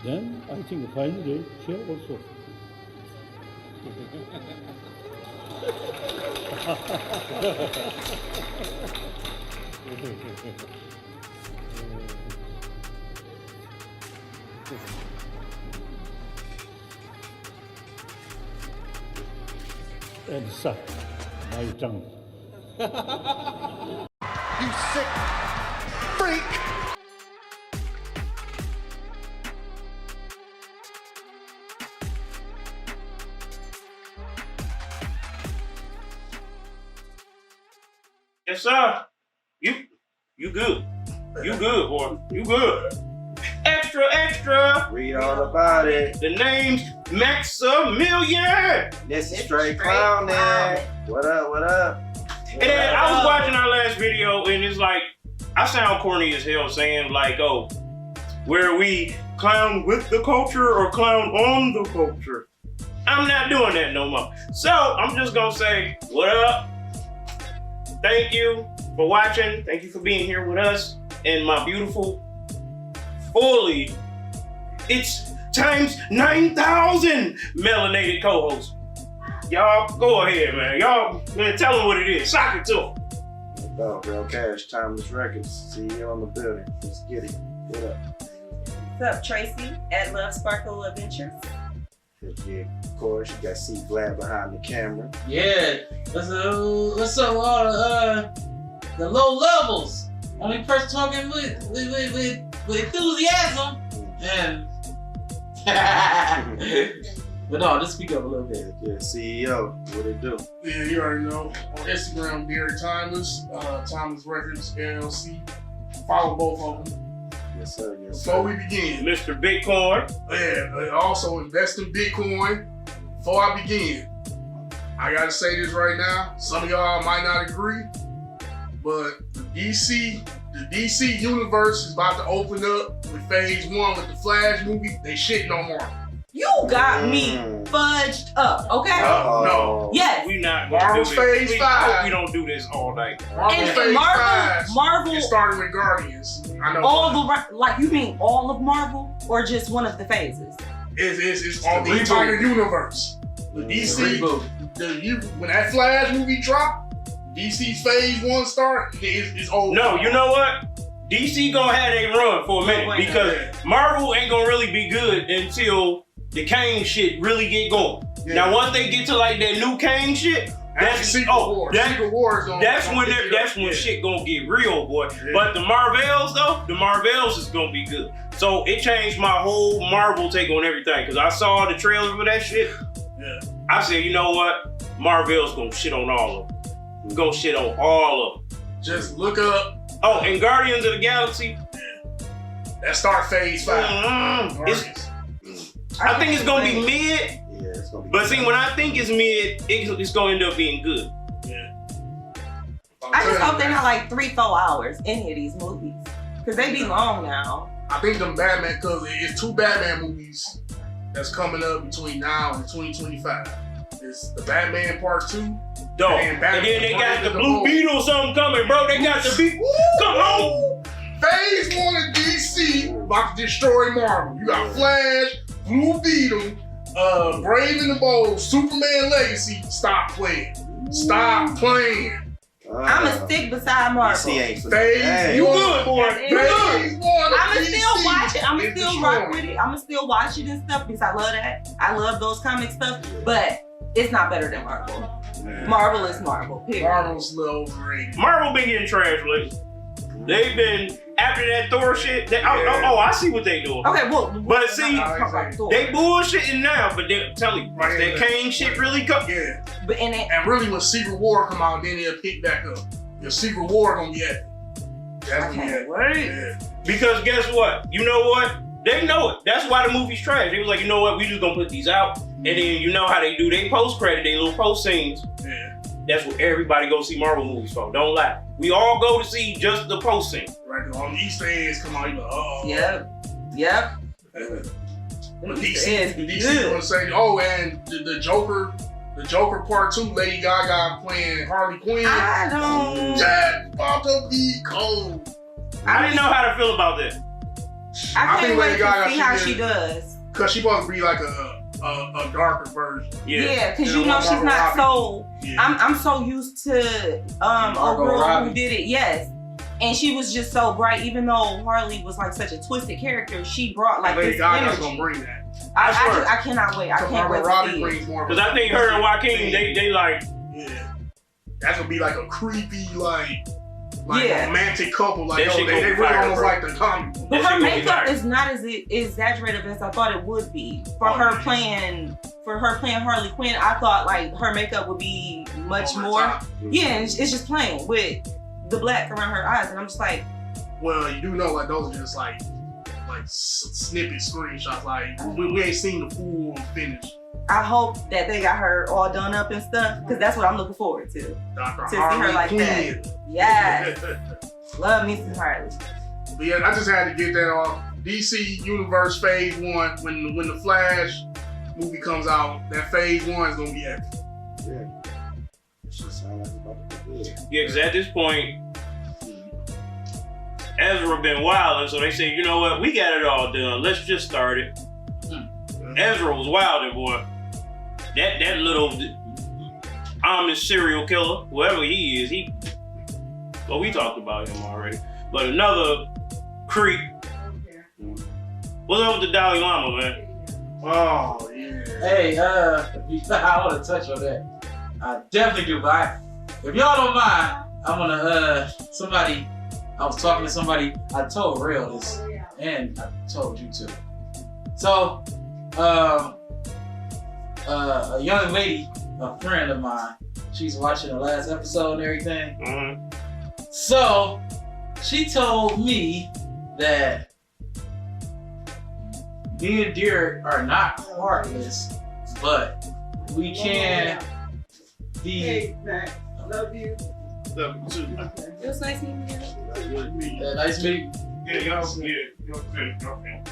Then I think finally here also. And suck my tongue. You sick freak! Yes, sir. You good. You good, boy. You good. Extra, extra. Read all about it. The name's Maximilian. This is Str8xclownin. What up, what up? And then I was watching our last video and it's like, I sound corny as hell saying like, oh, where we clown with the culture or clown on the culture. I'm not doing that no more. So I'm just gonna say, what up? Thank you for watching. Thank you for being here with us and my beautiful, fully, it's times 9,000 melanated co-hosts. Y'all go ahead, man. Y'all, man, tell them what it is. Sock it to them. Oh, Real Cash, Timeless Records. See you on the building. Let's get it. What up? What's up, Tracy? At Love Sparkle Adventures. Yeah, of course, you got C Glad behind the camera. Yeah, what's up with all the low levels? Only person talking with enthusiasm. And but no, just speak up a little bit. Yeah, CEO, what it do? Yeah, you already know. On Instagram, Gary Timeless, Timeless Records, LLC. Follow both of them. Yes, sir. Yes, sir. Before we begin, Mr. Bitcoin. yeah, also invest in Bitcoin. Before I begin, I gotta say this right now. Some of y'all might not agree, but the DC universe is about to open up with phase 1 with the Flash movie. They shitting on Marvel. You got me fudged up, okay? No. Yes. We not gonna Marvel's do this. phase Please, 5. I hope we don't do this all night. Marvel's And phase 5. Marvel, It started with Guardians. I know. like you mean all of Marvel or just one of the phases? It's on the entire universe. The DC, when that Flash movie dropped, DC's phase 1 start, it's over. No, you know what? DC gonna have a run for a minute because Marvel ain't gonna really be good until the Kang shit really get going. Yeah. Now once they get to like that new Kang shit, that's Secret Wars. Secret Wars that's when shit gonna get real, boy. Yeah. But the Marvels though, the Marvels is gonna be good. So it changed my whole Marvel take on everything because I saw the trailer for that shit. Yeah. I said, you know what? Marvel's gonna shit on all of them. Gonna shit on all of them. Just look up. Oh, and Guardians of the Galaxy. That start phase 5. I think it's gonna be mid. Yeah, it's gonna be. But see, when I think it's mid, it's gonna end up being good. Yeah. I just hope they're not like 3-4 hours, any of these movies. Because they be long now. I think them Batman, because it's 2 Batman movies that's coming up between now and 2025. It's the Batman Part 2. Dope. And And then they got the Blue Beetle something coming, bro. They got the beat. Come on. Phase 1 of DC about to destroy Marvel. You got Flash, Blue Beetle, Brave and the Bold, Superman Legacy. Stop playing. Stop playing. I'ma stick beside Marvel. DC ain't for Phase that. You 1. good, boy. You good. Phase 1 of I'ma DC still watch it. I'ma is still destroying. rock with it. I'ma still watch it and stuff because I love that. I love those comic stuff. But it's not better than Marvel. Marvel is Marvel. Period. Marvel's a little overrated. Marvel been getting trash lately. They've been after that Thor shit. I see what they doing. Okay, well, But see, Thor. they bullshitting now. But they're telling you, once that Kang shit really come. Yeah. But in it, And really when Secret War come out, then they'll pick back up. Your Secret War gonna be epic. That's I gonna be can't epic. wait. Yeah. Because guess what? You know what? They know it. That's why the movie's trash. They was like, you know what? We just gonna put these out, and then you know how they do. They post credit, they little post scenes. Yeah. That's what everybody go see Marvel movies for. Don't lie. We all go to see just the post scene. Right. All the Easter eggs come out. You like, oh. Yep. The DC gonna say, oh, and the Joker The Joker Part 2, Lady Gaga playing Harley Quinn. I don't. That's about to be cold. I didn't know how to feel about that. I can't think wait Lady Gaga to see how should she be- does. Cause she supposed to be like a darker version. Yeah, because Yeah, you know Margot she's not Robbie. so. Yeah. I'm so used to Margot girl Robbie. who did it. Yes. And she was just so bright, even though Harley was like such a twisted character. She brought like Lady this Gaga's energy. gonna bring that. I cannot wait. I So can't wait Margot to Robbie see it. brings more. Because I think her and Joaquin, they like, Yeah. That's gonna be like a creepy, like Yeah. romantic couple. Like, That oh, shit they gonna be really fire, almost bro. like the comic. But That shit her gonna be makeup fire. is not as exaggerative as I thought it would be for Oh, her yeah. playing Harley Quinn. I thought like her makeup would be much Over the more. top. Yeah, and it's just plain with the black around her eyes, and I'm just like, Well, you do know like those are just like snippet screenshots. Like we ain't seen the full finish. I hope that they got her all done up and stuff, because that's what I'm looking forward to. Dr. see Harley her like Quinn. Yes, love me some Harley. But yeah, I just had to get that off. DC Universe Phase 1, when the Flash movie comes out, that Phase 1 is gonna be epic. Yeah. That shit sound like it's about to be good. yeah, because at this point, Ezra been wilding, so they say, you know what, we got it all done. Let's just start it. Ezra was wilding, boy. That little Amish serial killer, whoever he is, well, we talked about him already. But another creep. What's up with the Dalai Lama, man? Oh yeah. Hey, I want to touch on that. I definitely do, but if y'all don't mind, I'm gonna I was talking to somebody. I told Real this, and I told you too. So, a young lady, a friend of mine, she's watching the last episode and everything. Mm-hmm. So, she told me that me and Derek are not heartless, but we can be. Love you. It was nice meeting you. Nice meeting. Yeah, y'all, okay.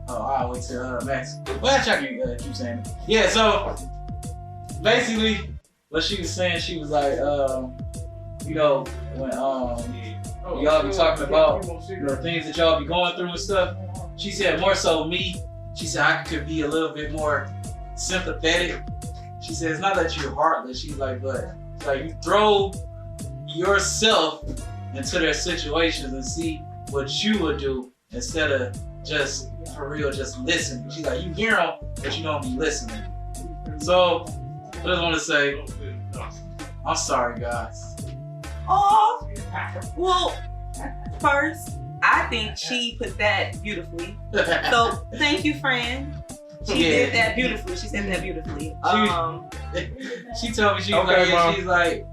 Oh, I'll wait till Max. Well, actually, I can keep saying it. Yeah, so basically, what she was saying, she was like, you know, when y'all be talking about things that y'all be going through and stuff. She said more so me. She said I could be a little bit more sympathetic. She said it's not that you're heartless. She's like, but it's like you throw yourself into their situations and see what you would do instead of just for real just listening. She's like, you hear them, but you don't be listening. So I just want to say, I'm sorry, guys. Oh, well, first, I think she put that beautifully. So thank you, friend. She did that beautifully. She said that beautifully. She told me, Okay, Mom. she's like,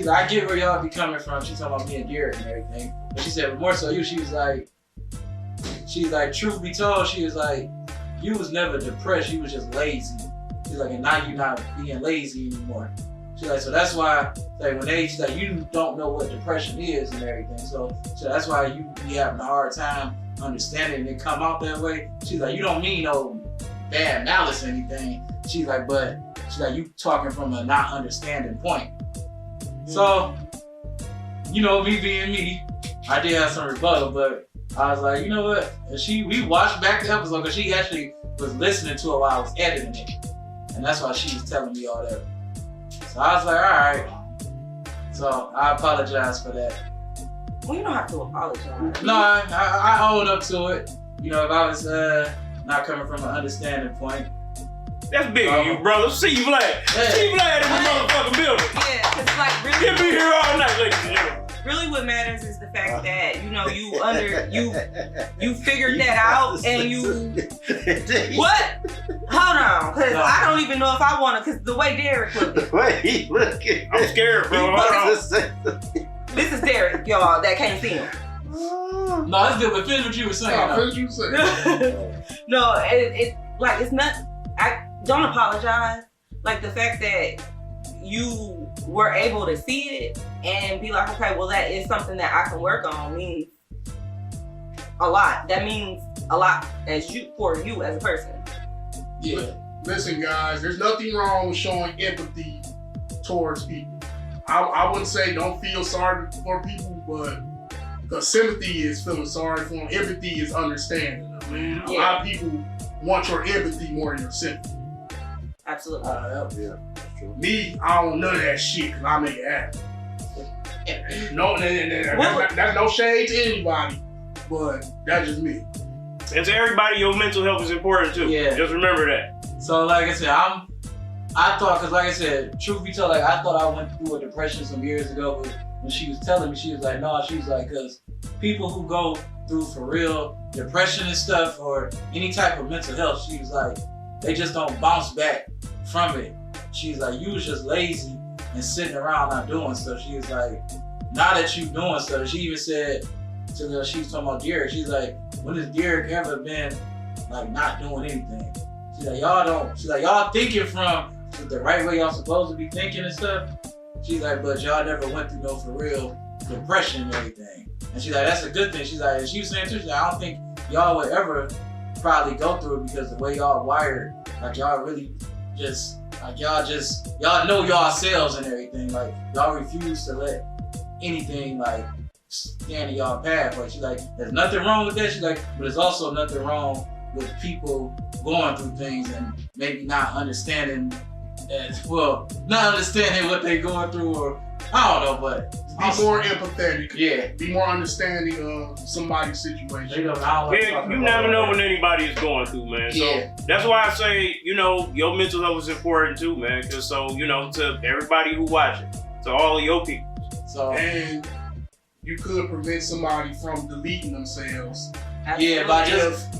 I get where y'all be coming from. She's talking about me and Garrett and everything. But she said, but more so you, she's like, truth be told, she was like, you was never depressed, you was just lazy. She's like, and now you're not being lazy anymore. She's like, so that's why, like, she's like, you don't know what depression is and everything. So that's why you be having a hard time understanding it come out that way. She's like, you don't mean no bad malice or anything. She's like, you talking from a not understanding point. So, you know, me being me, I did have some rebuttal, but I was like, you know what? And we watched back the episode because she actually was listening to it while I was editing it. And that's why she was telling me all that. So I was like, all right. So I apologize for that. Well, you don't have to apologize. No, I owned up to it. You know, if I was not coming from an understanding point. That's big of you, brother. See you Vlad. See Vlad in the motherfucking building. Yeah, because like really, He'll be here all night, ladies and gentlemen. really what matters is the fact that, you know, you figured that out and you, what? Hold on, because I don't even know if I want to, because the way Derek looked. Wait, he looking. I'm scared, bro. Hold on. This is Derek, y'all, that can't see him. No, that's good, but finish what you were saying. Finish you saying. No, it's not, I don't apologize. Like the fact that you were able to see it and be like, okay, well that is something that I can work on means a lot. That means a lot for you as a person. Yeah. listen, guys, there's nothing wrong with showing empathy towards people. I wouldn't say don't feel sorry for people, but because sympathy is feeling sorry for them, empathy is understanding them, man. A lot of people want your empathy more than your sympathy. Absolutely. Yeah, that's true. Me, I don't want none of that shit because I make it happen. No, that's no shade to anybody, but that's just me. And to everybody, your mental health is important too. Yeah. Just remember that. So like I said, I thought, cause like I said, truth be told, like I thought I went through a depression some years ago, but when she was telling me, she was like, no, she's like, cause people who go through for real depression and stuff or any type of mental health, she was like, they just don't bounce back from it. She's like, you was just lazy and sitting around not doing stuff. She was like, now that you doing stuff, she even said, she was talking about Derek, she's like, when has Derek ever been like not doing anything? She's like, y'all thinking from the right way y'all supposed to be thinking and stuff. She's like, but y'all never went through no for real depression and everything. And she's like, that's a good thing. She's like, and she was saying too, she's like, I don't think y'all would ever probably go through it because the way y'all wired, like y'all really just, like y'all know y'all-selves and everything. Like y'all refuse to let anything like stand in y'all path. Like she's like, there's nothing wrong with that. She's like, but there's also nothing wrong with people going through things and maybe not understanding not understanding what they're going through, or I don't know, but Be more empathetic. Yeah. Be more understanding of somebody's situation. Yeah, you never know what anybody is going through, man. Yeah. So that's why I say, your mental health is important too, man. Because to everybody who watching, to all of your people. So and you could prevent somebody from deleting themselves. Yeah, by just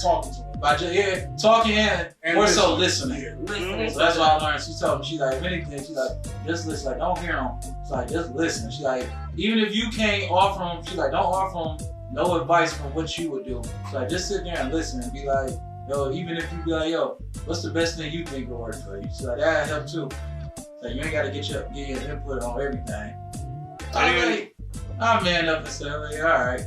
talking to them. By just talking and more so listening. Listening. So that's why I learned. She told me, she's like, if anything, she's like, just listen. Like, don't hear them. She's like, just listen. She's like, even if you can't offer them, she's like, don't offer them no advice from what you would do. She's like, just sit there and listen and be like, yo, even if you be like, yo, what's the best thing you think will work for you? She's like, that'll help too. So you ain't got to get your input on everything. I man up and say, like, all right.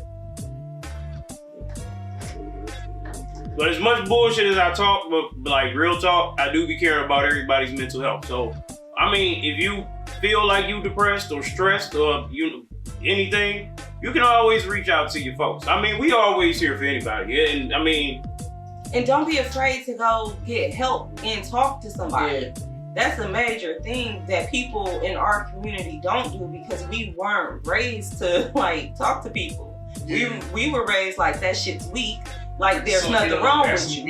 But as much bullshit as I talk, but like real talk, I do be caring about everybody's mental health. So, I mean, if you feel like you depressed or stressed or anything, you can always reach out to your folks. I mean, we always here for anybody. And I mean, and don't be afraid to go get help and talk to somebody. Yeah. That's a major thing that people in our community don't do because we weren't raised to like talk to people. Yeah. We were raised like that shit's weak. Like there's nothing wrong with you.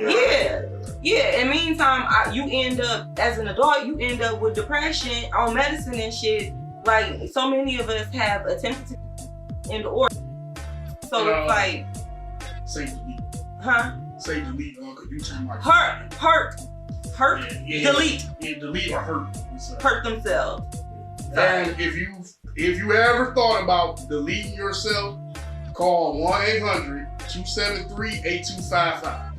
Yeah. In the meantime, you end up as an adult, you end up with depression on medicine and shit. Like so many of us have attempted to end the order. So it's like, say delete. Huh? Say delete, cause you too much. Hurt. Yeah, Delete. Yeah, delete or hurt. Hurt themselves. And if you ever thought about deleting yourself, call 1-800-273-8255.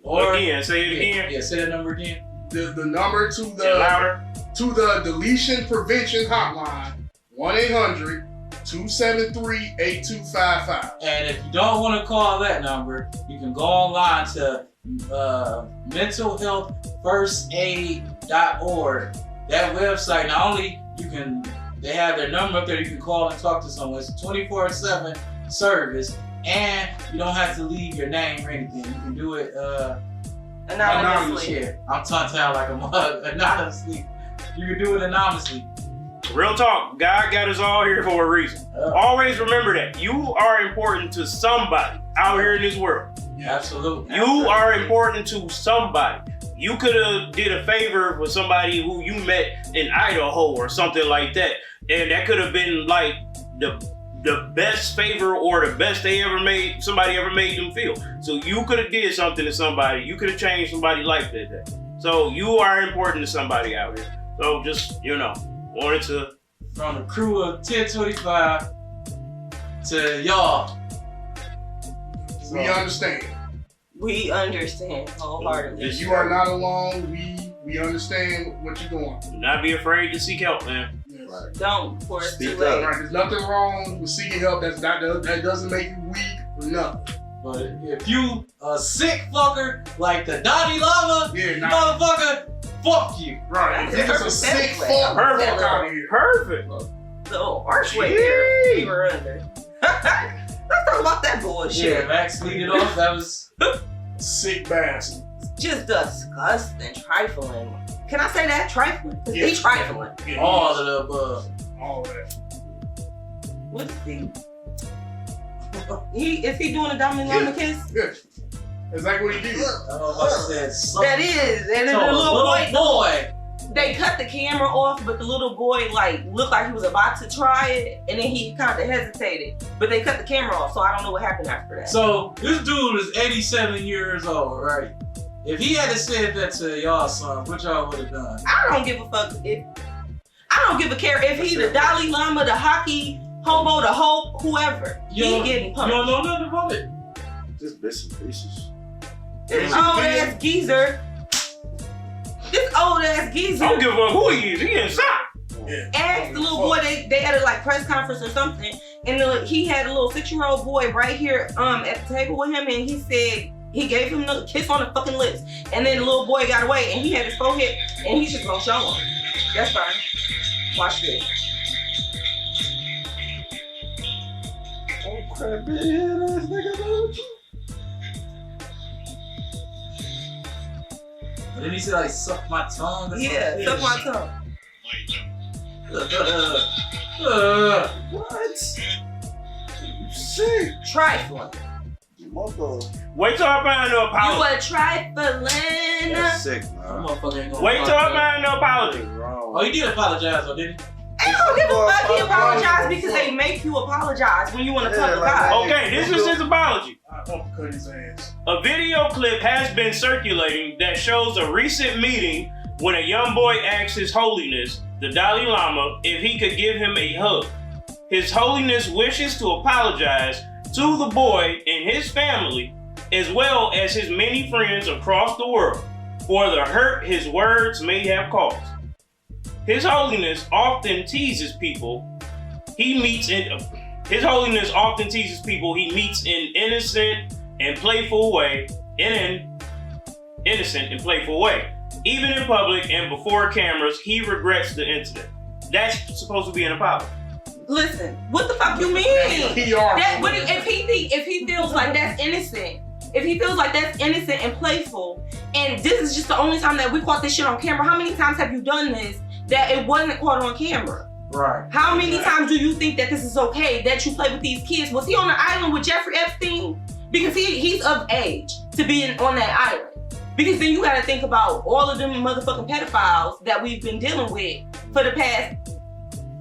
Or again, say it again. Yeah, say that number again. The number to louder. To the deletion prevention hotline, 1-800-273-8255. And if you don't want to call that number, you can go online to mentalhealthfirstaid.org. That website, not only they have their number up there, you can call and talk to someone. It's 24/7 service, and you don't have to leave your name or anything. You can do it anonymously. Yeah, I'm tongue-tied like a mug. Anonymously. You can do it anonymously. Real talk, God got us all here for a reason. Always remember that. You are important to somebody out here in this world. Yeah, absolutely. You are important to somebody. You could have did a favor for somebody who you met in Idaho or something like that. And that could have been like the best favor or the best somebody ever made them feel. So you could have did something to somebody. You could have changed somebody's life that day. So you are important to somebody out here. So just, wanted to. From the crew of 1025 to y'all. We understand. We understand wholeheartedly. If you are not alone, we understand what you're going through. Do not be afraid to seek help, man. Yes. Right. Don't before it's too Speak late. Right, there's nothing wrong with seeking help. That doesn't make you weak or nothing. But if you a sick fucker like the Dalai Lama, Yeah, nah. motherfucker, fuck you. Right. That's Niggas a perfect. sick Perfect. fuck. Perfect. Fuck out of here. Perfect. little archway there we were under. Let's talk about that bullshit. Yeah, Max lead it off. That was Sick bastard. Just disgusting, trifling. Can I say that? Trifling? Cause Yeah. he trifling. Yeah, all of the above. all that. What is he? Is he doing a Dalai Lama kiss? Yeah. Exactly what he did. That motherfucker said something. That is, and then So the a little boy. boy. They cut the camera off, but the little boy like looked like he was about to try it, and then he kind of hesitated. But they cut the camera off, so I don't know what happened after that. So this dude is 87 years old, right? If he had said that to y'all son, what y'all would have done? I don't give a fuck I don't give a care if he the Dalai Lama, the hockey hobo, the Hope, whoever. He getting You punched. don't know nothing about it. Just bits and pieces. This old ass geezer. This old ass geezer I don't give a fuck who he is. He inside. Yeah. asked the little boy, they had a like press conference or something, and he had a little 6-year-old boy right here at the table with him, and he said he gave him a kiss on the fucking lips, and then the little boy got away, and he had his forehead, and he's just gonna show him. That's fine. Watch this. Oh crap, man, ass nigga, know what you? And then he said like suck my tongue. Or Yeah, suck my tongue. What? Sick. Trifling. Mother. Wait till I find the You apology. a trifling. That's sick, That man. motherfucker ain't gonna Wait till I fuck up. find the apology. Wrong. Oh, he did apologize though, didn't he? I don't give a fuck. He apologized because they make you apologize when you want to Yeah, public like- eye. Okay, this is his apology. I uppercut his ass. A video clip has been circulating that shows a recent meeting when a young boy asked His Holiness, the Dalai Lama, if he could give him a hug. His Holiness wishes to apologize to the boy and his family, as well as his many friends across the world, for the hurt his words may have caused. His Holiness often teases people he meets in innocent and playful way, Even in public and before cameras, he regrets the incident. That's supposed to be an apology. Listen, what the fuck you mean? PR. That, what if he feels like that's innocent, and playful, and this is just the only time that we caught this shit on camera, how many times have you done this that it wasn't caught on camera? Right. How many times do you think that this is okay that you play with these kids? Was he on the island with Jeffrey Epstein? Because he's of age to be on that island. Because then you gotta think about all of them motherfucking pedophiles that we've been dealing with for the past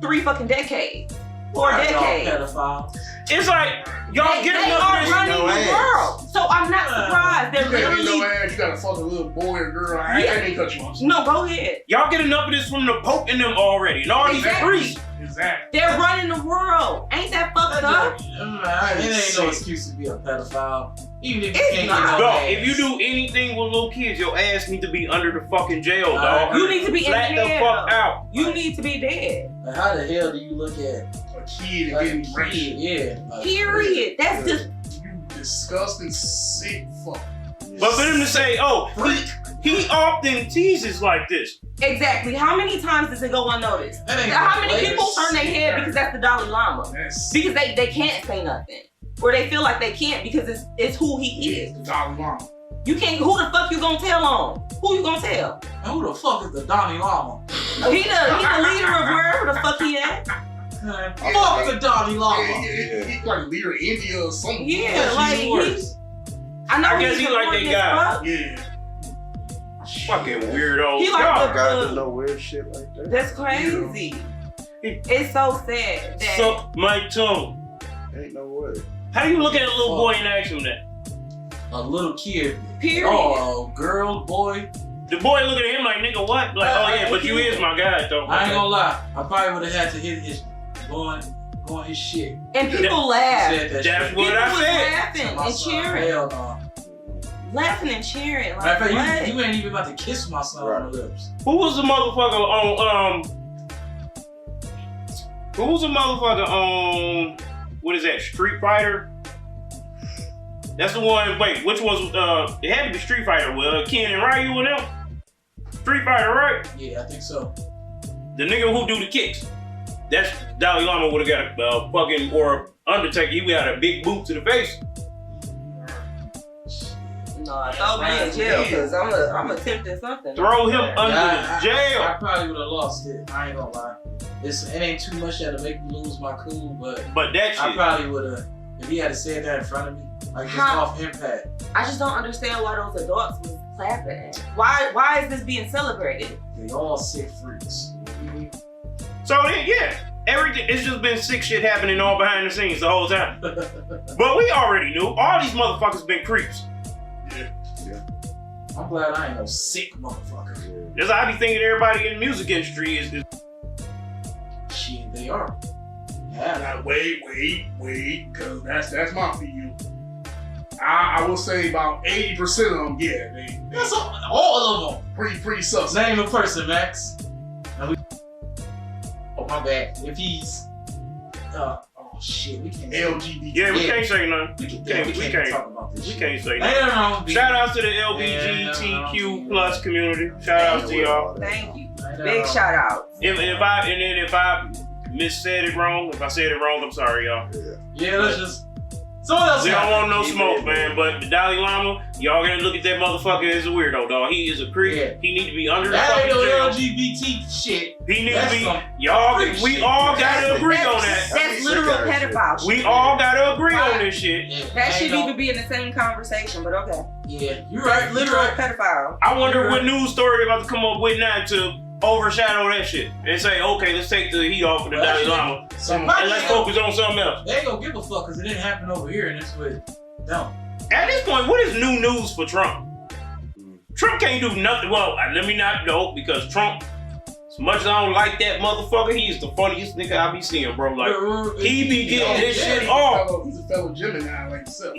3 fucking decades. 4 decades. Pedophiles. It's like, y'all They getting up are this. running no the ass. world. So I'm not surprised. They're You can't be no literally... ass. You gotta fuck a little boy or girl. I ain't cut you off. No, go ahead. Y'all get enough of this from the Pope and them already. And all these Exactly. priests. Exactly. They're running the world. Ain't that fucked up? It ain't no excuse to be a pedophile. Even if you It's can't not. get no Dog, ass. if you do anything with little kids, your ass need to be under the fucking jail, Nah, dog. You need to be in Flat the fuck jail. out. You need to be dead. Like, how the hell do you look at A kid like, and a getting raped. kid? Yeah. Period. That's just... You disgusting sick fuck. But for them to say, oh, he often teases like this. Exactly. How many times does it go unnoticed? That ain't How many latest. people turn their head because that's the Dalai Lama? That's Because they can't say nothing. Or they feel like they can't because it's who he is. the Dalai Lama. You can't, who the fuck you gonna tell on? Who you gonna tell? And who the fuck is the Dalai Lama? He the leader of wherever the fuck he at. Man, fuck the Dalai Lama. He like leader of India or something. Yeah, like worse. I know I guess he's he like that important guy. as fuck. Yeah. Fucking weirdo. He like Y'all the- Guys that know weird shit like that. That's crazy. It's so sad that suck my tongue. Ain't no way. How you look at a little boy and ask him that? A little kid. period. Oh, girl, boy. The boy looking at him like, nigga, what? Like, oh yeah, but you is my guy, though. I ain't gonna lie. I probably would have had to hit his going his shit. And people He laugh. said that That's shit. what People I was said. laughing My and son, cheering. hell no. Laughing and cheering. Like, Matter of what? fact, you ain't even about to kiss my son on the lips. Who was the motherfucker on Who was the motherfucker on what is that? Street Fighter? That's the one. Wait, which was it had to be Street Fighter with Ken and Ryu and them. Street Fighter, right? Yeah, I think so. The nigga who do the kicks. That's Dalai Lama would have got a fucking or Undertaker. He would have a big boot to the face. No, throw me in jail because I'm attempting something. Throw him under the jail. I probably would have lost it. I ain't gonna lie. It ain't too much that'll make me lose my cool, but that shit. I probably would have if he had said that in front of me, like just off impact. I just don't understand why those adults was clapping. Why is this being celebrated? They all sick freaks. So then, yeah, everything. It's just been sick shit happening all behind the scenes the whole time. But we already knew all these motherfuckers been creeps. I'm glad I ain't no sick motherfucker. That's how I be thinking everybody in the music industry is. Shit, they are. Now, wait, because that's my field. I will say about 80% of them, yeah, they That's all of them. pretty suspect. Name a person, Max. Oh my bad. If he's oh shit, we can't. LGBT. Yeah, we can't say nothing. We can't talk about this. We shit. can't say Ain't nothing. nothing wrong with Shout out to the LGBTQ plus community. Shout out to y'all. Thank you. Ain't Big nothing shout out. If I missaid it wrong, if I said it wrong, I'm sorry, y'all. Yeah, let's just. Someone else. We don't want no Keep smoke, it. man. But the Dalai Lama, y'all gotta look at that motherfucker as a weirdo, dog. He is a creep. Yeah. He need to be under the That fucking ain't no jail. LGBT shit. He need That's to be. some Y'all, freak we shit. all gotta agree on that. That's literal pedophile shit. We all gotta agree on this shit. Yeah, That ain't shouldn't no- even be in the same conversation, but okay. Yeah, you're right. You're Literal right. pedophile. I wonder what news story they're about to come up with now to overshadow that shit and say, okay, let's take the heat off of the Dalai Lama and let's focus on something else. They ain't gonna give a fuck because it didn't happen over here, and it's with them. At this point, what is new news for Trump? Trump can't do nothing. Well, let me not know because Trump, as much as I don't like that motherfucker, he's the funniest nigga I be seeing, bro. Like, he be getting this shit off. He's a fellow Gemini like himself.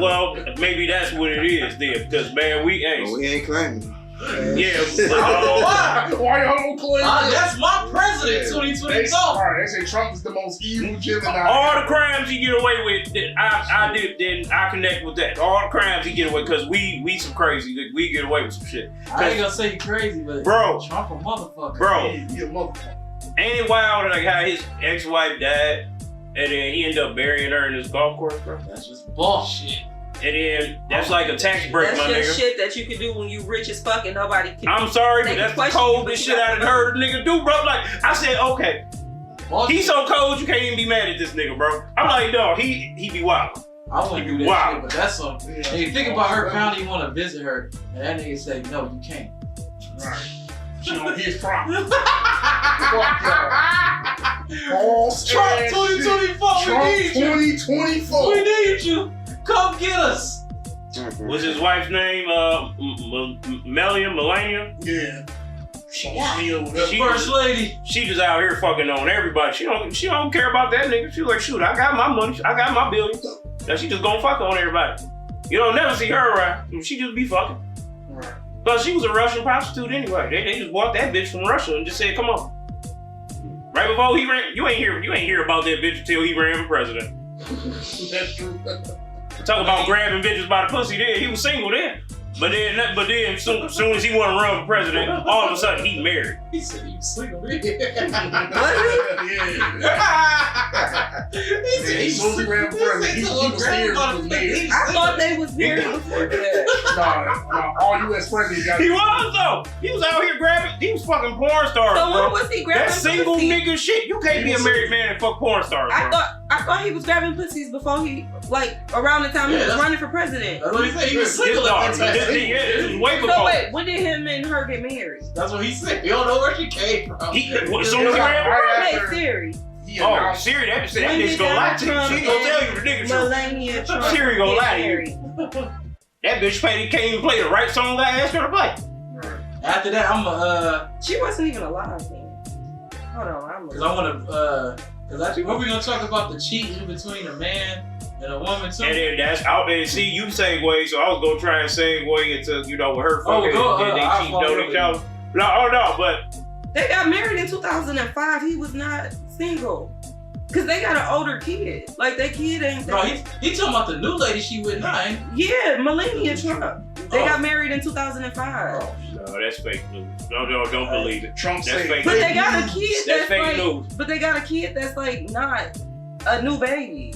Well, maybe that's what it is then, because man, we ain't claiming. Yeah. Why? Why y'all don't claim that? That's my president, 2022. They say Trump is the most evil Gemini. All the crimes he get away with, I connect with that. All the crimes he get away because we some crazy. We get away with some shit. I ain't gonna say you crazy, but Bro. Trump a motherfucker. Bro, He a motherfucker. ain't it wild like how his ex-wife died and then he ended up burying her in his golf course, bro? That's just bullshit. And then that's like a tax break, That's my just nigga. shit that you can do when you rich as fuck and nobody can. I'm sorry, but They that's can the question you, coldest but shit you I done heard a nigga do, bro. Like, I said, okay, Bullshit. he's so cold you can't even be mad at this nigga, bro. I'm like, dog, he be wild. I wouldn't do that Wow. shit, but that's some. And you think about her family, you want to visit her, and that nigga say, no, you can't. Right. She on his property. Fuck y'all. False Trump ass 2024, shit. we need you. 2024. We need you. Come get us. What's his wife's name? Melania? Yeah. She- First lady. She just out here fucking on everybody. She don't care about that nigga. She's like, shoot, I got my money. I got my billions. Now she just gonna fuck on everybody. You don't never see her around. She just be fucking. Right. But she was a Russian prostitute anyway. They just bought that bitch from Russia and just said, come on. Right before he ran, you ain't hear about that bitch until he ran for president. That's true. Talk about grabbing bitches by the pussy then. He was single then. But then soon as he wanted to run for president, all of a sudden he married. He said you single, man. Yeah. He said He supposed to ran for president. He was scared he was married. I thought they was married before that. Nah, all U.S. presidents got He was though. He was out here grabbing. He was fucking porn stars, So bro. when was he grabbing That single pussy? nigga shit. You can't be a married man and fuck porn stars, bro. I thought he was grabbing pussies before he, like, around the time he was running for president. That's what he said. He was His single at dog. that time. This was way So before. wait, when did him and her get married? That's what he said. You don't know where she came from. As soon as he ran. right Hey after Siri. he Oh, announced Siri, that When bitch did gonna lie Donald to you. Trump She gonna and tell you the nigga truth. Melania Trump Siri gonna get lie to you. married? That bitch can't even play the right song I asked her to play. After that, I'm She wasn't even alive then. Hold on, cause I wanna cause what we gonna talk about the cheating between a man and a woman too. And then that's out there. See, you segue, so I was gonna try and segue into, with her fucking, they cheat on each other. No, but They got married in 2005. He was not single. Cause they got an older kid. Like that kid ain't. No, he talking about the new lady she with now. Ain't he? Yeah, Melania Trump. They got married in 2005. No, that's fake news. No, don't believe it. Trump That's said, fake But news. they got a kid That's that's fake like. news. But they got a kid that's like not a new baby.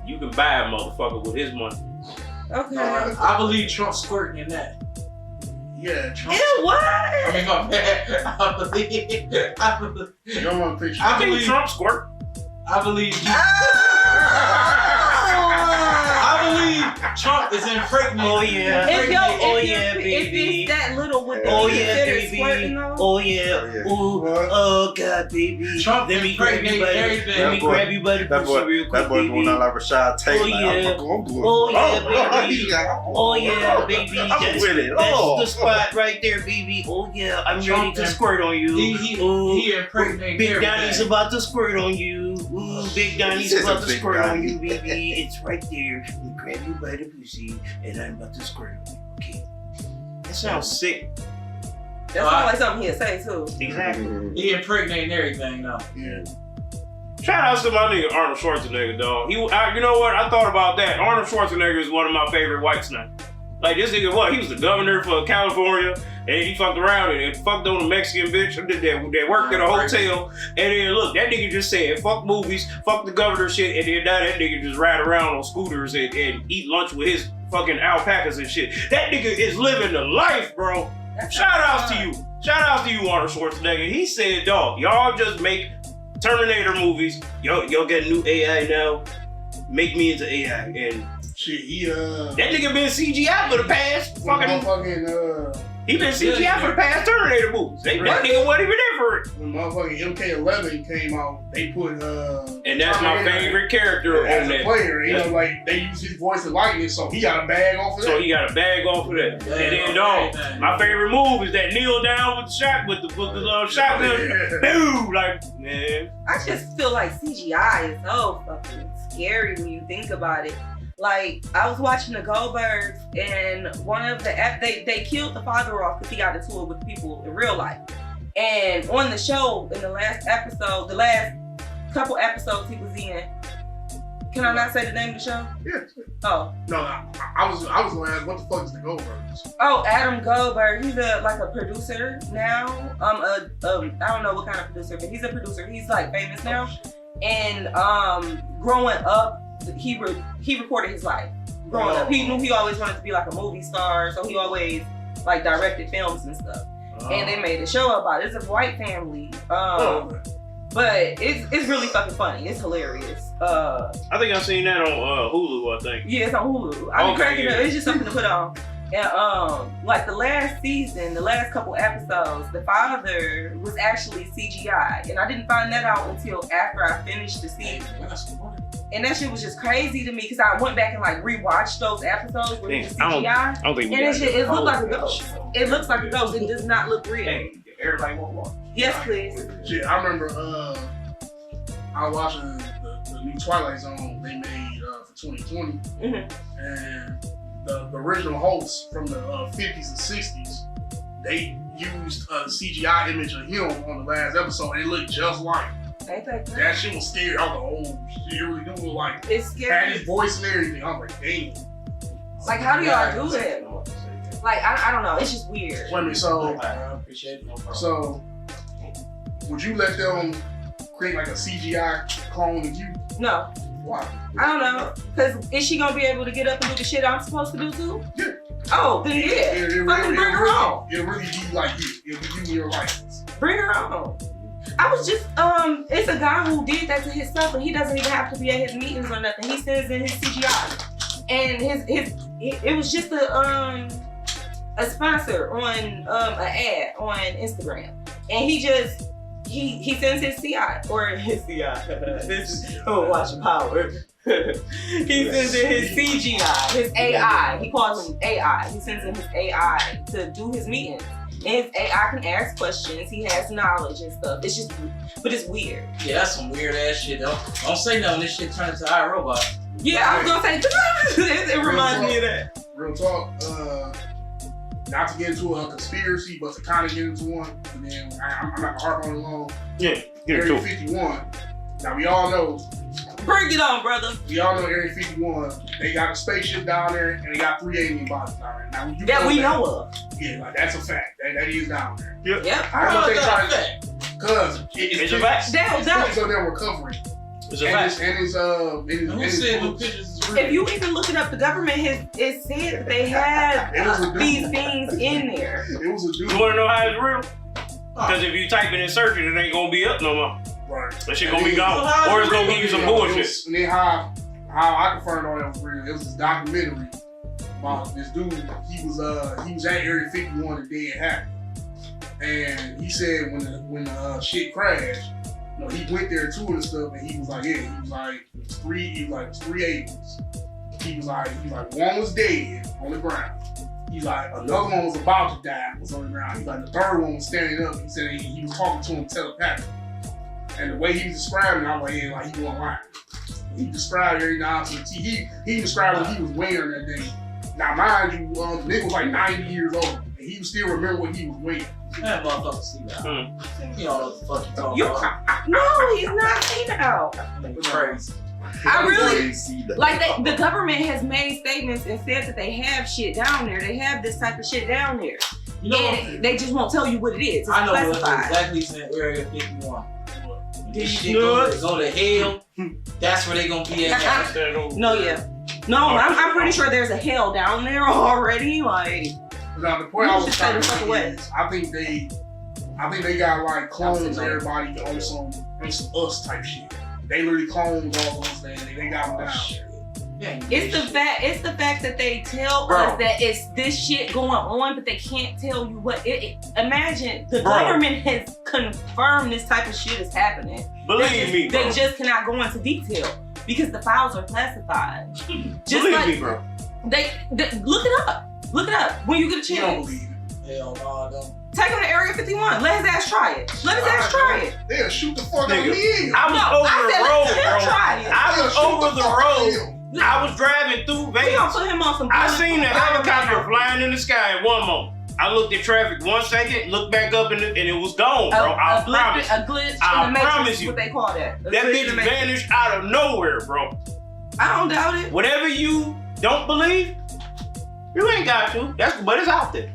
You can buy a motherfucker with his money. Okay. I believe Trump squirting in that. yeah, Trump. Ew, what? I mean, my bad. I believe. You don't want to picture. I I think believe- Trump squirt. I believe. I believe Trump is impregnating. Oh, yeah. If baby. it's that little, would they Oh yeah, consider baby. squirting though? Oh yeah. Ooh. What? Oh god, baby. Trump Let me grab you impregnating by the. everything. Let me grab you by the That pussy real boy, quick, that boy baby. going out like Rashad Tate. Oh, like, yeah. I'm good. Oh yeah, baby. yeah. Oh yeah, baby. I'm That's, with it. that's Oh. the spot right there, baby. Oh yeah, I'm ready Trump to and- squirt on you. Ooh. He impregnating Big everything. Donnie's about to squirt on you. Ooh, Big Donnie's This is about a to Big squirt on Donnie. you, baby. It's right there. Let me grab you by the pussy, and I'm about to squirt on you. Okay. That sounds sick. That sounds like something he'd say too. Exactly. He impregnating everything now. Yeah. Shout out to my nigga Arnold Schwarzenegger, dog. You know what? I thought about that. Arnold Schwarzenegger is one of my favorite whites now. Like this nigga, what? He was the governor for California, and he fucked around and fucked on a Mexican bitch that worked at a hotel. And then look, that nigga just said, "Fuck movies, fuck the governor shit," and then now that nigga just ride around on scooters and eat lunch with his fucking alpacas and shit. That nigga is living the life, bro. Shout outs to you. Shout outs to you, Arnold Schwarzenegger. He said, dog, y'all just make Terminator movies. Y'all get new AI now. Make me into AI. And Shit, he that nigga been CGI for the past fucking. motherfucking He been CGI for the past Terminator movies. That nigga wasn't even there for it. when motherfucking MK11 came out, they put And that's my favorite character as on a that. player. You know, like they use his voice and likeness, so he got a bag off of that. So he got a bag off of that. And then, dog, my favorite move is that kneel down with the shot with the shotgun. Boom! Like, man. I just feel like CGI is so fucking scary when you think about it. Like, I was watching the Goldbergs, and one of the they killed the father off because he got into it with people in real life. And on the show, in the last episode, the last couple episodes he was in, can I not say the name of the show? Yeah. Oh. No, I was gonna ask, what the fuck is the Goldbergs? Oh, Adam Goldberg. He's a producer now. I don't know what kind of producer, but he's a producer. He's like famous now. And growing up, he recorded his life. Growing up, he knew he always wanted to be like a movie star, so he always like directed films and stuff. And they made a show about it. It's a white family. But it's really fucking funny. It's hilarious. I think I've seen that on Hulu, I think. Yeah, it's on Hulu. I've been cracking up. It's just something to put on. And like the last season, the last couple episodes, the father was actually CGI. And I didn't find that out until after I finished the season. And that shit was just crazy to me because I went back and like rewatched those episodes where it was CGI. I don't think we And got it looked like a ghost. It looks like a ghost. It does not look real. Hey, everybody want one. Yes, please. Shit, I remember I was watching the new Twilight Zone they made for 2020, Mm-hmm. and the original hosts from the 50s and 60s, they used a CGI image of him on the last episode, and it looked just like him. Ain't that That crazy? shit was scary. I was like, oh shit, it really do look like him. It's Had scary. his voice and everything. I was like, damn. Like, how do y'all do that? Like, I don't know. It's just weird. Wait a minute, so Appreciate it. No problem. So, would you let them create like a CGI clone of you? No. Why? I don't know. Because is she going to be able to get up and do the shit I'm supposed to do too? Yeah. Oh, then yeah. Fucking bring her on. It'll really be like you. It'll be you and your license. Bring her on. I was just, it's a guy who did that to himself and he doesn't even have to be at his meetings or nothing. He sends in his CGI. And it was just a sponsor on an ad on Instagram. And he sends his CI or his CI. Watch Power. He sends in his CGI, his AI. He calls him AI. He sends in his AI to do his meetings. And his AI can ask questions. He has knowledge and stuff. It's just, but it's weird. Yeah, that's some weird ass shit. Don't say nothing. This shit turned into iRobot. Yeah, I was gonna say, it reminds me of that. Real talk. Not to get into a conspiracy, but to kind of get into one. And then I'm not gonna harp on it long. Yeah, get it Area too. 51. Now we all know. Bring it on, brother. We all know Area 51. They got a spaceship down there, and they got 3 alien bodies down there. Now you That we know of. Yeah, like that's a fact. That is down there. Yep. I don't know if they try to. Cause It's a fact. Pictures of them recovering. It's a fact. Who said the pictures is real? If you even look it up, the government has said that they have these things in there. It was a dude. You wanna know how it's real? Because if you type it in search, it ain't gonna be up no more. Right. That shit gonna be gone. Or it's gonna give you some bullshit. And then how I confirmed all that was real. It was this documentary about this dude. He was at Area 51 the day it happened. And he said when the shit crashed, you know, he went there touring and stuff, and he was like, it was three aliens. He was like, one was dead on the ground. He's like, another one was about to die, was on the ground. He's like, the third one was standing up. He said he was talking to him telepathically. And the way he was describing it, I was like, yeah, like he wasn't lying. He described every down to the T. He described what he was wearing that day. Now, mind you, the nigga was like 90 years old, and he still remember what he was wearing. That motherfucker see that. You know what the fuck you talking about. No, he's not senile. It's crazy. I really like the government has made statements and said that they have shit down there. They have this type of shit down there. You know and they just won't tell you what it is. It's I know classified. exactly it's in Area 51. When this shit go to hell, that's where they gonna be at. No, I'm pretty sure there's a hell down there already. Like, now the point I was trying to fuck make is, I think they got like clones everybody on some us type shit. They literally cloned all those things. They got them down. It's the fact that they tell us that it's this shit going on, but they can't tell you what imagine the government has confirmed this type of shit is happening. Believe me, bro. They just cannot go into detail because the files are classified. Believe me, bro. They look it up. Look it up when you get a chance. You don't believe it. Hell no, I don't. Take him to Area 51. Let his ass try it. Let his ass try it. They'll shoot the fuck out of me. I was over the road, bro. Try it. I was over the road. I was driving through We gonna Vegas. put him on some. I seen a helicopter flying in the sky at one moment. I looked at traffic 1 second, looked back up, and it was gone, bro. I promise. A glitch I in the matrix promise is you. what they call that. A That glitch bitch in the matrix. vanished out of nowhere, bro. I don't doubt it. Whatever you don't believe, you ain't got to. But it's out there.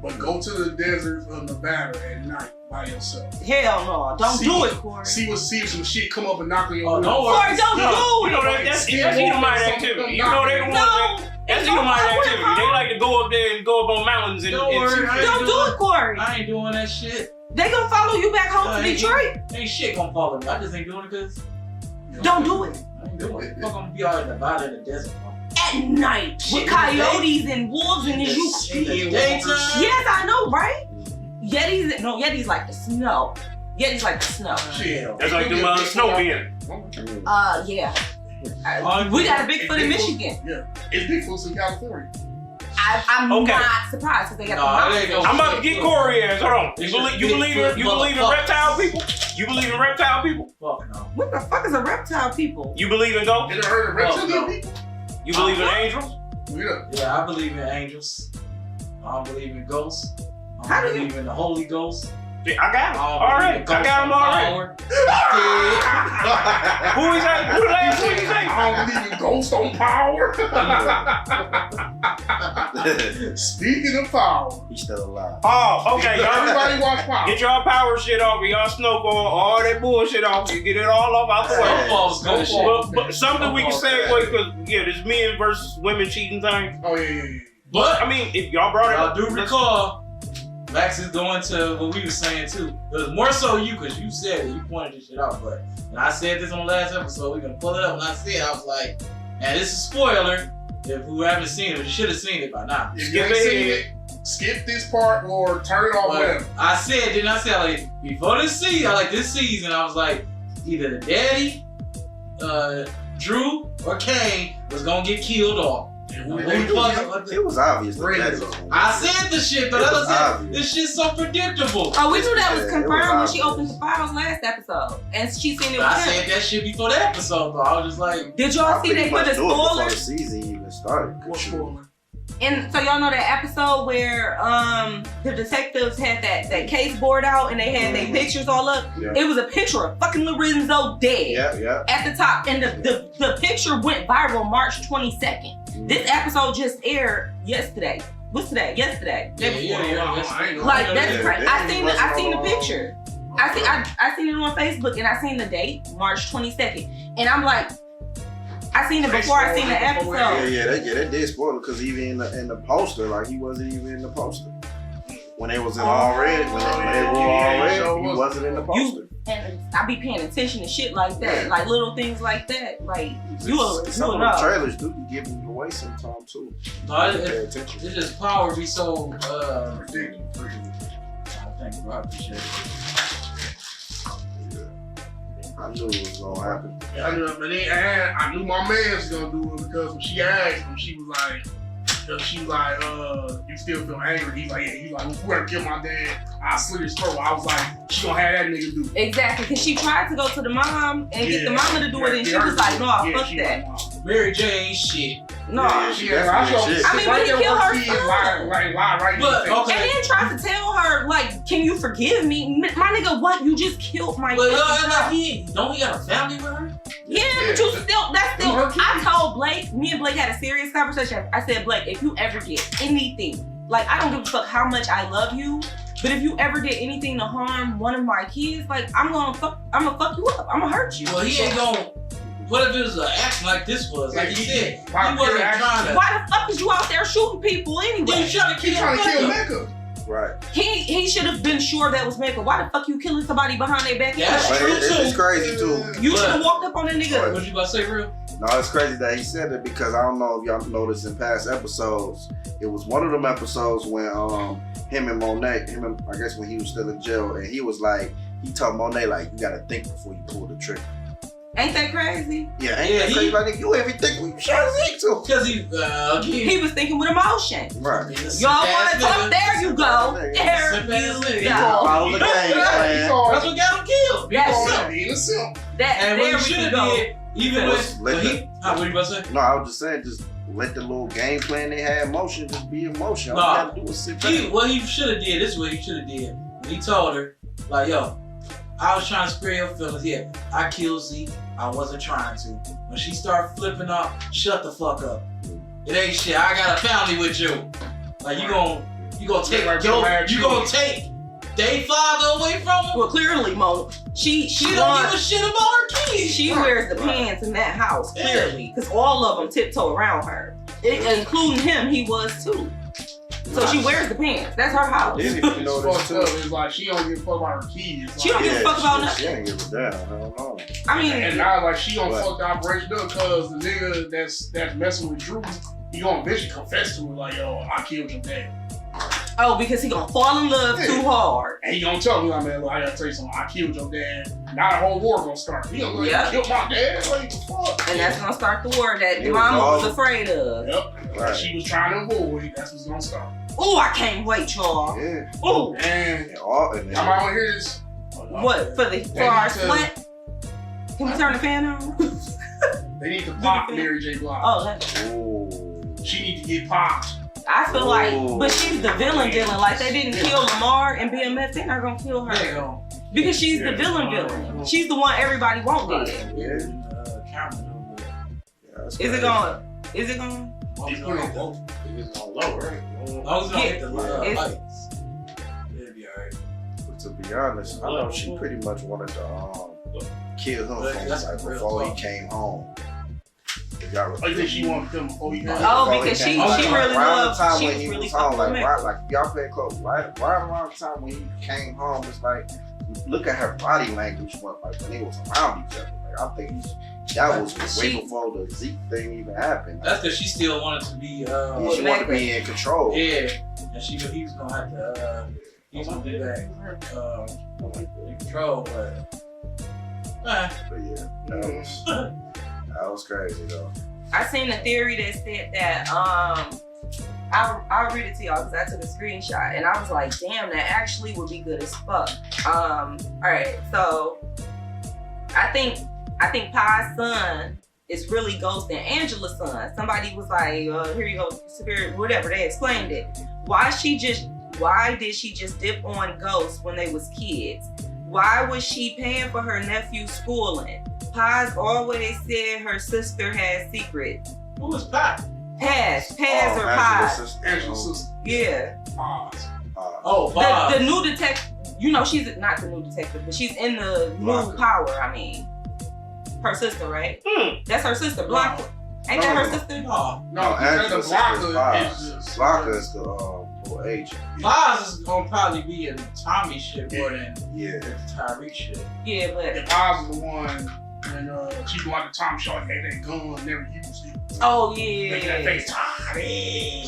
But go to the deserts of Nevada at night by yourself. Hell no. Don't do it, Corey. See if some shit come up and knock on your Oh, window. don't worry. Corey, don't do You know it. that's Edomite activity. You know they want that. That's Edomite activity. They like to go up there and go up on mountains and Don't worry, shoot. Don't do it, Corey. I ain't doing that shit. They gonna follow you back home to ain't- Detroit. Ain't shit gonna follow me. I just ain't doing it because Don't do it. I ain't doing it. Fuck, I'm gonna be out in Nevada in the desert, bro. At night Shit, with coyotes and wolves and In you. the daytime. Yes, I know, right? Yetis like the snow. Yetis like the snow. Shit. That's like them snow men. Yeah. We got a Bigfoot in Michigan. Yeah. It's Bigfoot's in California. I'm Okay. not surprised because they got Nah, the it ain't no- I'm about to get Corey ass. Hold on. It's You just believe Bigfoot in motherfuckers. reptile people? You believe in reptile people? Fuck no. What the fuck is a reptile people? You believe in ghosts? You ever heard of reptilian no. people? You believe in angels? Yeah. Yeah, I believe in angels. I don't believe in ghosts. I How don't do you- believe in the Holy Ghost. Yeah, I got him. I don't Already. believe in I got him already. power. Who is that? Who the last one you say? I don't believe in ghost on power. Speaking of power, He's still alive. Oh, okay, y'all. everybody watch Power. Get y'all power shit off, y'all snowball, all that bullshit off. You get it all off out the way. Snowfall's good shit. But something we can segue because this men versus women cheating thing. Oh yeah. But I mean, if y'all brought it I up, do recall Max is going to what we were saying too. It was more so you because you said it, you pointed this shit out. But when I said this on the last episode, we're gonna pull it up. When I said it, I was like, man, this is a spoiler. If who haven't seen it, you should have seen it by now. If you ain't seen it, skip this part or turn it off. But Whatever. I said, didn't I say like before this season, this season, I was like, either the daddy, Drew, or Kane was gonna get killed off. Who the fuck? It was obvious. that Really? that was gonna I be- said the shit, but It I was was like, obvious. this shit's so predictable. Oh, we knew that was Yeah, it confirmed was when she obvious. opened the files last episode, and she seen it with I him. said that shit before that episode, though. I was just like, Did I y'all see pretty they put much a knew it before spoiler? the season even started. What spoiler? And so y'all know that episode where the detectives had that case board out and they had their pictures all up? Yeah. It was a picture of fucking Lorenzo dead at the top. And the picture went viral March 22nd. This episode just aired yesterday. What's today? Yesterday. Like that's crazy. I seen the picture. I seen it on Facebook and I seen the date, March 22nd. And I'm like, I seen it before I seen the episode. That did spoil it because even in the poster, like he wasn't even in the poster. When they was in all red, when they were all red, he wasn't in the poster. And I be paying attention to shit like that, like little things like that. Like you Some of the trailers do be giving you away sometimes too. No, it's just power be so ridiculous. Thank you, I appreciate it. I knew it was gonna happen. I knew my man was gonna do it because when she asked him, she was like, you still feel angry? He's like, whoever killed my dad, I'll slit his throat. I was like, she gonna have that nigga do it. Exactly, because she tried to go to the mom and get the mama to do it, and she was like, no, fuck that. Mary Jane ain't shit. No, I mean, when he killed her son. Right. And then tried to tell her, like, can you forgive me? My nigga, what? You just killed my son. Don't he got a family with her? Yeah, but you still, that's still, I told Blake, me and Blake had a serious conversation. I said, Blake, if you ever get anything, like, I don't give a fuck how much I love you, but if you ever did anything to harm one of my kids, like, I'm gonna fuck you up. I'm gonna hurt you. Well, he ain't gonna. What if it was an action like this was? Like he said, he wasn't trying to. Why the fuck is you out there shooting people anyway? He was trying to kill Mecca. Right. He should have been sure that was Mecca. Why the fuck you killing somebody behind their back? Yeah, that's true too. It's crazy too. You should have walked up on that nigga. What you about to say, real? No, it's crazy that he said it because I don't know if y'all noticed in past episodes. It was one of them episodes when him and Monet, I guess when he was still in jail, and he was like, he told Monet like, you gotta think before you pull the trigger. Ain't that crazy? Yeah, that crazy? Like, you ever think when you try to think to? Because he was thinking with emotion. Right. Y'all want to talk? There you go. There you go. Follow the game, man. That's what got him killed. And what he should have did, even with what you about to say? No, I was just saying, just let the little game plan they had in motion just be in motion. All you gotta do is sit back. What he should have did, this is what he should have did. He told her, like, yo, I was trying to spare your feelings. Yeah, I killed Zeke. I wasn't trying to. When she started flipping up, shut the fuck up. It ain't shit. I got a family with you. Like you gonna take their father away from him? Well, clearly, Mo, she don't give a shit about her kids. She wears the pants in that house, clearly, because all of them tiptoe around her, including him. He was too. So she wears the pants. That's her house. It's like she don't give a fuck about her kids. She don't give a fuck about nothing. She ain't give a damn. I don't know. I mean, and now like she don't fuck the operation up because the nigga that's messing with Drew, he gonna eventually confess to her like, yo, I killed your dad. Oh, because he gonna fall in love too hard. And he gonna tell me, like, man, look, I gotta tell you something. I killed your dad. Now the whole war gonna start. He gonna like, kill my dad. Like, fuck. And that's gonna start the war that the mama was afraid of. Yep. Right. She was trying to avoid. That's what's gonna start. Oh, I can't wait, y'all. Yeah. Oh. And y'all might want to hear this. What? For our sweat? Can we turn the fan on? They need to pop Mary J. Blige. Oh, that's. She need to get popped. I feel like, but she's the villain. Like they didn't kill Lamar and BMF, they're not gonna kill her. Because she's the villain. She's the one everybody won't dead. Is it going? It's gonna low, right? I was gonna hit the lights. It'll be alright. But to be honest, I know she pretty much wanted to kill him before he came home. Oh, you think she wanted him before he came home? Oh, because she really loved. She was really home. Like y'all pay close. Right around the time when he came home, it's like look at her body language. Like when they was around each other. Like I think that was way before the Zeke thing even happened. That's because she still wanted to be. She wanted to be in control. Yeah, and he was gonna have to. He was gonna be back in control, but yeah, that was crazy though. I seen a theory that said that I'll read it to y'all because I took a screenshot and I was like, damn, that actually would be good as fuck. All right, so I think Pi's son is really Ghost and Angela's son. Somebody was like, here you go, spirit, whatever. They explained it. Why did she just dip on Ghost when they was kids? Why was she paying for her nephew's schooling? Paz always said her sister had secrets. Who was Paz? Paz or Paz. Angela's sister. Yeah. Paz. Oh, Paz. The new detective, you know, she's not the new detective, but she's in the new Power, I mean. Her sister, right? That's her sister, Blanca. Ain't that her sister? No. No, Angela's Blanca sister is Paz. is just. Blanca is the little agent. Paz is gonna probably be in Tommy shit more than Yeah. the Tyreek shit. Yeah, but And Paz is the one when she go out to Tom Shaw and had that gun, never used it. oh Making that yeah. face, Tommy.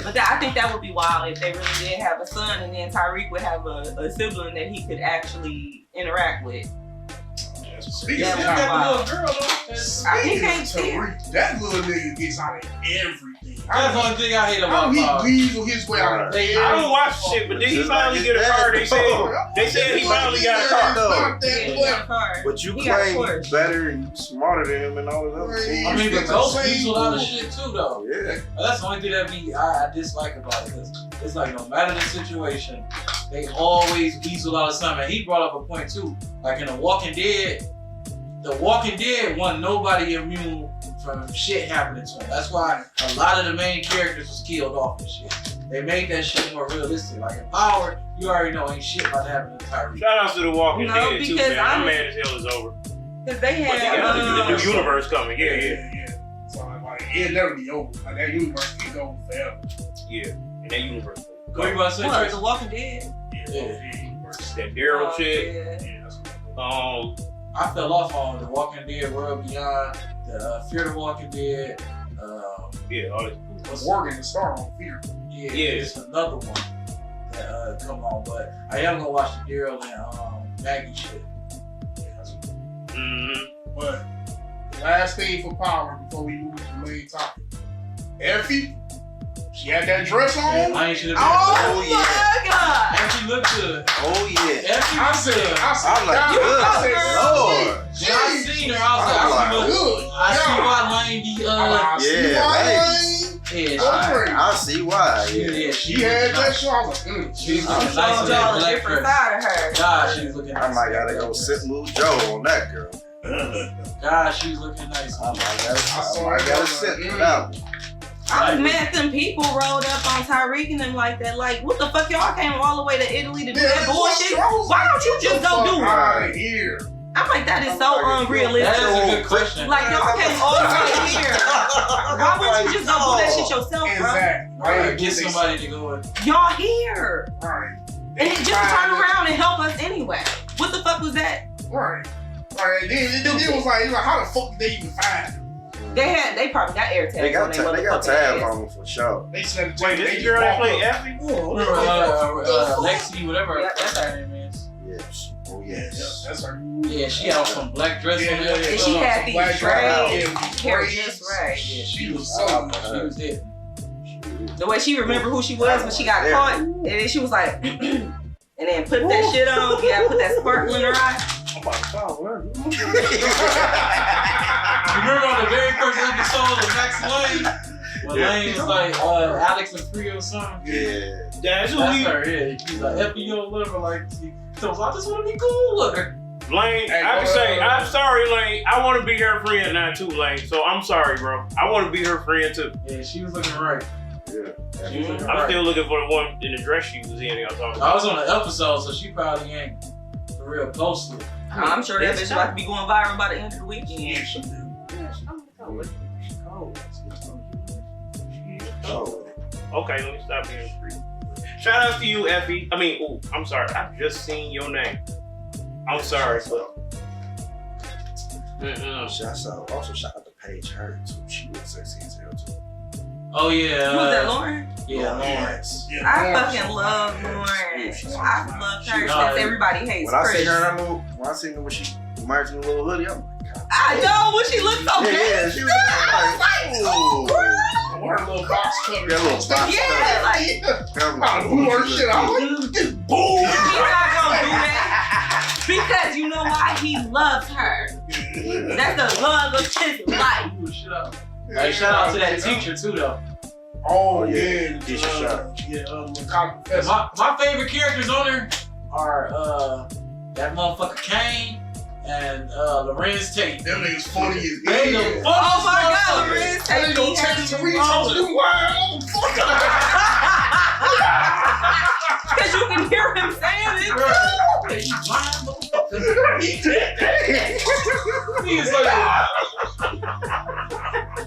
But I think that would be wild if they really did have a son, and then Tyreek would have a sibling that he could actually interact with. Speaking Yeah, of we That got little girl though. He can't see her. Tariq, that little nigga gets out of everything. That's the only thing I hate How about he Paz. weasel his way out of They- everything. I don't watch shit, but did he finally get a car? They said he finally got a car. Not that Yeah, he clever. got a car. But you He got a claim Porsche. you better and you smarter than him and all this other shit. I mean, but It's Ghost the beats same a lot of fool. shit too, though. Yeah. That's the only thing that I dislike about it. Cause it's like no matter the situation, they always weasel out of something. He brought up a point too, like in The Walking Dead wasn't nobody immune from shit happening to him. That's why a lot of the main characters was killed off and shit. They made that shit more realistic. Like in Power, you already know ain't shit about to happen to Tyreek. Shout out to The Walking No, Dead too, because man. I'm mad as hell it's over. Because they But they got the had new universe coming. Yeah. Yeah. So like, it'll never be over. Like that universe can go forever. Yeah. And that universe. What you about to say, what, Trace? The Walking Dead? Yeah. Universe. That Daryl Oh, shit. yeah. Yeah, that's what I fell off on The Walking Dead, World Beyond, Fear the Walking Dead. Yeah, all this. What's Morgan to start on Fear. Yeah, Yeah. it's another one that come on, but I am gonna watch the Daryl and Maggie shit. Yeah, that's what Mm-hmm. But the last thing for Power before we move to the main topic. Effie, she had that dress on. I ain't should have been. Oh, yeah. my God! And she looked good. Oh yeah. Effie I looked said, good. I'm like, God, good I said, Lord. When I seen her, I was I'm like, like, good. I see why Lane be I see Yeah, why yeah, I see why. she, Yeah. yeah, she had that show. I was like, She was I'm looking nice showing in that y'all a black different dress. side of her. God, she was looking nice. I might gotta go sit Move Joe on that girl. God, she was looking nice. I might gotta sit for that one. I was mad them people rolled up on Tyreek and them like that. Like, what the fuck? Y'all came all the way to Italy to do that bullshit? Why don't you just go do it? Right here. I'm like, that is so That unrealistic. is a good question. Like, y'all came all the way here. Why wouldn't you just go do that shit yourself, bro? Exactly. Right, get somebody to go and Y'all here. Right. And then just turn around and help us anyway. What the fuck was that? Right. Right. Then it was like, how the fuck did they even find him? They probably got air tags They got on their they got motherfucking tabs ass. on them for sure. They said, Wait, they this just girl that walked played up. Effie? Lexi, whatever Yeah, her that's her. name is. Yes. Oh Yeah, yes. that's her. Yeah, she had on some black dress on there. And she had these Black braids. dress. Hair just right. Yeah, She was so she was it. The way she remembered who she was when she got Yeah. caught, and then she was like, and then put that shit on. Yeah, put that sparkle in her eye. I'm about to follow her. Remember on the very first episode of Max Lane? When Lane was like Alex and Free or something? Yeah. That's who That's he. her, yeah. She's like, FBO, whatever, like, so I just want to be cool with her. Lane, Hey, I can say, I'm sorry, Lane. I want to be her friend now too, Lane. So I'm sorry, bro. I want to be her friend too. Yeah, she was looking right. Yeah. She was looking I'm right. still looking for the one in the dress she was in. Y'all talking I about. was on an episode, so she probably ain't for real close to it. I'm sure that bitch about to be going viral by the end of the weekend. Yeah, she do. Oh. Okay, let me stop being free. Shout out to you, Effie. I mean, ooh, I'm sorry. I just seen your name. I'm sorry, but. Also shout out to Paige Hurd too. She was sexy as hell too. Oh, yeah. Who's that, Lauren? Yeah, Lauren. Yes. Yeah, I Lauren, fucking she- love yeah, Lauren. she's I've loved her She- since everybody hates When I Chris. seen her in that movie, when I seen her when she emerged in the little hoodie, I'm like, God. I know when she looked so Yeah, good. she was like, ooh. Her little box cover. That little box Yeah, like I'm I blew her shit. I'm like, just boom. he's not gonna do that. Because you know why? He loves her. That's the love of his life. Hey, shout out to that teacher too, though. Oh, yeah. yeah. Teacher shot. Yeah, comic professor. My favorite characters on there are that motherfucker Kane and Lorenz Tate. Them niggas funny as They the hell. Oh my God, funniest Lorenz That Tate. ain't no text to reach out to the wild Because you can hear him saying it. motherfuckers. You lying motherfucker.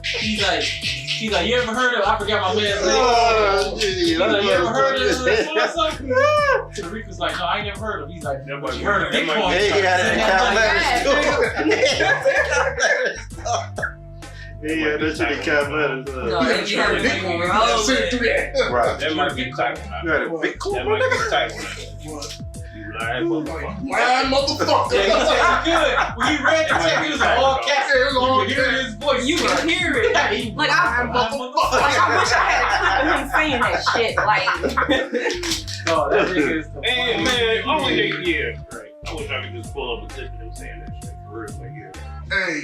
He's like, you ever heard of? I forgot my man's name. Oh, He's like, you ever heard of so-and-so? Tariq was like, no, I ain't never heard of. He's like, you heard of Bitcoin? Yeah, he had it in cap letters too. Yeah, that shit in cap letters. No, they be having Bitcoin rolling. Right. That might be tight. You had a big cool That might be tight. What? You lying motherfucker. Lying motherfucker. Yeah, he said good. When he read the text, it was all caps. Yeah, it was all You could hear caps. his voice. You can hear it. Like I wish I had a clip of him saying that shit. Like, No, that nigga is the Man, only they, yeah, right. I wish I could just pull up a clip of them saying that shit for real, like, yeah. Hey,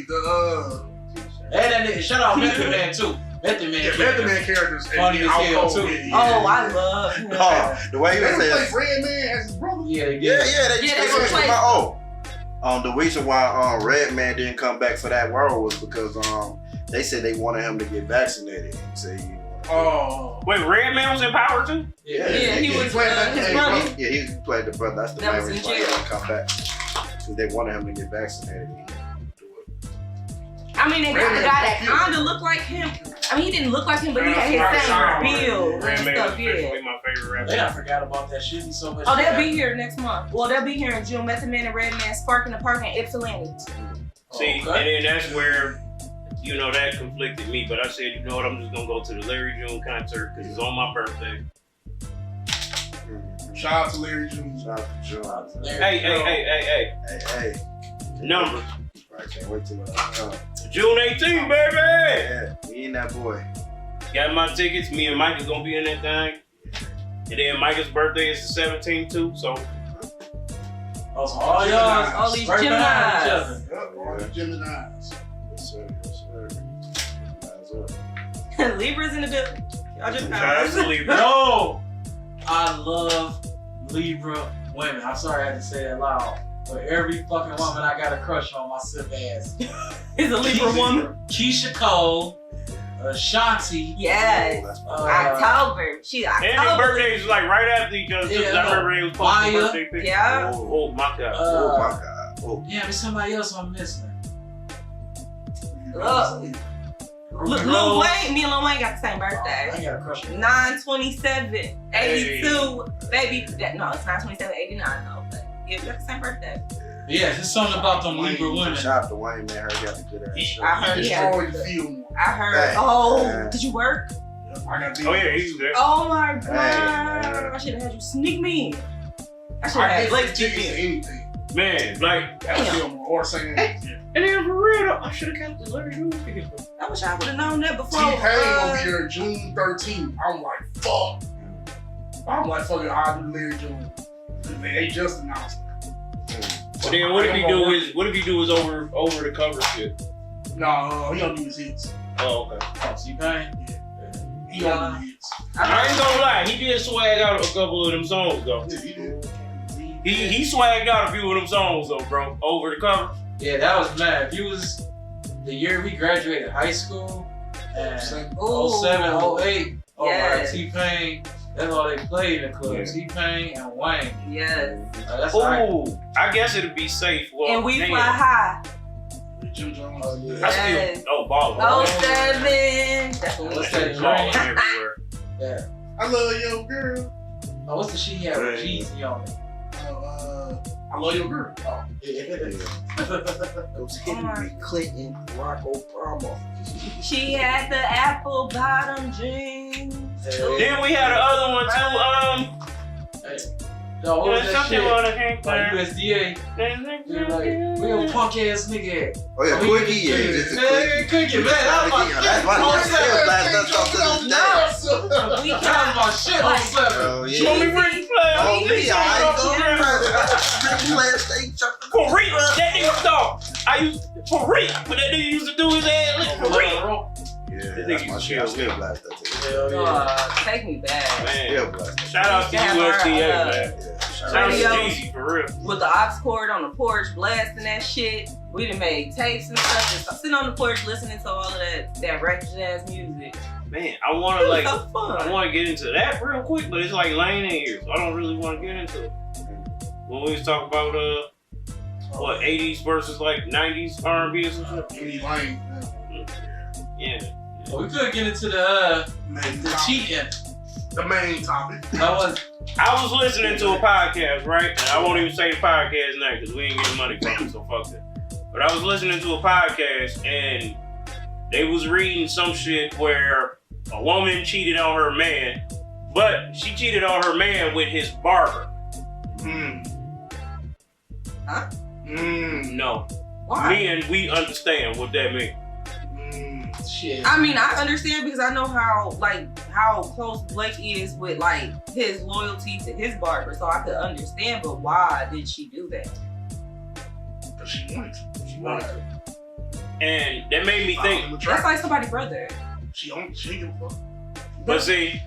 And that nigga, shout out Method Man too. Method Man. Method Man characters Funny as hell, too. oh, I love him. Oh, the way you They said. play Red Man as his brother. Yeah, they did. Yeah, Yeah, they they switched replaced- him out. The reason why Redman didn't come back for that role was because they said they wanted him to get vaccinated. So Oh. Wait, Redman was in Power too? Yeah. Yeah, he was played that his game, brother. yeah, he played the brother. That's the That main was in reason why he jail. didn't come back. Because they wanted him to get vaccinated. He didn't do it. I mean, they got a guy that kind of looked like him. I mean, he didn't look like him, but he had his same build and Redman stuff. is Yeah. basically my favorite rapper. They done forgot about that shit. Be so much. Oh, they'll be here next month. Well, they'll be here in June. Method Man and Redman, Spark in the Park, and Ypsilanti. See, and then that's where, you know, that conflicted me. But I said, you know what, I'm just going to go to the Larry June concert because it's on my birthday. Shout out to Larry June. Shout out to John. Hey. Numbers. I can't wait till June 18th, baby! yeah, me and that boy. Got my tickets. Me and Mike is going to be in that thing. And then Micah's birthday is the 17th too, so. Oh, so all y'all, All these right behind each Geminis. other. Yep, all the Geminis. Yes, sir. Yes, sir. Libra's in the building. Y'all just Shout out to Libra. No, I love Libra women. I'm sorry I had to say that loud. But every fucking woman I got a crush on, my sip ass. He's a Libra woman. Keisha Cole, Shanti. Yes. That's my October. She's And their October. birthdays is like right after each other. Yeah, I remember they was posting Maya. birthday pictures. Yeah. Oh my god. oh my God. Oh. Yeah, there's somebody else I'm missing. Look. Lil Wayne, me and Lil Wayne got the same birthday. I got a crush on 9/27, 82. Baby, no, it's 9/27, 89 though. But yeah, we got the same birthday. Yeah, there's something about them Libra women. Shout out to Wayne, man. Heard he got the good ass show. I heard He he had. destroyed the field more. I heard. Hey, Oh, man. did you work? I got Oh yeah, he's there. Oh my god! man. I should have had you sneak me in. I should I have had get Blake free sneak tickets to me in. anything. Man, like, That was Fillmore or saying and then for real though, I should have kept the Larry June tickets. I wish I would have known that before. T-Pain gonna be here June 13th. I'm like, fuck. I'm like, fucking, I'll do Larry June. They just announced it. But then what if you do his over the cover shit? No, he don't do his hits. Oh, okay. Oh, T-Pain? He don't do hits. I ain't gonna lie, he did swag out a couple of them songs though. Yeah, he do. He swagged out a few of them songs though, bro. Over the cover. Yeah, that was mad. If you was the year we graduated high school, and 07, 08, oh Yes. my, T-Pain, that's all they played in the club. Yeah. T-Pain and Wayne. Yes. That's all right. Ooh, I guess it'd be safe. Well, And we damn. fly high. Jim Jones. Oh, yeah. I Yes. still ball. 07. That's what What's we that said. Balling drink? everywhere. Yeah. I love your girl. Oh, what's the shit he had with Jeezy on it? I love your girl. Oh, yeah. Those Hillary Clinton, Barack Obama. She had the apple bottom jeans. Then we had the other one too. Hey. No, what was that something shit? on the hand Like USDA. They were like, where your punk ass nigga at? Oh yeah, Quickie, yeah, just a Man, Quickie, man, that was my That's my Oh, still blast us off to this day. We That was my shit on 7. Oh yeah. Jeezy, player. Oh, me, I ain't going For real, that nigga dog. For real, but that nigga used to do his ass for real. Yeah, That that's nigga my used to shit. I chill, still man. blast that to Hell yeah. Take me back. Still Man, blast that. shout out to Yeah, USTA, man. Yeah. Shout out to Radio. Jeezy, for real. With the aux cord on the porch, blasting that shit. We done made tapes and stuff. And sitting on the porch listening to all of that ratchet ass music. Man, I want It to was like, so fun. I want to get into that real quick, but it's like laying in here, so I don't really want to get into it. When we was talking about 80s versus like 90s R&B or some shit. Any lane. Yeah. Well, we could get into the cheating. The main topic. That was I was listening to a podcast, right? And I won't even say the podcast name because we ain't getting money from it, so fuck it. But I was listening to a podcast and they was reading some shit where a woman cheated on her man, but she cheated on her man with his barber. Huh? No. Why? Men, we understand what that means. shit. I mean, I understand because I know how close Blake is with like his loyalty to his barber, so I could understand. But why did she do that? Because she wanted to. She wanted to. And that made me think. That's like somebody's brother. She don't give a fuck. But see,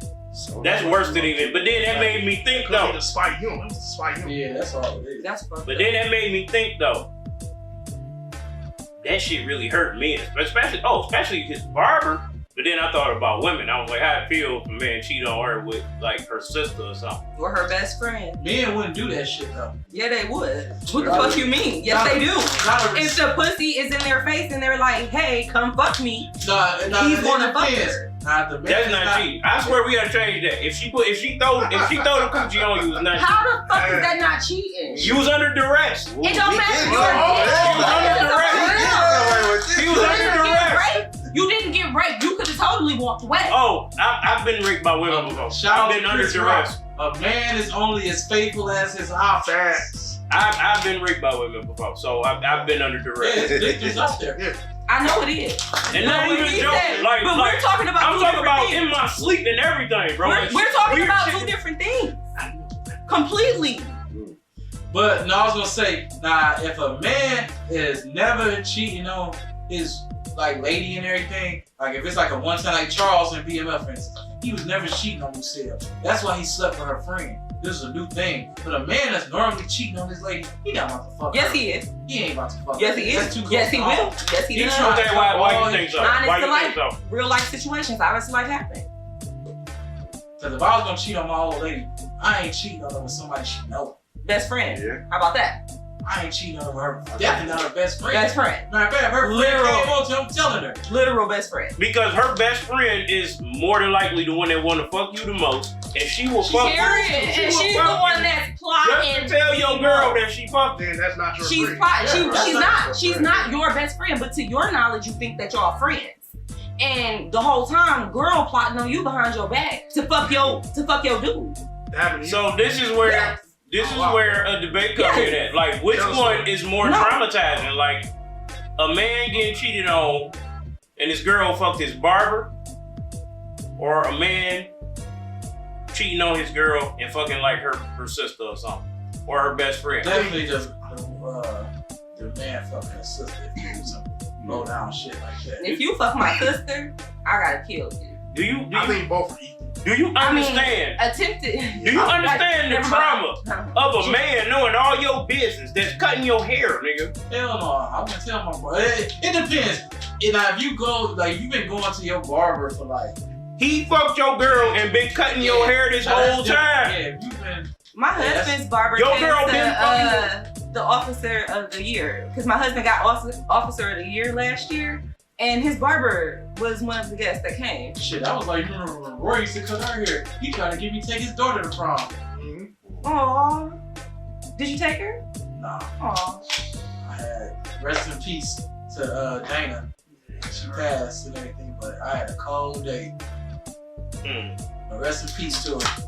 that's worse than even. But then that made me think though. To spite him. It was to spite him. Yeah, that's all it is. That's fucked But up. then that made me think though. That shit really hurt men, especially his barber. But then I thought about women. I was like, how it feel if a man cheat on her with like her sister or something. Or her best friend. Men wouldn't do that shit though. Yeah, they would. What the fuck you mean? Yes, they do. If the pussy is in their face and they're like, hey, come fuck me, he's gonna fuck her. That's not cheating. I swear we gotta change that. If she throw the coochie on you, it's not How cheating. the fuck is that not cheating? You was under duress. It don't matter. He was under duress. You didn't get raped. You could have totally walked away. Oh, I've been raped by women before. Shout out I've been to under Chris duress. Rock. A man is only as faithful as his options. I've been raped by women before, so I've been under Yeah, duress. it's victims out there. I know it is. And not But even he joking. said- Like, but we're talking about I'm two talking different about things. in my sleep and everything, bro. Like, We're talking weird about shit. two different things. Completely. But no, I was gonna say, if a man is never cheating on his like lady and everything, like if it's like a one time like Charles and BMF for instance, he was never cheating on Lucille. That's why he slept with her friend. This is a new thing. But a man that's normally cheating on his lady, he not about to fuck Yes, her. he is. He ain't about to fuck Yes, her. he That's is. too close Yes, he to will. home. Yes, he You does. know that? Why you think so? Honest Why to you life. think so? Real life situations. Honest life happen. Cause if I was gonna cheat on my old lady, I ain't cheating on her with somebody she know. Best friend. Yeah. How about that? I ain't cheating on her. Definitely not her best friend. Best friend. Matter of fact, her friend Literal. came on to him telling her. Literal best friend. Because her best friend is more than likely the one that want to fuck you the most, and she will fuck you. Period. And she's the one that's Just plotting. to tell your girl that she fucked you. Then that's not your She's friend. plotting. Yeah, She's right. not. She's not your best friend, but to your knowledge, you think that y'all friends. And the whole time, girl plotting on you behind your back to fuck your dude. That happened to you. So this is where Yes. where a debate comes in at. Like, which Tell us one what. is more No. traumatizing? Like, a man getting cheated on and his girl fucked his barber, or a man cheating on his girl and fucking like her sister or something, or her best friend. Definitely the man fucking his sister if you do some low down shit like that. If you fuck my sister, I gotta kill you. Do you I think both are equal. understand? Attempted. Do you understand the Never trauma mind. of a man knowing all your business that's cutting your hair, nigga? Hell no, I'm gonna tell my boy. It depends. And now if you go, like you've been going to your barber for like. He fucked your girl and been cutting your hair this whole time. Yeah, you've been. My husband's barber Your came girl to been fucking the officer of the year because my husband got officer of the year last year, and his barber was one of the guests that came. Shit, I was like, you remember when Roy used to cut her hair? He tried to get me to take his daughter to prom. Aw, did you take her? Nah, Aw, I had rest in peace to Dana. She passed and everything, but I had a cold day. But rest in peace to her.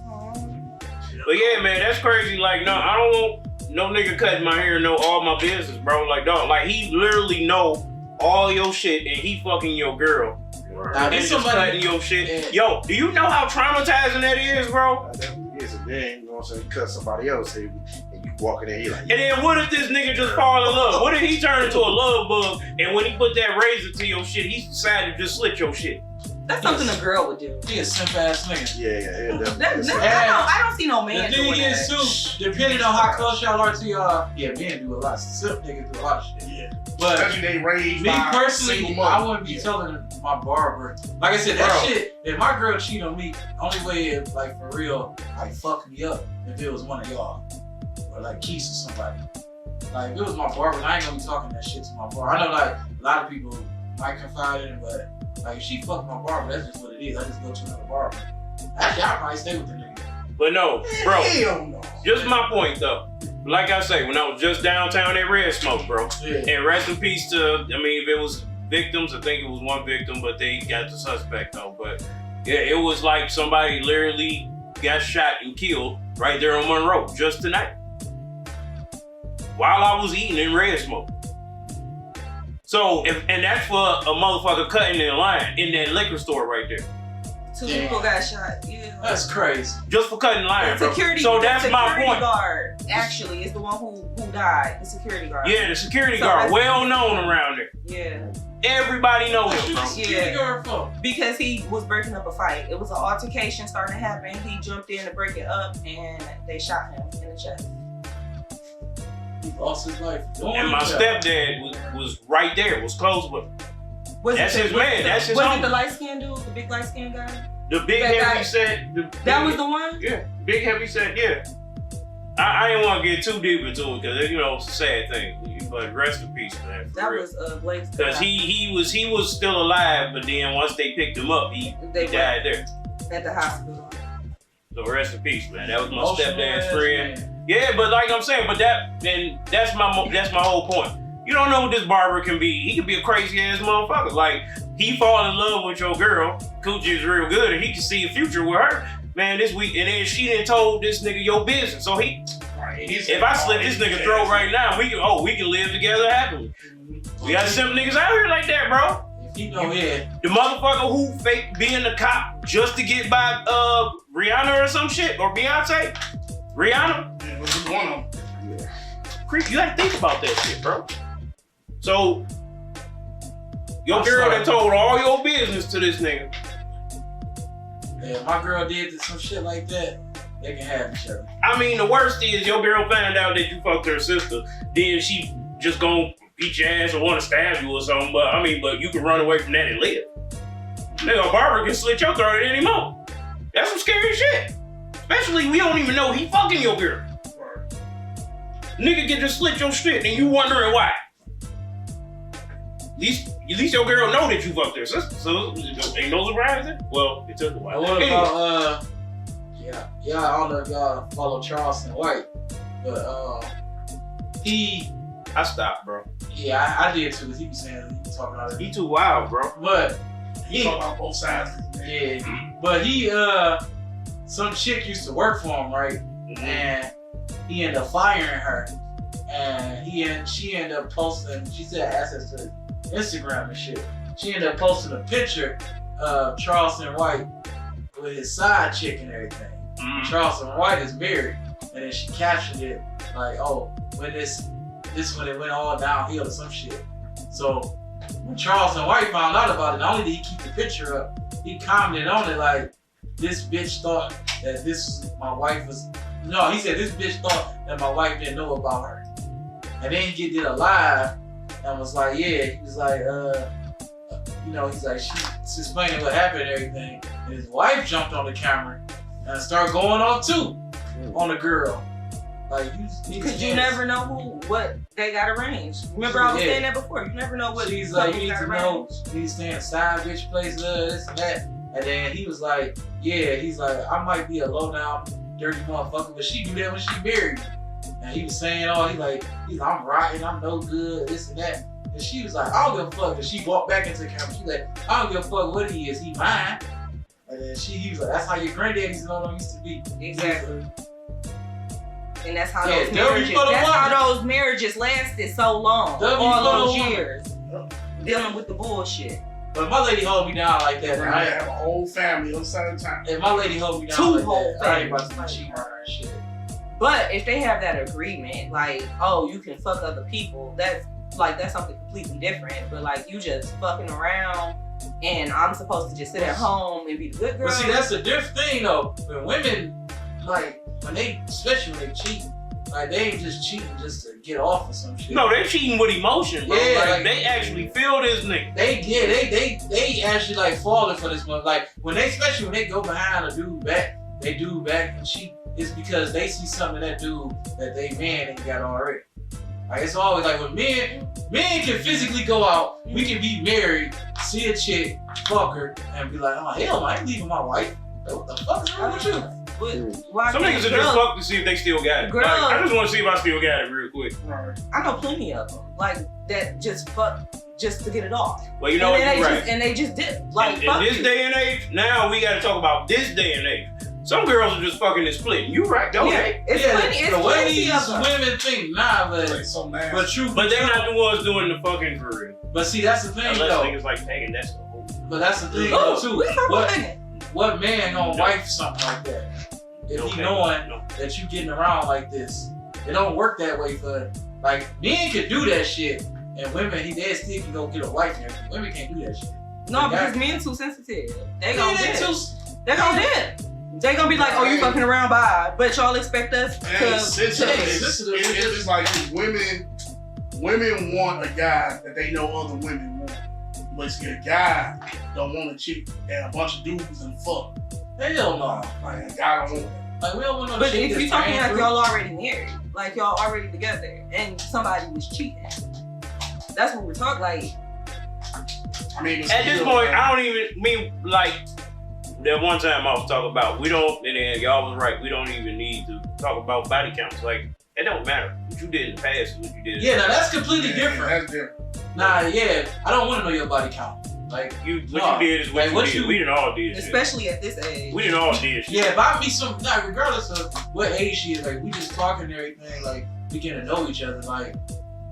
But yeah, man, that's crazy. Like, no, I don't want no nigga cutting my hair and know all my business, bro. Like, dog, like he literally know all your shit and he fucking your girl. Now, And this just somebody. cutting your shit. Yeah. Yo, do you know how traumatizing that is, bro? I definitely is a day. You know know what I'm saying? You cut somebody else and you walk in there, you like, And then what if this nigga just fall in love? What if he turned into a love bug and when he put that razor to your shit, he decided to just slit your shit? That's something a girl would do. He a simp ass nigga. I don't see no man the doing thing is that. too, depending on how close y'all are to y'all, yeah, men do a lot. Simp niggas do a lot of shit. Yeah. But Especially they raised me by personally, single I mother. wouldn't be telling my barber. Like I said, that shit. If my girl cheat on me, only way it, like for real, like fuck me up if it was one of y'all or like Keith or somebody. Like if it was my barber, I ain't gonna be talking that shit to my barber. I know like a lot of people might confide in it, but like if she fucked my barber, that's just what it is. I just go to another barber. Actually, I probably stay with the nigga. But no, bro. Hell no. Just my point though. Like I say, when I was just downtown at Red Smoke, bro. Yeah. And rest in peace to, I mean, if it was victims, I think it was one victim, but they got the suspect though. But yeah, it was like somebody literally got shot and killed right there on Monroe just tonight. While I was eating in Red Smoke. So, and that's for a motherfucker cutting in line in that liquor store right there. 2 people got shot. Yeah. That's crazy. Just for cutting line, bro. So that's my point. The security guard actually is the one who died. The security guard. Yeah, the security guard, well known around there. Yeah. Everybody know him, bro. Yeah. Because he was breaking up a fight. It was an altercation starting to happen. He jumped in to break it up, and they shot him in the chest. He lost his life. And my stepdad was right there, was close with him. That's his man. That's his homie. Was it the light skinned dude? The big light skinned guy? The big heavy set. That was the one? Yeah. Big heavy set, yeah. I didn't want to get too deep into it because, you know, it's a sad thing. But rest in peace, man. That was Blake's guy. Because he was still alive, but then once they picked him up, he died there. At the hospital. So rest in peace, man. That was my stepdad's friend. Man. Yeah, but like I'm saying, but that's my whole point. You don't know what this barber can be. He could be a crazy ass motherfucker. Like, he fall in love with your girl, coochie is real good, and he can see a future with her. Man, this week, and then she done told this nigga your business. So if I slit this nigga throat right now, we can live together happily. We got some niggas out here like that, bro. You know, yeah. The motherfucker who fake being a cop just to get by Rihanna or some shit, or Beyonce. Rihanna? Yeah, what's one of them? Yeah. Creep, you gotta think about that shit, bro. So, your girl that told all your business to this nigga. Yeah, my girl did some shit like that, they can have each other. I mean, the worst is your girl found out that you fucked her sister, then she just gonna beat your ass or wanna stab you or something, but you can run away from that and live. Nigga, a barber can slit your throat at any moment. That's some scary shit. Especially we don't even know he fucking your girl. Nigga can just slit your shit and you wondering why. At least your girl know that you fucked her sister, so ain't no surprise there. Well, it took a while. What about I don't know if y'all follow Charleston White, but I stopped, bro. Yeah, I did too, because he was saying he was talking about it. He too wild, bro. But he talking about both sides. Yeah, but he some chick used to work for him, right? Mm-hmm. And he ended up firing her, and she ended up posting. She said access to Instagram and shit. She ended up posting a picture of Charleston White with his side chick and everything. Mm-hmm. Charleston White is married, and then she captioned it like, "Oh, when this when it went all downhill or some shit." So when Charleston White found out about it, not only did he keep the picture up, he commented on it like, "This bitch thought that my wife was." No, he said this bitch thought that my wife didn't know about her. And then he did a live and was like, yeah, he was like, he's like, she's explaining what happened and everything. And his wife jumped on the camera and started going on too on the girl. Like, because you never know what they got arranged. Remember I was saying that before. You never know what she's like. You need to know. He's staying side bitch place, this and that. And then he was like, yeah, he's like, I might be a low down dirty motherfucker, but she do that when she married me. And he was saying, he's like, I'm rotten, I'm no good, this and that. And she was like, I don't give a fuck. And she walked back into the camera. She was like, I don't give a fuck what he is, he mine. And then he was like, that's how your granddaddies and all them used to be. Exactly. And that's how those marriages lasted so long. All those years. Dealing with the bullshit. But my lady hold me down like that. I have a whole family on the side of the time. If my lady hold me down like that, I ain't about to be cheating on her and shit. But if they have that agreement, like, oh, you can fuck other people, that's something completely different. But like, you just fucking around, and I'm supposed to just sit at home and be the good girl. But see, that's a different thing though. When women, like, especially when they cheat, like they ain't just cheating just to get off or some shit. No, they cheating with emotion, bro. Yeah, like, they actually feel this nigga. They actually like falling for this one. Like especially when they go behind a dude back, and cheat. It's because they see something in that dude that they man ain't got already. Like it's always like when men can physically go out, we can be married, see a chick, fuck her, and be like, oh hell, I ain't leaving my wife. What the fuck is wrong with you? Some niggas are just fuck to see if they still got it. Girl. Like, I just want to see if I still got it real quick. I know plenty of them like that just fuck just to get it off. Well, you know what? You're right. And they just did. Like, in this day and age, now we got to talk about this day and age. Some girls are just fucking and splitting. You right, don't they? It's plenty. The way these of them. women think, nah, but true. But they're not the ones doing the fucking for real. But see, that's the thing Unless though. niggas like taking that's the whole. But that's the thing though too. What man gonna wife something like that? If he knowing that you getting around like this, it don't work that way for like men can do that shit, and women they still can go get a wife and everything. Women can't do that shit. No, because men too sensitive. They gonna dip. They gonna be like, oh, you fucking around, bye. But y'all expect us to. It's like women want a guy that they know other women want. But see, a guy don't want a chick and a bunch of dudes and fuck. Hell no. Like a guy don't want that. Like we don't want no But shit. if you're talking like y'all already married, like y'all already together, and somebody was cheating, that's what we're talking. Like, I mean, at this point, I don't even mean like that one time I was talking about. We don't, and then y'all was right. We don't even need to talk about body counts. Like it don't matter what you did in the past is what you did. Yeah, now that's completely different. That's different. Nah, yeah, I don't want to know your body count. Like what you did is what you did. We didn't all did. Especially shit. at this age. We didn't all did. Shit. Yeah, if I meet regardless of what age she is, like we just talking and everything, like we getting to know each other. Like,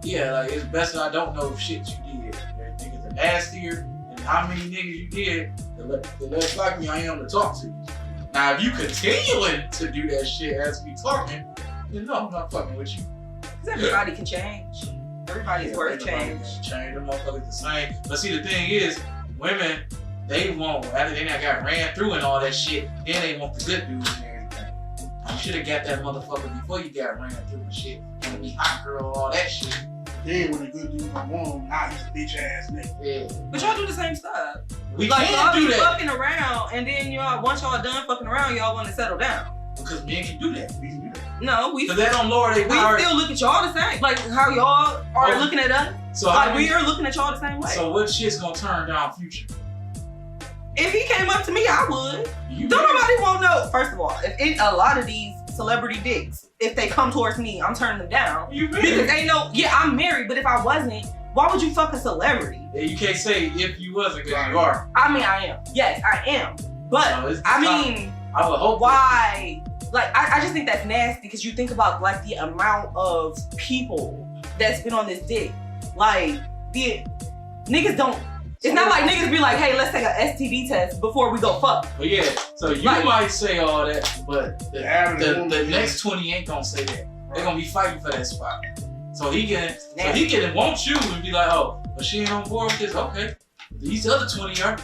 yeah, like it's best that I don't know shit you did. Everything is nastier and how many niggas you did, the less likely I am to talk to you. Now, if you continuing to do that shit as we talking, then no, I'm not fucking with you. Because everybody can change. Everybody's worth change. Change, them motherfuckers the same. But see, the thing is, women, they won't, after they done got ran through and all that shit, then they want the good dudes and everything. You should have got that motherfucker before you got ran through and shit. And be hot girl and all that shit. Then when the good dude come on, now he's a bitch ass nigga. Yeah. But y'all do the same stuff. We like, can't y'all do be that. fucking around, and then once y'all done fucking around, y'all want to settle down. Because men can do that. We can do that. No, But they don't lower their power. We still look at y'all the same. Like how y'all are looking at us. So like we are looking at y'all the same way. So what shit's gonna turn down Future? If he came up to me, I would. Don't nobody want to know. First of all, a lot of these celebrity dicks, if they come towards me, I'm turning them down. Because they know, yeah, I'm married, but if I wasn't, why would you fuck a celebrity? Yeah, you can't say if you wasn't, because you are. I mean, I am. Yes, I am. But, I would hope. Why? Like, I just think that's nasty because you think about, like, the amount of people that's been on this dick. Like, the niggas don't. It's not like niggas be like, hey, let's take an STD test before we go fuck. But yeah, so you might say all that, but the next 20 ain't gonna say that. They're gonna be fighting for that spot. So he can want you and be like, oh, but she ain't on board with this. Okay, these other 20 are.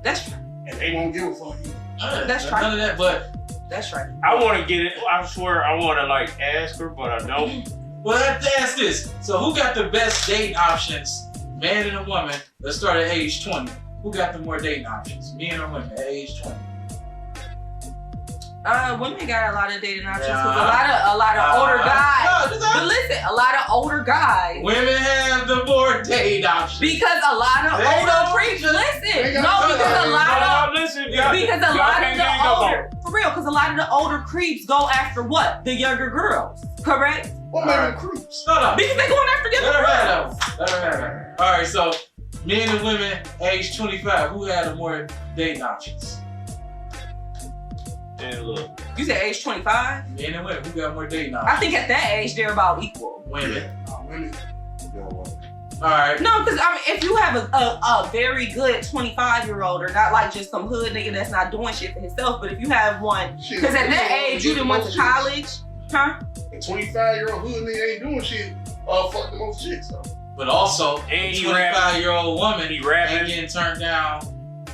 That's true. And they won't give a fuck. That's right. None of that, but that's right. I want to get it. I swear, I want to like ask her, but I don't. Well, I have to ask this. So who got the best dating options? Man and a woman, let's start at age 20. Who got the more dating options? Men or women at age 20? Women got a lot of dating options because a lot of older guys. But listen, a lot of older guys. Women have the more dating options. Because a lot of older creeps. Listen, no, because a lot of the older, for real, because a lot of the older creeps go after what? The younger girls, correct? What made them creeps? No. Because they going after younger girls. Let her have it. All right, so men and women, age 25, who had the more dating options? And look, you said age 25? Men and women, who got more dating options? I think at that age they're about equal. Women. Women. All right. No, because I mean, if you have a very good 25-year-old, or not like just some hood nigga that's not doing shit for himself, but if you have one, because at that age you done went to college, Huh? A 25-year-old hood nigga ain't doing shit. Fuck the most chicks though. But also, And a he 25-year-old woman He rapping. ain't getting turned down.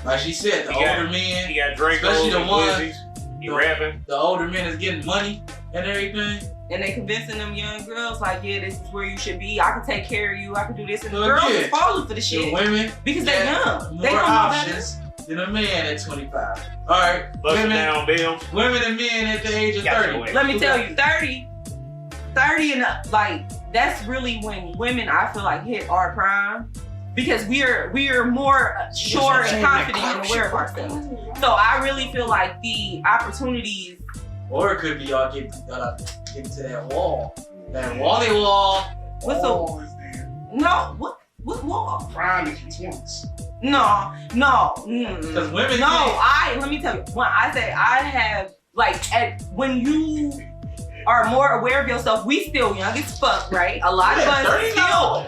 Like she said, the He got- older men, He got Drake especially the and one- Glizzies. He rapping. the older men is getting money and everything. And they convincing them young girls like, yeah, this is where you should be. I can take care of you. I can do this. And the Look, girls yeah. is falling for the The shit women because they're got young. more They don't know better. options than a man at 25. All right, Busting women, down bills. women and men at the age of Got 30. your way. Let me tell you, 30 and up, like, that's really when women, I feel like, hit our prime. Because we are more sure and confident and aware of ourselves. So I really feel like the opportunities. Or it could be y'all get into that wall. That wally wall. What's All is there. No, what wall? Prime is your 20s. No. Because women No, can't- let me tell you, when I say I have, like, when you are more aware of yourself, we still young as fuck, right? A lot of us 30 still,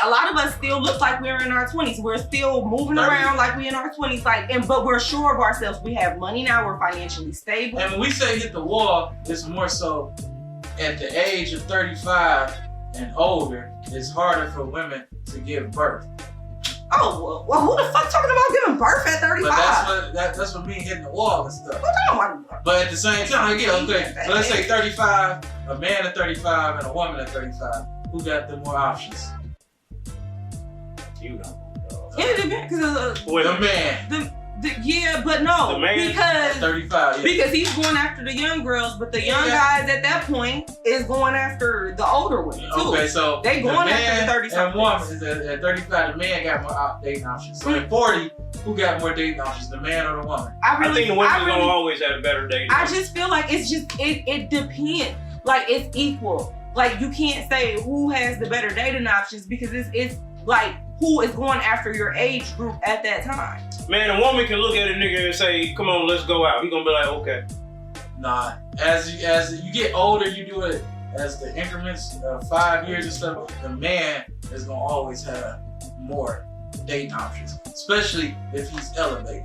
a lot of us still look like we're in our 20s. We're still moving 30. around like we in our 20s, like, but we're sure of ourselves. We have money now. We're financially stable. And when we say hit the wall, it's more so at the age of 35 and older, it's harder for women to give birth. Oh, well, who the fuck talking about giving birth at 35? But that's what mean hitting the wall and stuff. What you talking about? But at the same time, okay, so let's say 35, a man at 35 and a woman at 35. Who got the more options? You know. It depends, because The man. yeah, but no, The man because 35, yeah. because he's going after the young girls, but the young Yeah. guys at that point is going after the older women too. Okay, so They going the after man the 30 and somethings. woman is at 35, the man got more dating options. So at 40, who got more dating options, the man or the woman? I think the women's gonna always have a better day. I just feel like it's just it depends. Like it's equal. Like you can't say who has the better dating options because it's like who is going after your age group at that time. Man, a woman can look at a nigga and say, "Come on, let's go out." He gonna be like, "Okay." Nah, as you get older, you do it as the increments of 5 years and stuff. The man is gonna always have more dating options, especially if he's elevated.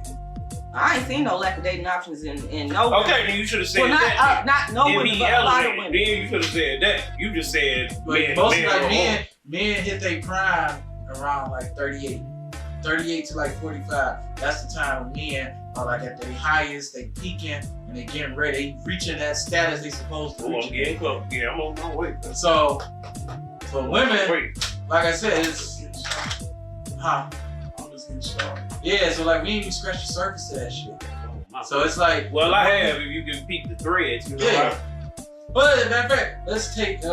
I ain't seen no lack of dating options in no. Okay, then you should have said Well, that. not no If women, he but a lot of elevated, women. then you should have said that. You just said But men. mostly like or men hit their prime around like 38 to like 45. That's the time when men are like at their highest, they peaking, and they getting ready, they reaching that status they supposed to Oh, I'm reach. getting close. Yeah, I'm on my way. So for women, Wait. like I said, it's I'm just getting started. yeah. So like we ain't even scratched the surface of that shit. Oh, So it's like well, I have. If you can peek the threads, you know. Yeah. But as a matter of fact, let's take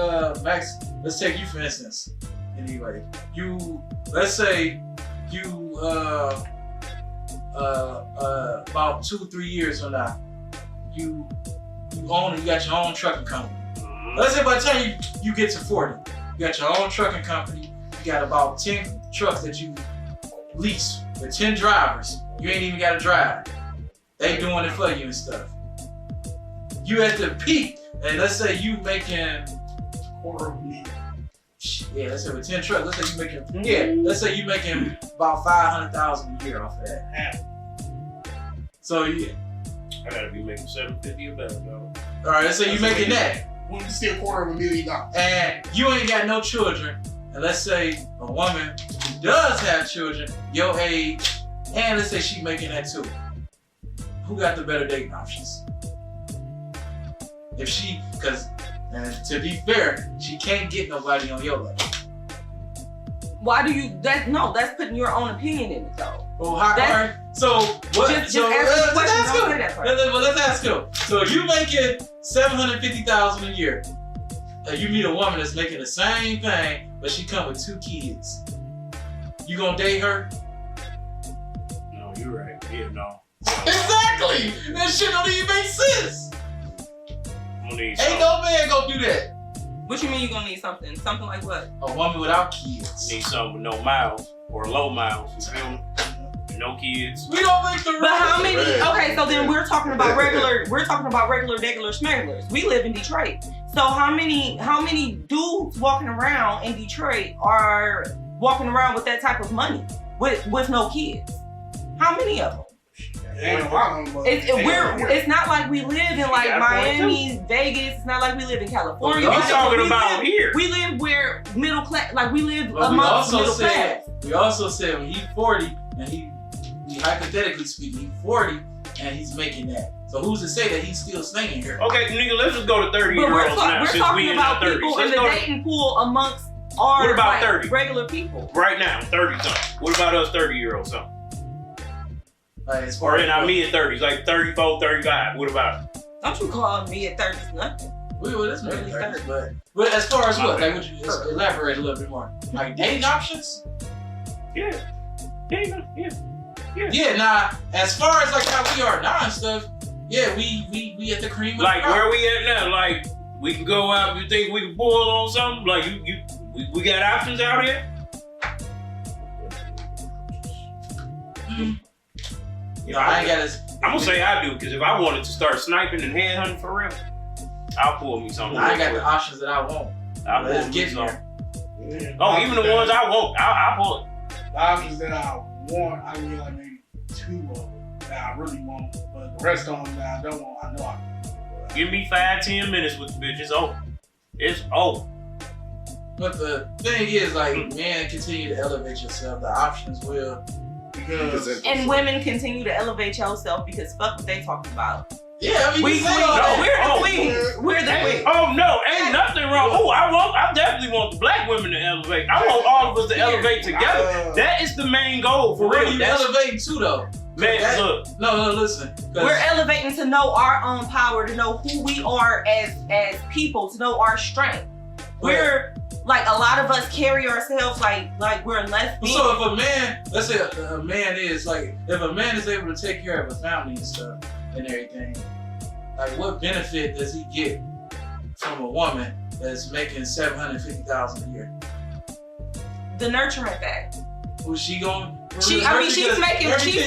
Max. Let's take you for instance. Anyway, let's say you about 2-3 years from now, you got your own trucking company. Let's say by the time you get to 40, you got your own trucking company. You got about 10 trucks that you lease with 10 drivers. You ain't even got to drive. They doing it for you and stuff. You at the peak, and let's say you making Quarter of a million. yeah, let's say with 10 trucks, let's say you making let's say you making about $500,000 a year off of that. So yeah, I gotta be making $750 or better, though. all right, let's say you making that, When you still $250,000. and you ain't got no children, and let's say a woman who does have children, your age, and let's say she making that too. Who got the better dating options? If she, and to be fair, she can't get nobody on your level. Why do you that's putting your own opinion in it though. Well, how, That's- all right, so what? Just so answer the question. let's Don't go. say that part. Let's ask you. So you making $750,000 a year, and you meet a woman that's making the same thing, but she come with 2 kids. You gonna date her? No, you're right. Yeah, no. Exactly. That shit don't even make sense. I'm gonna need Ain't something. no man gonna do that. What you mean you gonna need something? Something like what? A woman without kids. Need something with no miles or low miles. You feel me? No kids. We don't make the rules. But how many? Right. Okay, so then we're talking about regular smugglers. We live in Detroit. So how many dudes walking around in Detroit are walking around with that type of money with no kids? How many of them? Ain't a lot of them, but It's not like we live in like got Miami, Vegas. It's not like we live in California. I'm talking about here. We live where middle class, like we live But amongst middle class. We also said when he's 40 and he hypothetically speaking, he's 40 and he's making that. So who's to say that he's still staying here? Okay, nigga, let's just go to 30 But year we're olds now. talking Since we in our about 30s. people in Let's the go to dating pool amongst our What about like, 30? regular people. right now, 30 something. What about us 30-year-olds something? Like, as Or far in our mid 30s, like 34, 35. What about it? Don't you call me at 30s nothing? this Early maybe 30s. 30s, but as far as what? Okay. Like, would you just elaborate a little bit more? Like dating options? Yeah. Yeah. Yeah, nah. As far as like how we are now and stuff, yeah, we at the cream of Like the crop. where we at now? Like we can go out. You think we can boil on something? Like we got options out here. You know, I ain't got I'm gonna say I do because if I wanted to start sniping and headhunting for real, I'll pull me something. I ain't got the options that I want. I'll pull Let's me get something. there. Oh, even the ones I won't, I'll pull it. The options that I want, I mean, like maybe 2 of them that I really want, but the rest of them that I don't want, I know I can. Give me 5-10 minutes with the bitch. It's over. It's over. But the thing is, like, man, continue to elevate yourself. The options will. Because And women continue to elevate yourself because fuck what they talking about. Yeah, I mean, you say all that. We're the Oh. queens. We're the queens. Oh no, ain't nothing wrong. Oh, I definitely want the black women to elevate. I want all of us to elevate together. That is the main goal for Where real. you That's, elevating to though? man, That- look. No, listen. 'Cause We're elevating to know our own power, to know who we are as people, to know our strength. We're like a lot of us carry ourselves like we're less than. So if a man, let's say a man is like, if a man is able to take care of a family and stuff and everything, like what benefit does he get from a woman that's making $750,000 a year? The nurturing fact. Was she going? She's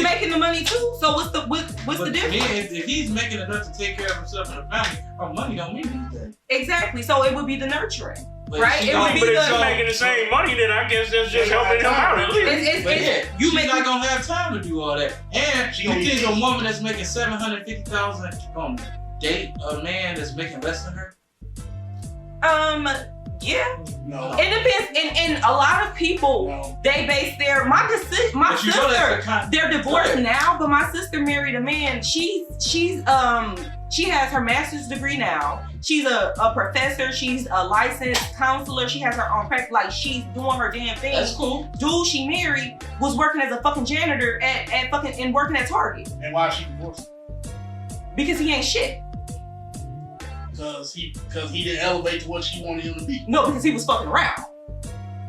making the money too. So what's the difference? If he's making enough to take care of himself and the family, our money don't mean anything. Exactly. So it would be the nurturing. But Right? she It don't- would be But if the- she's making the same money, then I guess that's just They got helping him out at time. least. But yeah, you she's make not gonna have time to do all that. And She you gonna think eat a this. woman that's making $750,000 gonna date a man that's making less than her? Yeah. no, It depends. And a lot of people no. they base their my But you know that's the sister. kind. They're divorced Right. now, but my sister married a man. She has her master's degree now. She's a professor. She's a licensed counselor. She has her own practice. Like she's doing her damn thing. That's cool. Dude she married was working as a fucking janitor at fucking and working at Target And why she divorced? because he ain't shit. Because he didn't elevate to what she wanted him to be. No, because he was fucking around.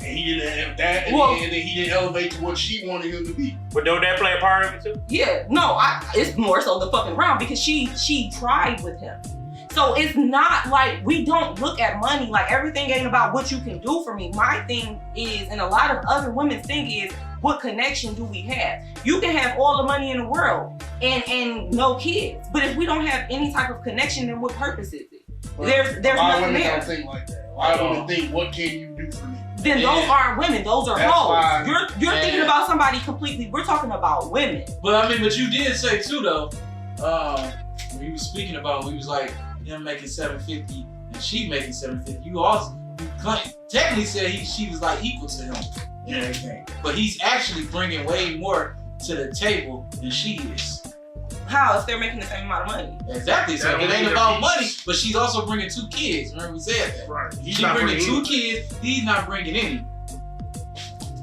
And he didn't have that, and, Well- then he didn't elevate to what she wanted him to be. But don't that play a part of it too? Yeah, no, it's more so the fucking round because she tried with him. So it's not like we don't look at money like everything ain't about what you can do for me. My thing is, and a lot of other women's thing is, what connection do we have? You can have all the money in the world and no kids, but if we don't have any type of connection, then what purpose is it? But There's a lot of nothing women there. don't think like that. A lot of women think, what can you do for me? Then those aren't women, those are That's hoes. why- You're thinking about somebody completely. We're talking about women. But I mean, but you did say too though, when you was speaking about, we was like him making $750 and she making $750. You technically said she was like equal to him and everything, but he's actually bringing way more to the table than she is. How if they're making the same amount of money? Exactly. So That it don't ain't mean about that money, he's- but she's also bringing 2 kids. Remember we said that. Right. He's She not bringing bringing 2 any. kids. He's not bringing any.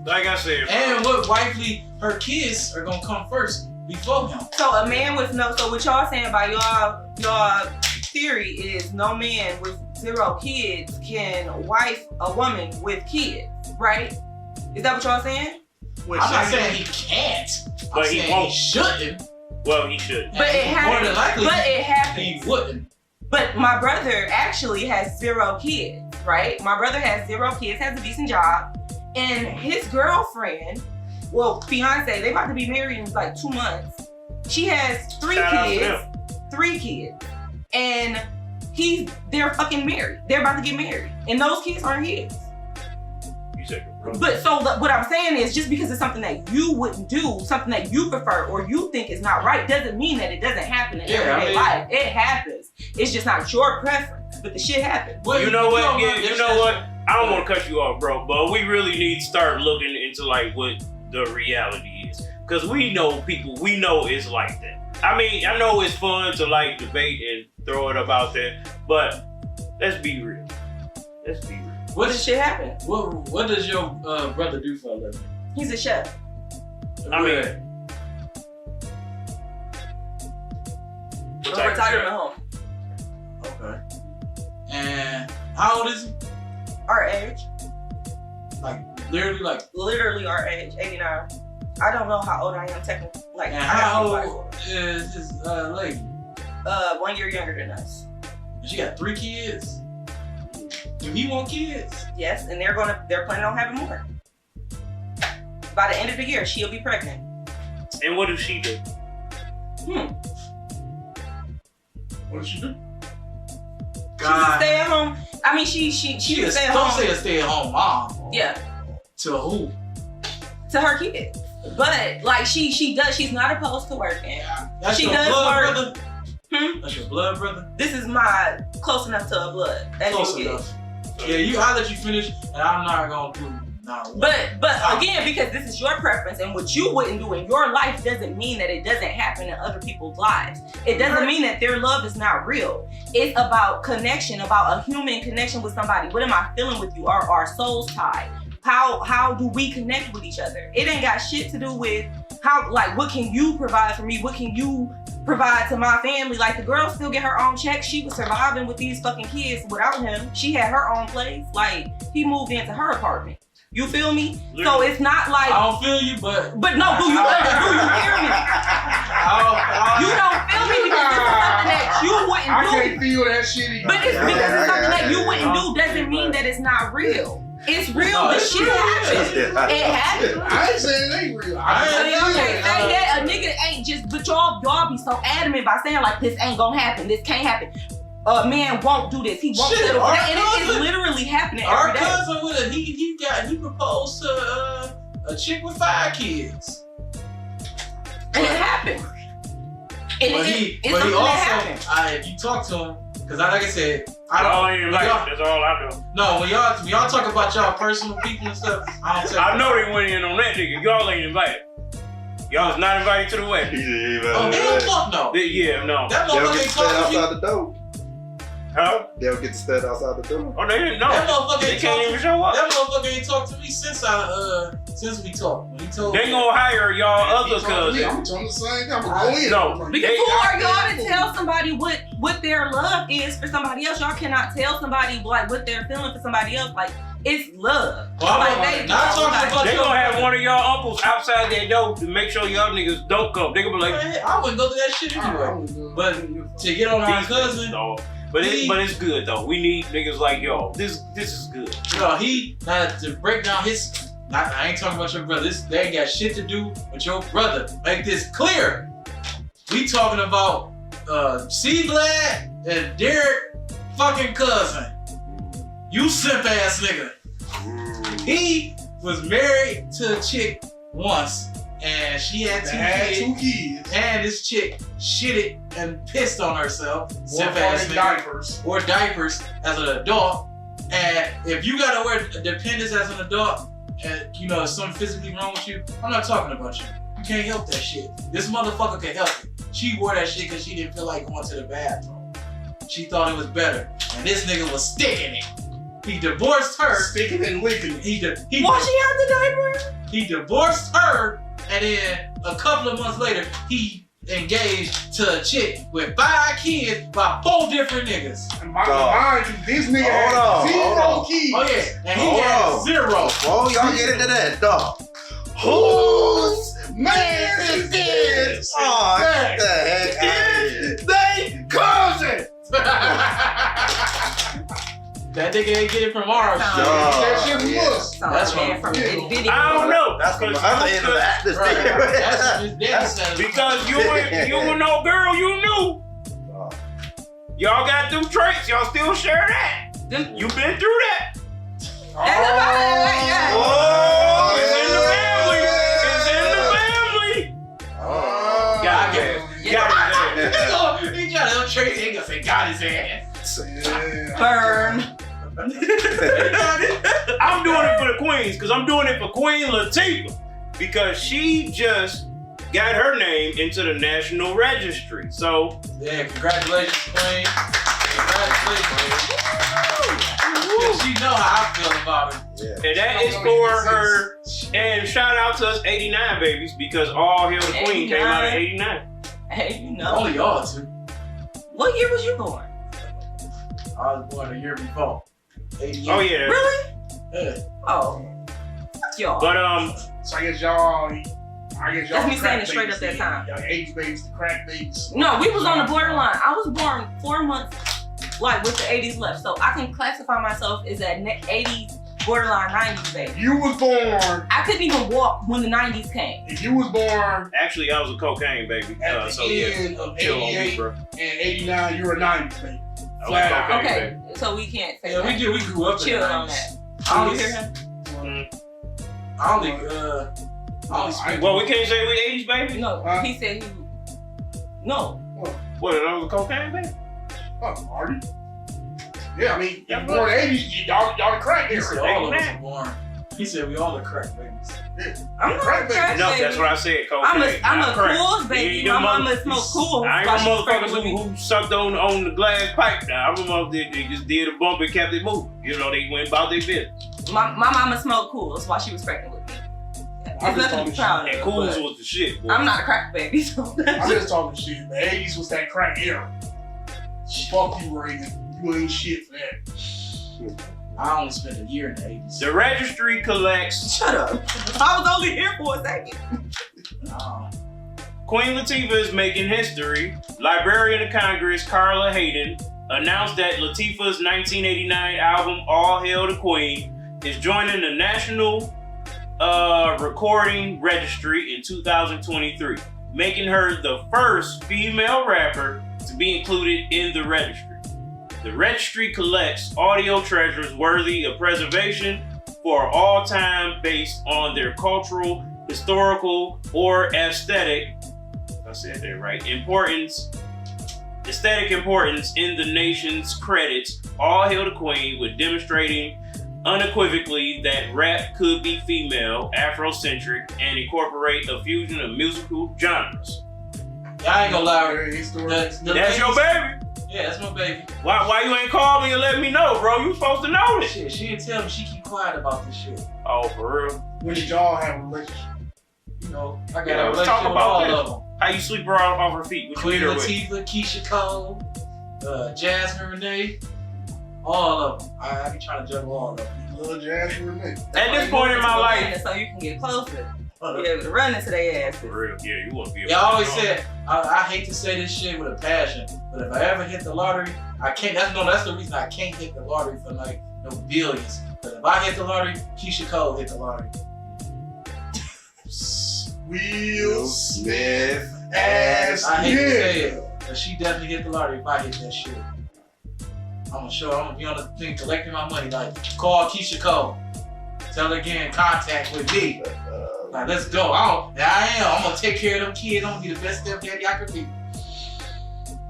Like I said, And what rightfully her kids are gonna come first before him. So a man with no, so what y'all saying by y'all theory is no man with 0 kids can wife a woman with kids, right? Is that what y'all saying? Which I'm not is- saying he can't. But I'm he saying won't. he shouldn't. well, he should. But it And more happens. than likely, But it he happens. wouldn't. But my brother actually has 0 kids, right? My brother has 0 kids, has a decent job, and his girlfriend, well, fiance, they about to be married in like 2 months. She has 3 Shout out to kids, them. 3 kids, and they're fucking married. They're about to get married, and those kids aren't his. You said But so what I'm saying is, just because it's something that you wouldn't do, something that you prefer or you think is not right, doesn't mean that it doesn't happen in everyday life. It happens. It's just not your preference, but the shit happens. Well, you know what? Yeah, you know what? I don't want to cut you off, bro, but we really need to start looking into like what the reality is, because we know people. We know it's like that. I mean, I know it's fun to like debate and throw it up out there, but let's be real. Let's be real. What does shit happen? What does your brother do for a living? He's a chef. I mean, A retirement home. Okay. And how old is he? Our age. Like literally Literally our age, 89. I don't know how old I am technically. Like, and how old is this lady? 1 year younger than us. She got 3 kids. Do he want kids? Yes, and they're planning on having more. By the end of the year, she'll be pregnant. and what does she do? What does she do? She's a stay-at-home. I mean, she's a stay-at-home. Don't say a stay-at-home mom. Yeah. To who? To her kids. But like she does. She's not opposed to working. That's she your does blood work. brother. That's your blood brother. This is my close enough to a blood. As Close you enough. Yeah, I'll let you finish, and I'm not gonna do not one. But again, because this is your preference and what you wouldn't do in your life doesn't mean that it doesn't happen in other people's lives. It doesn't mean that their love is not real. It's about connection, about a human connection with somebody. What am I feeling with you? Are our souls tied? How do we connect with each other? It ain't got shit to do with how, like, what can you provide for me? What can you provide to my family? Like, the girl still get her own check. She was surviving with these fucking kids without him. She had her own place. Like, he moved into her apartment. You feel me? So it's not like I don't feel you, but no, do you hear me? You don't feel me because it's something that you wouldn't I do. can't feel that shit either. But it's because it's something that you wouldn't do doesn't mean that it's not real. It's real. No, This it's shit real. happens. It happens. I ain't saying it ain't real. Okay, say that a nigga ain't just, but y'all be so adamant by saying like this ain't gonna happen, this can't happen. A man won't do this, he won't Shit, settle for our that, and it's cousin- literally happening our every day. cousin with a he proposed to a chick with 5 kids. And it happened. And But it's he something that happened. also, if you talk to him, because like I said, I I don't. don't even like it. That's all I know. No, when y'all talk about y'all personal people and stuff, I don't. I know they went in on that nigga. Y'all ain't invited. Y'all was not invited to the wedding. Oh, hell fuck no. Yeah, no. That They'll motherfucker get ain't to stand talking to me. outside the door. Huh? They'll get to stand outside the door. Oh, they didn't know. That motherfucker They ain't can't talk even to show up. That motherfucker ain't talked to me since we talked. When he told They me. gonna hire y'all other I'm cousins. telling the same thing. I'm gonna go in. No. Because who are y'all to tell somebody what their love is for somebody else? Y'all cannot tell somebody like what they're feeling for somebody else. Like, it's love. Well, I'm Like, not talking about They your gonna have brother. one of y'all uncles outside their door to make sure y'all niggas don't come. They gonna be like, Man, I wouldn't go through that shit anyway. But to get on our these cousin, niggas, dog. But it's good though. We need niggas like y'all. This is good. he to break down his. I ain't talking about your brother. They ain't got shit to do with your brother. Make this clear. We talking about C-Black and Derek fucking cousin. You simp ass nigga. He was married to a chick once, and she had two kids. And this chick shitted and pissed on herself. Simp ass nigga. Diapers. Or diapers as an adult. And if you gotta wear dependents as an adult, and you know there's something physically wrong with you, I'm not talking about you. You can't help that shit. This motherfucker can help it. She wore that shit because she didn't feel like going to the bathroom. She thought it was better. And this nigga was sticking it. He divorced her. Sticking and licking. Why she had the diaper? He divorced her, and then a couple of months later, he engaged to a chick with 5 kids by 4 different niggas. And mind you, this nigga Hold had on. 0 kids. Oh yeah, and he Hold had on. 0. Oh, y'all get into that, dog. Whose Man, is this? Oh, get the heck out of here. They cousin. That nigga ain't get it from our shit. That shit yeah. was. That's man from Yeah. the video. I don't know. That's the end of that. This Right. That's what thing. his daddy said. Because you and no girl you knew. Y'all got them traits. Y'all still share that. You been through that. Oh, it's in the family. It's in the family. Got his ass. He trying to Tracy ain't gonna say got his ass. Burn. I'm doing it for the queens because I'm doing it for Queen Latifah because she just got her name into the National Registry. So yeah, congratulations, Queen. Congratulations. She know how I feel about it. Yeah. and that is for her. And shout out to us 89 babies because All Hail the Queen came out of 89. Hey, you know. Only y'all two. What year was you born? I was born a year before. 88. Oh yeah. Really? Yeah. Oh. Fuck y'all. But So I guess y'all. That's me saying it straight up that time. Y'all 80s babies, the crack babies. No, we was on the borderline. I was born 4 months, like with the 80s left. So I can classify myself as an 80s borderline 90s baby. You was born. I couldn't even walk when the 90s came. If you was born actually, I was a cocaine baby. at the So yeah, end of chill on me, 88 bro. and 89, you were a 90s baby. I was Flat out. cocaine Okay, baby. so we can't say Yeah, that. we grew up Chill in the on 90s. that. I You only, hear him? I only spent Well, we can't say we 80s baby. No, he said he. No. What? I was a cocaine baby. Oh, Marty. Yeah, I mean, you Yeah, was born in the 80s, y'all the crack He said era. all of us were born. He said we all the crack babies. I'm not Crack a crack No, baby. that's what I said. Cocaine. I'm a not crack. Coors baby. Yeah, My them mama smoked Coors. I ain't while no she was pregnant motherfuckers with me. who sucked on the glass pipe. Now I remember they just did a bump and kept it moving. You know, they went about their business. My mama smoked Coors while she was pregnant with me. I'm There's just nothing to be talking proud And of. Coors but was the shit. Boy. I'm not a crack baby, so I'm just talking shit. The 80s was that crack era. Fuck you, Reagan. You ain't shit for that. I only spent a year in the 80s. The registry collects. shut up. I was only here for a second. Queen Latifah is making history. Librarian of Congress Carla Hayden announced that Latifah's 1989 album All Hail the Queen is joining the National Recording Registry in 2023, making her the first female rapper to be included in the registry. The registry collects audio treasures worthy of preservation for all time based on their cultural, historical, or aesthetic, I said that right, aesthetic importance in the nation's credits. All Hail the Queen, with demonstrating unequivocally that rap could be female, Afrocentric, and incorporate a fusion of musical genres. I ain't gonna lie. Very historic. That's your baby. Yeah, that's my baby. Why you ain't called me and let me know, bro? You supposed to know this. Shit, she didn't tell me. She keep quiet about this shit. Oh, for real? When did y'all have a relationship? You know, I got Yeah, a let's talk relationship with about all this. of them. How you sleep her off her feet? What you Queen hit her with? Latifah, Keisha Cole, Jasmine Renee, all of them. I be trying to juggle all of them. You love Jasmine Renee. At this point in my life. So you can get closer. Be able to run into their asses. For real, yeah, you want to be Yeah, I always said, I hate to say this shit with a passion, but if I ever hit the lottery, I can't, that's the reason I can't hit the lottery for like no billions. But if I hit the lottery, Keisha Cole hit the lottery. Will Smith ass. I hate to say it, but she definitely hit the lottery if I hit that shit. I'm gonna be on the thing collecting my money, like call Keisha Cole. Tell her again, contact with me. Like, let's go. I'm gonna take care of them kids. I'm gonna be the best stepdaddy I could be.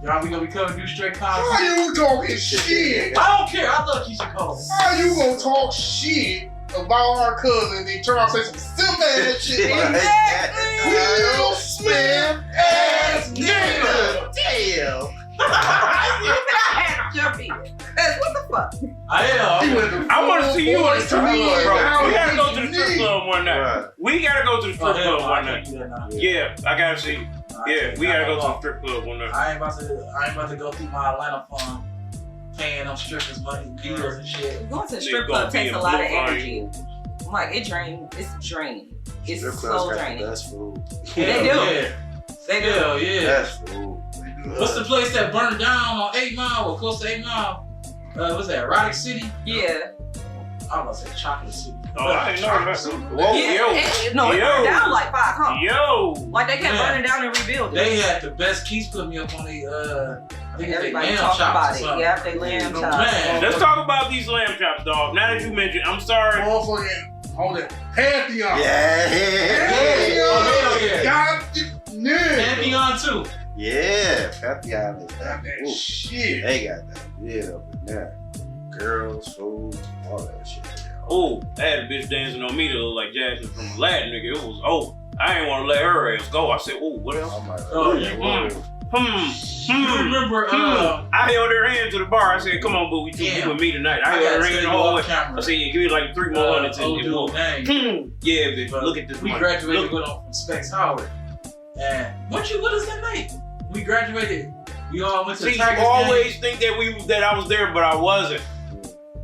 Y'all, we gonna be coming do straight How content. you talking shit? I don't care. I love Keisha Cole. How you gonna talk shit about our cousin and then turn around and say some simple ass shit? Will Smith ass nigga. Damn. I had to jump in. What the fuck? I am. I want to see you on the strip club, bro. We gotta go to the strip club one night. Right. We gotta go to the strip club one I night. can't do that now. Yeah, I gotta see. Yeah, we gotta go to the strip club one night. I ain't about to go through my Atlanta fund paying them strippers money, bills and shit. Going to the They strip gonna club be takes in a lot of blue line. energy. Like it drains. It's draining. It's Strip so clubs got the draining. best food. They do. Yeah. They do. Hell yeah. Best food. What's the place that burned down on 8 Mile or close to 8 Mile? What's that, Erotic City? Yeah. I was about to say Chocolate City. Oh, I didn't know that. Whoa, Yeah. yo, No, it Yo. burned down like 5, huh? yo. Like they kept Yeah. burning down and rebuilding. They had the best keys put me up on I think it's Everybody lamb talk chops about or it. something. Yeah, they lamb No, chops. man. Let's talk about these lamb chops, dog. Now that you mentioned, I'm sorry. Motherfucking, hold it. Pantheon. Yeah. Oh, hell yeah. God, yeah. Pantheon too. Yeah. Pantheon is Got that. that Ooh, shit. they got that shit up in there. Girls, food, all that shit. Oh, I had a bitch dancing on me that looked like Jasmine from Aladdin, nigga. It was, I ain't want to let her ass go. I said, what else? I'm like, Oh, yeah. You remember? I held her hand to the bar. I said, come on, boo, we Yeah. with me tonight. I I held gotta her tell hand you the whole off way. camera. I said, yeah, give me like 3 more hundreds and old and more. dude name. Yeah, bitch, But look at this We money. graduated Look. from Str8xclownin. And what you with us that night? We graduated. We all went to See, the you Tigers always game. think that I was there, but I wasn't.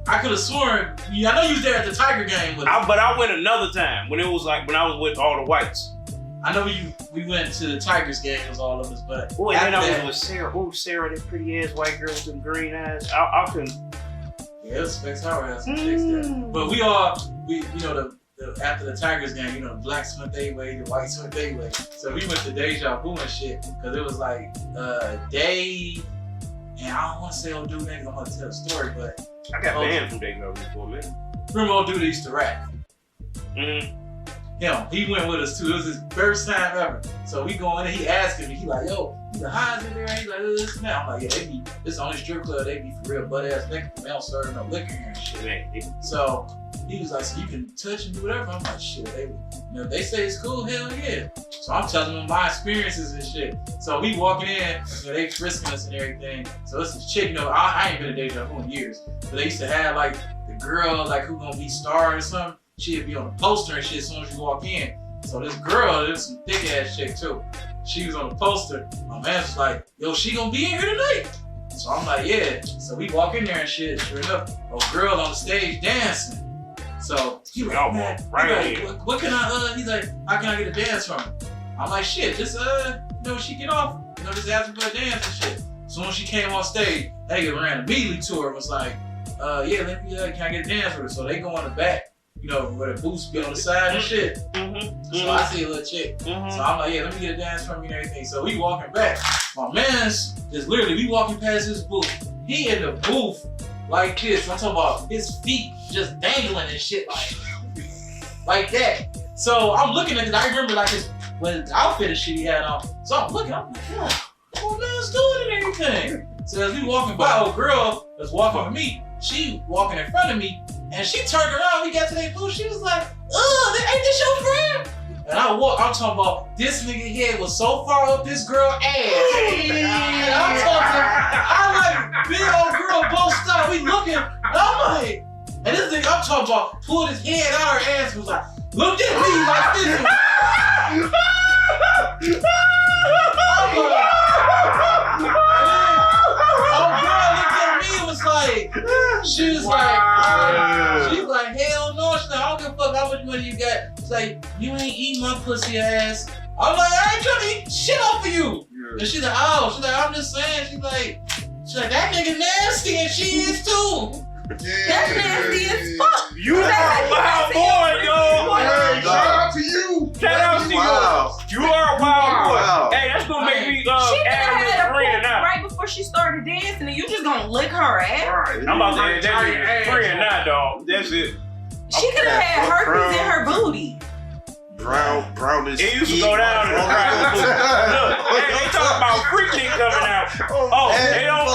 I could have sworn. I know you was there at the Tiger game with us. But I went another time when it was like when I was with all the whites. I know we went to the Tigers game. It was all of us, but Oh, and then I after was that- with Sarah. Oh, Sarah, that pretty ass white girl with them green eyes. I couldn't. Yeah, it was Str8xclownin had some chicks there. But we after the Tigers game, the blacks went their way, the whites went their way. So we went to Deja Vu and shit, because it was like Dave, and I don't want to say old dude name, I'm going to tell the story, but I got banned from Dayton for a minute. remember old dude that used to rap? Mm-hmm. Him, he went with us too. It was his first time ever. So we go in there, he asking me, he like, yo, the highs in there? He's like, this and that. I'm like, yeah, they be, this the only strip club, they be for real butt ass niggas. They don't serve no liquor here and shit. Man, So he was like, so you can touch and do whatever. I'm like, shit, they say it's cool, hell yeah. So I'm telling them my experiences and shit. So we walking in, they frisking us and everything. So it's this chick, I ain't been to Deja Vu in years, but they used to have like the girl like who gonna be star or something. She'd be on the poster and shit as soon as you walk in. So this girl, there's some thick ass chick too. She was on the poster. My man was like, yo, she gonna be in here tonight? So I'm like, yeah. So we walk in there and shit. Sure enough, a girl on the stage dancing. So he was like, man, what can I, he's like, how can I get a dance from her? I'm like, shit, just, she get off. Just ask her for a dance and shit. As soon as she came on stage, that nigga ran immediately to her, was like, yeah, can I get a dance with her? So they go on the back, where the boots be on the side and shit. So I see a little chick. So I'm like, yeah, let me get a dance from you and everything. So we walking back. My man's just literally, we walking past his booth. He in the booth like this. I'm talking about his feet just dangling and shit like that. So I'm looking at it. I remember like his outfit and shit he had on. So I'm looking, I'm like, yeah, what man's doing and everything. So as we walking by, old girl that's walking with me, she walking in front of me, and she turned around, we got to that booth, she was like, ain't this your friend? And I'm talking about, this nigga head was so far up this girl ass. And I'm like, big old girl, both stop, we looking, and I'm like, and this nigga I'm talking about pulled his head out her ass and was like, look at me like this. She's like, hell no. She's like, I don't give a fuck how much money you got. She's like, you ain't eating my pussy ass. I'm like, I ain't trying to eat shit off of you. Yeah. And she's like, I'm just saying. She's like, that nigga nasty and she is too. Yeah. That's nasty as fuck. You are a wild boy, yo. Hey, shout out to you. Shout out to you. You are a wild boy. Wow. Hey, that's gonna make me she could have had a friend poop now. right before she started dancing, and you just gonna lick her ass. Right. I'm about to say that's friend now, dog. That's it. She could have had herpes in her booty. Brownish. It used to go down in the private booth. Look, hey, they talking about freaking coming out. Oh, they don't.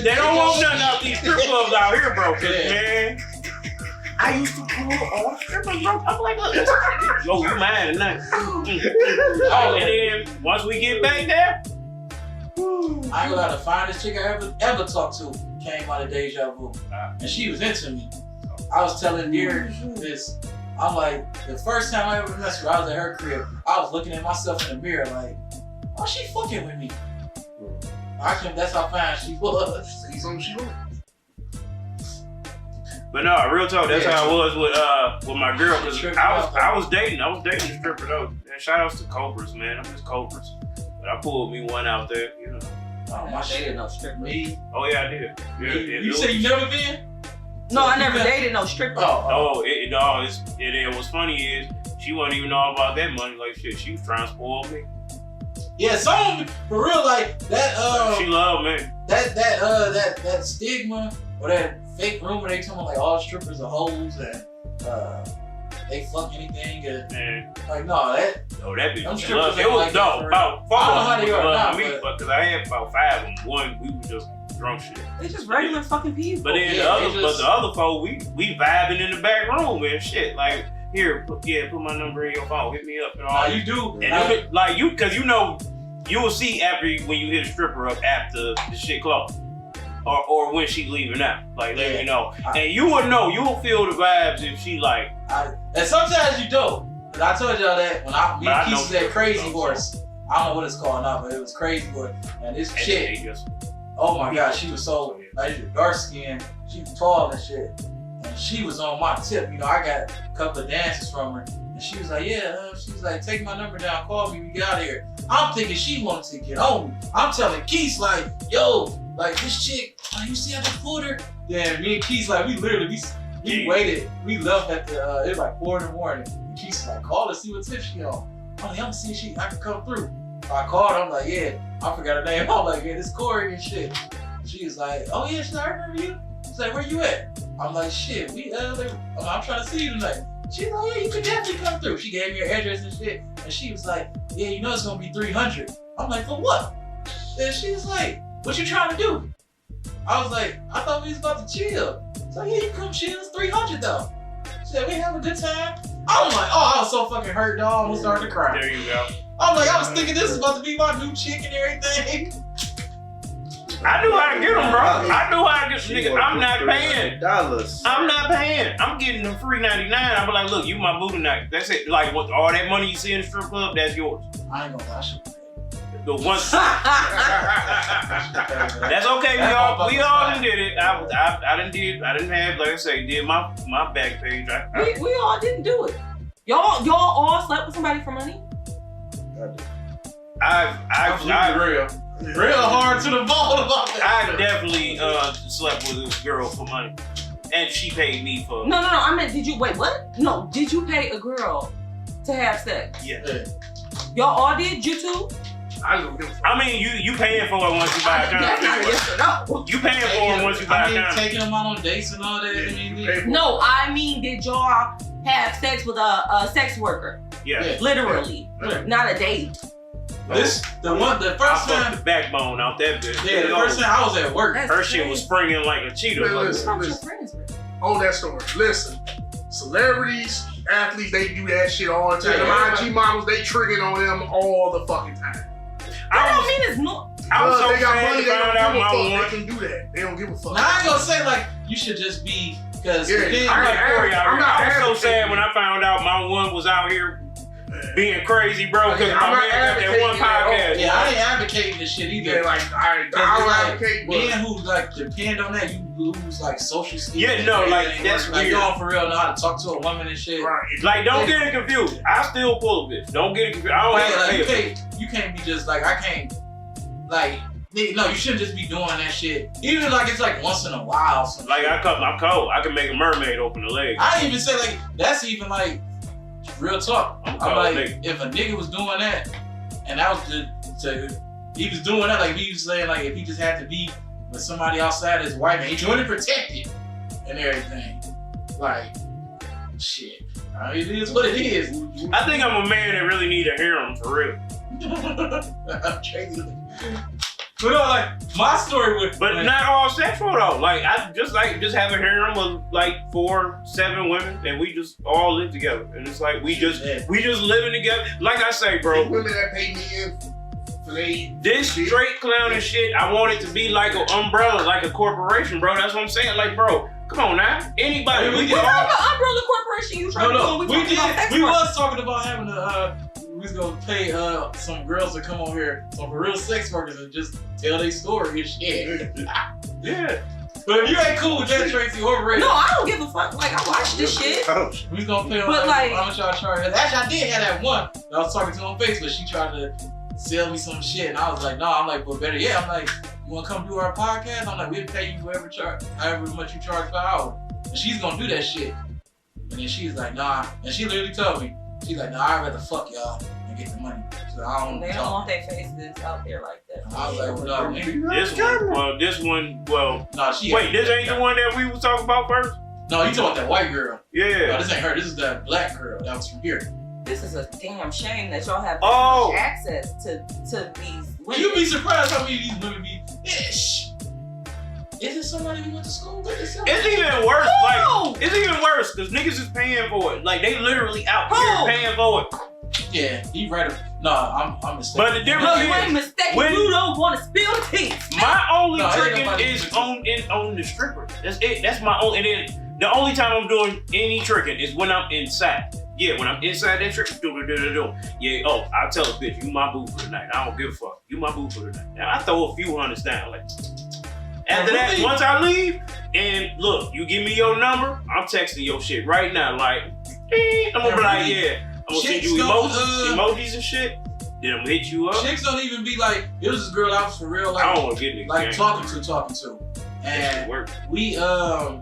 They don't want nothing out these strip clubs out here, bro. Man, I used to pull all strippers, bro. I'm like, look, yo, you mad tonight? Oh, and then once we get back there, I ain't gonna lie, the finest chick I ever talked to came out of Deja Vu, and she was into me. I was telling Deer this. I'm like, the first time I ever met her, I was at her crib. I was looking at myself in the mirror like, why she fucking with me? That's how fine she was. See something she like. but no, real talk. That's how I was with my girl. Cause I was dating a stripper though. And shout outs to Cobras, man. I'm just Cobras. But I pulled me one out there, Oh, my shit. No stripper. Me? Oh yeah, I did. Yeah, You say you never been? No, I never dated no stripper. And what's funny is she wasn't even know about that money. Like shit, she was trying to spoil me. Yeah, some for real like that. She love me. That stigma or that fake rumor they talking like all strippers are hoes and they fuck anything and Man. like no that. Oh, that bitch. Them It strippers was ain't like that no for about real. I don't know how four they are now, of me, but- because I had about 5 of them. One, we were just drunk shit. They just regular fucking people. But then Yeah, the other four, we vibing in the back room and shit. Like, here, put my number in your phone, hit me up and all. Nah, you do. And it, like you, cause you know, you will see after when you hit a stripper up after the shit closed, or when she leaving out. Like, let me know, and you will know, you will feel the vibes if she like. And sometimes you don't. Cause I told y'all that when me and Keith was at Crazy Horse. I don't know what it's called now, but it was Crazy Horse. And this chick, oh my God, she was so like dark skinned. She was tall and shit. And she was on my tip. You know, I got a couple of dances from her. And she was like, yeah, she was like, take my number down, call me, we get out of here. I'm thinking she wanted to get on me. I'm telling Keith like, yo, like this chick, you see how they pulled her? Yeah, me and Keith like, we literally, we waited. We left at the, it was like 4 in the morning. And Keith's like, call her, see what tip she on. I'm like, I'm see if I can come through. So I called her, I'm like, yeah, I forgot her name. I'm like, yeah, this Gore and shit. She was like, oh yeah, she's like, I remember you. She's like, where you at? I'm like, shit, I'm trying to see you tonight. She's like, yeah, you could definitely come through. She gave me her address and shit. And she was like, yeah, you know it's gonna be 300. I'm like, for what? And she was like, what you trying to do? I was like, I thought we was about to chill. So yeah, you come chill, it's 300 though. She said, we have a good time. I was like, oh, I was so fucking hurt, dog. I almost started to cry. There you go. I'm like, I was thinking this is about to be my new chick and everything. I knew how to get them, bro. I knew how to get some niggas. I'm not paying. $300. I'm not paying. I'm getting them free 99. I'm like, look, you my booty night. That's it. Like, what? All that money you see in the strip club, that's yours. I ain't gonna lie, The one. That's okay. We all done did it. I didn't have, like I say, did my back page. We all didn't do it. Y'all all slept with somebody for money? I've real hard to the bone about that. I definitely slept with a girl for money, and she paid me for. No. I meant, wait, what? No, did you pay a girl to have sex? Yeah. Y'all all did? You too? I mean, you paying for it once you buy a condom. Yes or no? You paying for it once you buy a condom. Taking them out on dates and all that. No, I mean, did y'all have sex with a sex worker? Yeah. Literally, not a date. The first time the backbone out that bitch. Yeah, the first time I was at work. That's her crazy. shit was springing like a cheetah. Listen. On that story. Listen, celebrities, athletes, they do that shit all the time. Yeah, The IG models, they triggering on them all the fucking time. I don't mean it's no. I was so they got sad money, to they find don't out give a my fuck. one. They can do that. They don't give a fuck. Now I ain't gonna say like you should just be because Yeah, I was so sad when I found out my one was out here being crazy, bro, because my man got that one podcast. Yeah, I ain't advocating this shit either. Yeah, like I don't advocate, but men who like depend on that, you lose like social skills. Yeah, no, like that's like weird. you don't for real know how to talk to a woman and shit. right. Like, don't get it confused. I still pull a bitch. Don't get it confused. I don't have to pay a You can't be just like I can't like. No, you shouldn't just be doing that shit. Even like it's like once in a while. Like, I cut my coat. I can make a mermaid open the leg. I didn't even say like that's even like real talk. I'm like, if a nigga was doing that, and that was he was doing that, like he was saying like if he just had to be with somebody outside his wife and he doing it protected and everything, like shit. I mean, it is what it is. I think I'm a man that really need a harem for real. I'm crazy. But no, like my story with, but not all sexual though. Like I just have a harem of like 4, 7 women, and we just all live together. And it's like we just living together. Like I say, bro. Women that pay me in for this straight clowning shit, I want it to be like an umbrella, like a corporation, bro. That's what I'm saying. Like, bro, come on now. Anybody, What type of umbrella corporation you trying to do? We was talking about having we was gonna pay some girls to come on here, some real sex workers, and just tell their story and shit. Yeah. But if you ain't cool with that, Tracy, overrated. No, I don't give a fuck. Like, I watch this shit. We gonna pay them. But like, how much y'all charge? Actually, I did have that one that I was talking to on Facebook. She tried to sell me some shit, and I was like, no. I'm like, well, better yeah. I'm like, you wanna come do our podcast? I'm like, we'll pay you however much you charge per hour. And she's gonna do that shit. And then she's like, nah. And she literally told me, She's like, nah, I'd rather fuck y'all and get the money. So I don't They don't want their faces out there like that. I was like, well, no, nigga. This one, No, she wait, this ain't the one that we was talking about first? No, you talking about that white girl. Yeah. No, this ain't her. This is that black girl that was from here. This is a damn shame that y'all have much access to these women. You'd be surprised how many of these women be ish. Is it somebody we went to school with? It's even worse. Like, it's even worse because niggas is paying for it. Like, they literally out here paying for it. Yeah, he right. No, I'm mistaken. But the difference you ain't mistaken. You don't want to spill the tea. My only tricking is on the stripper. That's it. That's my only. And then the only time I'm doing any tricking is when I'm inside. Yeah, when I'm inside that stripper, yeah. Oh, I'll tell a bitch, you my boo for the night. I don't give a fuck. You my boo for the night. Now I throw a few hundreds down. Like after that, once I leave, and look, you give me your number, I'm texting your shit right now. Like, I'm gonna be like, yeah. I'm gonna send you emojis and shit. Then I'm gonna hit you up. Chicks don't even be like, it was this girl I was for real, like, I don't wanna get niggas like talking to. And we, I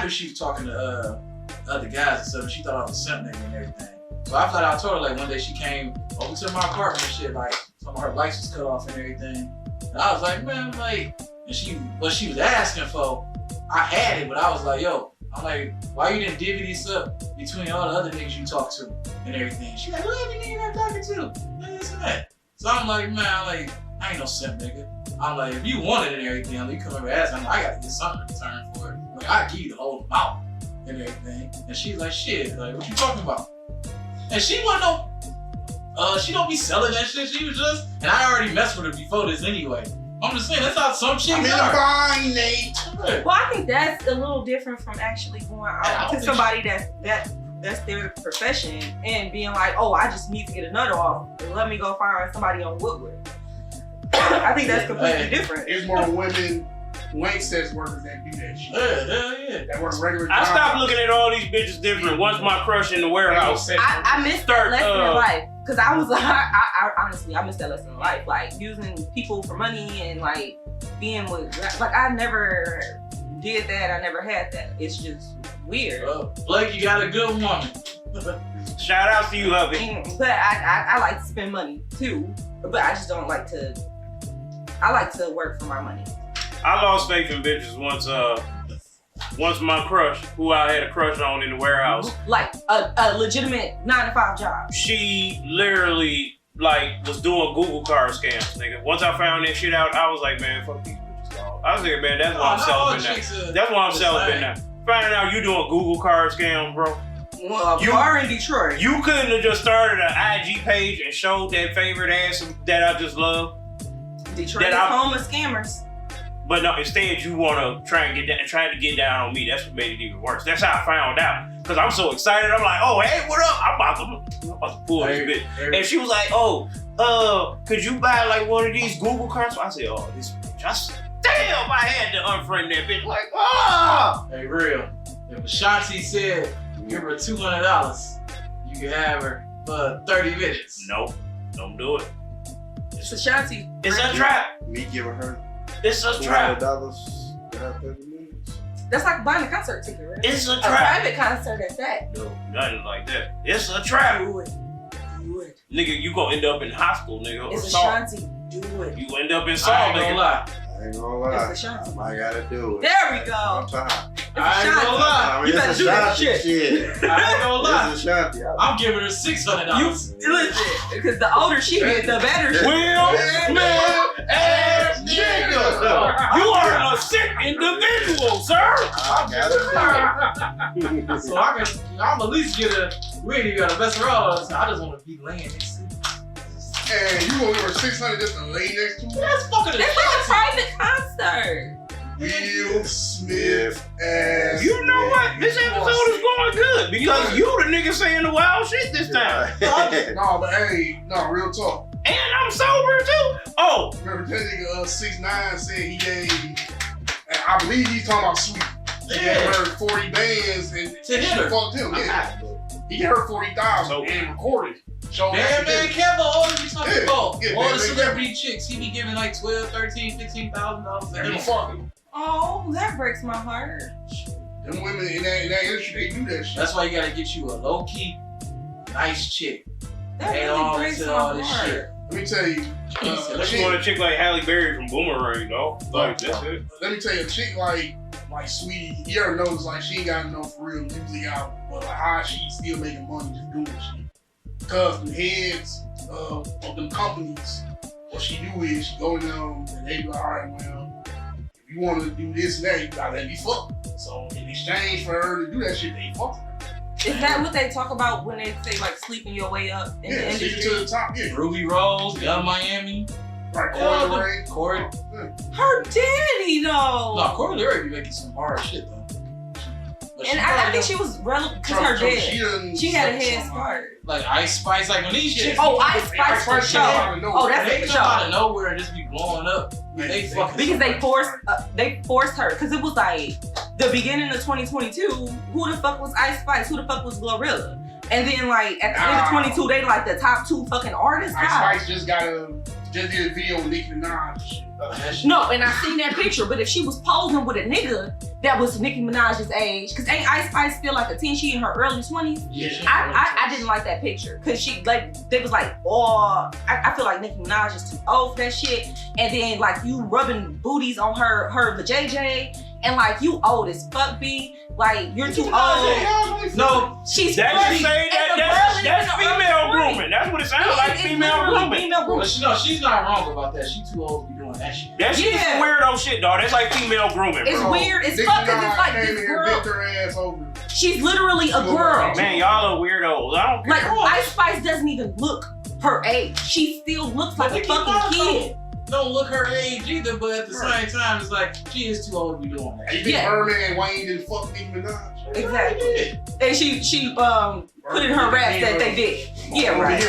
knew she was talking to other guys and stuff, and she thought I was a simp nigga and everything. So I flat out told her, like, one day she came over to my apartment and shit, like, some of her lights was cut off and everything. And I was like, man, like, and what she was asking for, I had it, but I was like, yo, I'm like, why you didn't divvy this up between all the other niggas you talk to and everything? She's like, what every nigga you talking to? This and that. So I'm like, man, like, I ain't no simp nigga. I'm like, if you want it and everything, like, you come over and ask me, I gotta get something in return for it. Like, I give you the whole amount and everything. And she's like, shit, like, what you talking about? And she wasn't she don't be selling that shit. She was just, and I already messed with her before this anyway. I'm just saying, that's how some chicks are. Fine, Nate. Well, I think that's a little different from actually going out to somebody that's their profession and being like, oh, I just need to get a nut off. Let me go find somebody on Woodward. I think that's completely different. There's more women who ain't sex workers that do that shit. Yeah. That work regular I jobs. stopped looking at all these bitches different once my crush in the warehouse. I missed that lesson in life. Cause I was like, I honestly, I missed that lesson in life. Like using people for money and like being with, like I never did that. I never had that. It's just weird. Blake, you got a good woman. Shout out to you, hubby. But I like to spend money too. But I just don't like to. I like to work for my money. I lost faith in bitches once my crush, who I had a crush on in the warehouse. Like a legitimate 9-to-5 job. She literally like was doing Google car scams, nigga. Once I found that shit out, I was like, man, fuck these bitches, dog. I was thinking, man, that's why I'm celibate now. That's why I'm celibate now. Finding out you doing Google car scams, bro. Well, you are in Detroit. You couldn't have just started an IG page and showed that favorite ass that I just love. Detroit is home of scammers. But no, instead you want to try to get down on me. That's what made it even worse. That's how I found out. Because I'm so excited. I'm like, oh, hey, what up? I'm about to pull this bitch. And she was like, oh, could you buy like one of these Google cards? I said, oh, this bitch. Damn, I had to unfriend that bitch. Like, oh. Hey, real. If Ashanti said, give her $200, you can have her for 30 minutes. Nope, don't do it. It's Ashanti. It's a trap. Me giving her it's a trap. $200 to have 30 minutes. That's like buying a concert ticket, right? It's a trap. A private concert at that. No, nothing like that. It's a trap. Do it. Nigga, you gonna end up in hospital, nigga. It's Ashanti. Do it. You end up in Saul, I ain't nigga. gonna lie. I ain't gonna lie. It's Ashanti. I gotta do it. There we go. I ain't gonna lie. You better do that shit. I ain't gonna lie. It's Ashanti. I'm giving her $600. Listen, because the older she gets, the better she Will Smith ass nigga. You are a sick individual, sir. I gotta do it. So I'm at least get a. We ain't even got a best her all. I just want to be laying next to. And you gonna give her $600 just to lay next to her? That's fucking. It's like a private concert. Will Smith ass. You know what? This episode is going good because you the nigga saying the wild shit this time. No, but hey, no, real talk. And I'm sober too. Oh. Remember that nigga 6ix9ine said he gave, and I believe he's talking about Sweet. He gave her 40 bands and To hit her. fucked him. Yeah. He gave her 40,000 and recorded. Man, Kevin, all you talking about? Yeah, All the celebrity chicks, he be giving like $12,000, $13,000, $15,000 And he a fucked him. Oh, that breaks my heart. Them women in that industry, they do that shit. That's why you gotta get you a low key nice chick. That Ain't really all breaks into my all this heart. shit. Let me tell you, Unless you want a chick like Halle Berry from Boomerang, though. Like, that's it. let me tell you, a chick like Sweetie, you ever notice like she ain't got no for real music out, but like how she still making money just doing shit. Cause the heads of them companies, what she do is she go to them and they be like, all right, well, if you want to do this and that, you gotta let me fuck. So in exchange for her to do that shit, they fuck her. Is that what they talk about when they say like sleeping your way up in the Yeah, industry? take it to the top. Yeah, Ruby Rose, Young Miami. right. Corey. Her daddy though. No, Corey Leary be making some hard shit though. But And I think she was relevant because her dad. She had a head start. Like Ice Spice, like when these chicks. Oh, Ice Spice for sure. Oh, that's they for come out sure. of nowhere and just be blowing up. They fucking Because they forced her. Because it was like the beginning of 2022. Who the fuck was Ice Spice? Who the fuck was Glorilla? And then like at the end of 22, they like the top 2 fucking artists. Ice How? Spice just did a video with Nicki Minaj. No, and I seen that picture. But if she was posing with a nigga that was Nicki Minaj's age, because ain't Ice Spice still like a teen? She in her early 20s. Yeah, I didn't like that picture because she like they was like, oh, I feel like Nicki Minaj is too old for that shit. And then like you rubbing booties on her vajayjay, and like you old as fuck, B. Like you're too old. No, She's That's pretty. that's female grooming. That's what it sounds like. Female grooming. but no, she's not wrong about that. She too old to be doing that shit. That shit is some weirdo shit, dog. That's like female grooming, It's bro. weird as Nicki fuck because it's Minaj like came this in here girl. and bent her ass over. She's literally a girl. Man, y'all are weirdos. I don't Like care. Ice Spice doesn't even look her age. She still looks like a fucking kid. Don't look her age either, but at the same time, it's like she is too old to be doing that. You think Yeah. Birdman and Wayne didn't fuck Nicki Minaj? Exactly. And she put in her raps that they did. Yeah, right.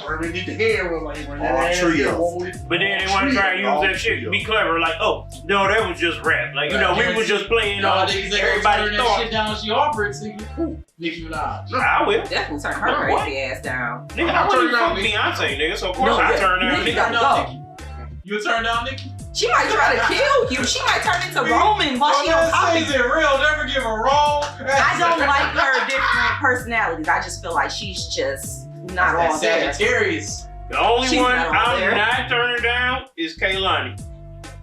Birdman did the hair like trio. But then they want to try and use that shit to be clever. Like, oh, no, that was just rap. Like, you know, we was just playing Y'all on niggas ain't everybody's that thoughts. shit down when she offered it to you. Nicki Minaj. I will. Definitely turn her crazy ass down. Nigga, I wouldn't fuck Beyonce, nigga, so of course I turn down Nicki nigga. gotta go. You turn down Nicki? She might try to kill you. She might turn into Roman while she on top of Is you. it real? Never give a wrong. I don't like her different personalities. I just feel like she's just not all there. Sagittarius. The only She's one not on I'm there. not turning down is Kaylani.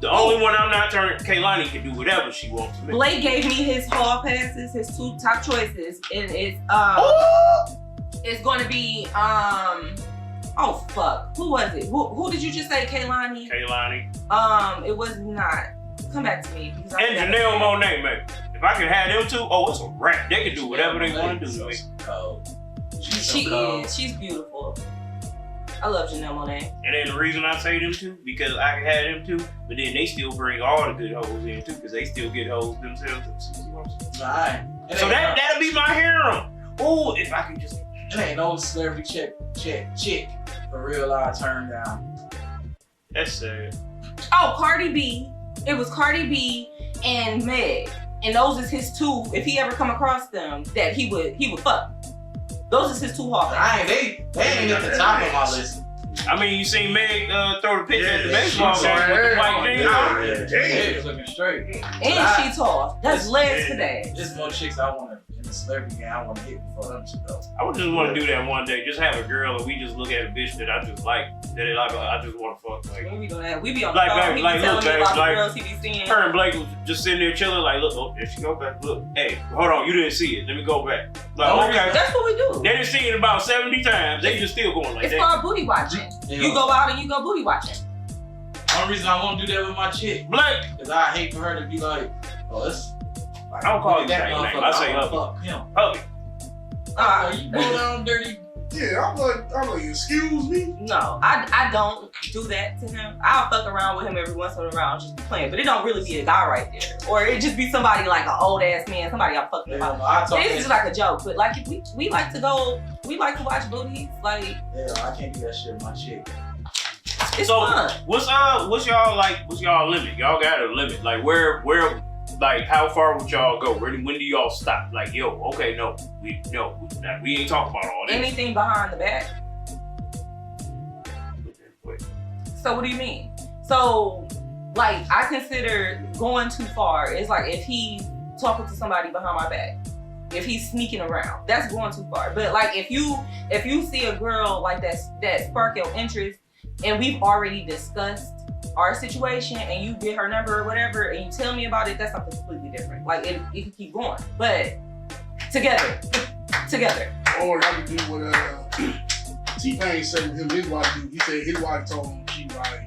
The only one I'm not turning, Kaylani can do whatever she wants to do. Blake gave me his hall passes, his 2 top choices, and it's gonna be oh fuck, who was it? Who did you just say, Kaylani? Kaylani. It was not. Come back to me. because I And forgot Janelle her name. Monáe, man. If I can have them two, oh, it's a wrap. They can do whatever they want to do to me. She is. She's beautiful. I love Janelle Monáe. And then the reason I say them two, because I can have them two, but then they still bring all the good hoes in too, because they still get hoes themselves. Right. So that'll be my harem. Oh, if I can just. It ain't no celebrity chick for real life turned down. That's sad. Oh, Cardi B. It was Cardi B and Meg. And those is his 2, if he ever come across them, that he would fuck. Those is his 2 hawks. They ain't at the top of my list. I mean, you seen Meg throw the picture at the Yeah, baseball she's game with the alright. white jeans on. Hey, looking straight. And she tall. That's legs today. There's more chicks I want to in the celebrity game. I want to hit before them to go. I would just want to do that one day. Just have a girl and we just look at a bitch that I just like. That I just want to fuck. Like, When we do that, we be on the Like, phone. baby, He like, be telling look, me baby, about like- the girls he be seeing. her and Blake was just sitting there chilling. Like, look, oh, there she go back. Look, hey, hold on, you didn't see it. Let me go back. Like, okay. That's what we do. They done seen it about 70 times. They just still going like It's that. called booty watching. Yeah. You go out and you go booty watching. Only reason I want to do that with my chick Blake, is I hate for her to be like, oh, it's. Like, I don't call you that that name. motherfucker, I say wanna hubby. fuck him. Hubby. You go down dirty. Yeah, I'm like, excuse me. No, I don't do that to him. I'll fuck around with him every once in a while, just be playing. But it don't really be a guy right there, or it just be somebody like an old ass man, somebody I'm fucking about. I talk It's just like a joke, but like if we like to go, we like to watch booties. Like Yeah, I can't do that shit with my chick. it's So fun. what's y'all limit? Y'all got a limit. Like where like how far would y'all go? When do y'all stop? Like, yo, okay, no, we ain't talking about all this. Anything behind the back. So what do you mean? So like I consider going too far is like if he's talking to somebody behind my back. if he's sneaking around. That's going too far. But like if you see a girl like that spark your interest, and we've already discussed our situation, and you get her number or whatever, and you tell me about it, that's something completely different. Like it can keep going, but together. Or like you do what T-Pain said with him, his wife do. He said his wife told him, she like,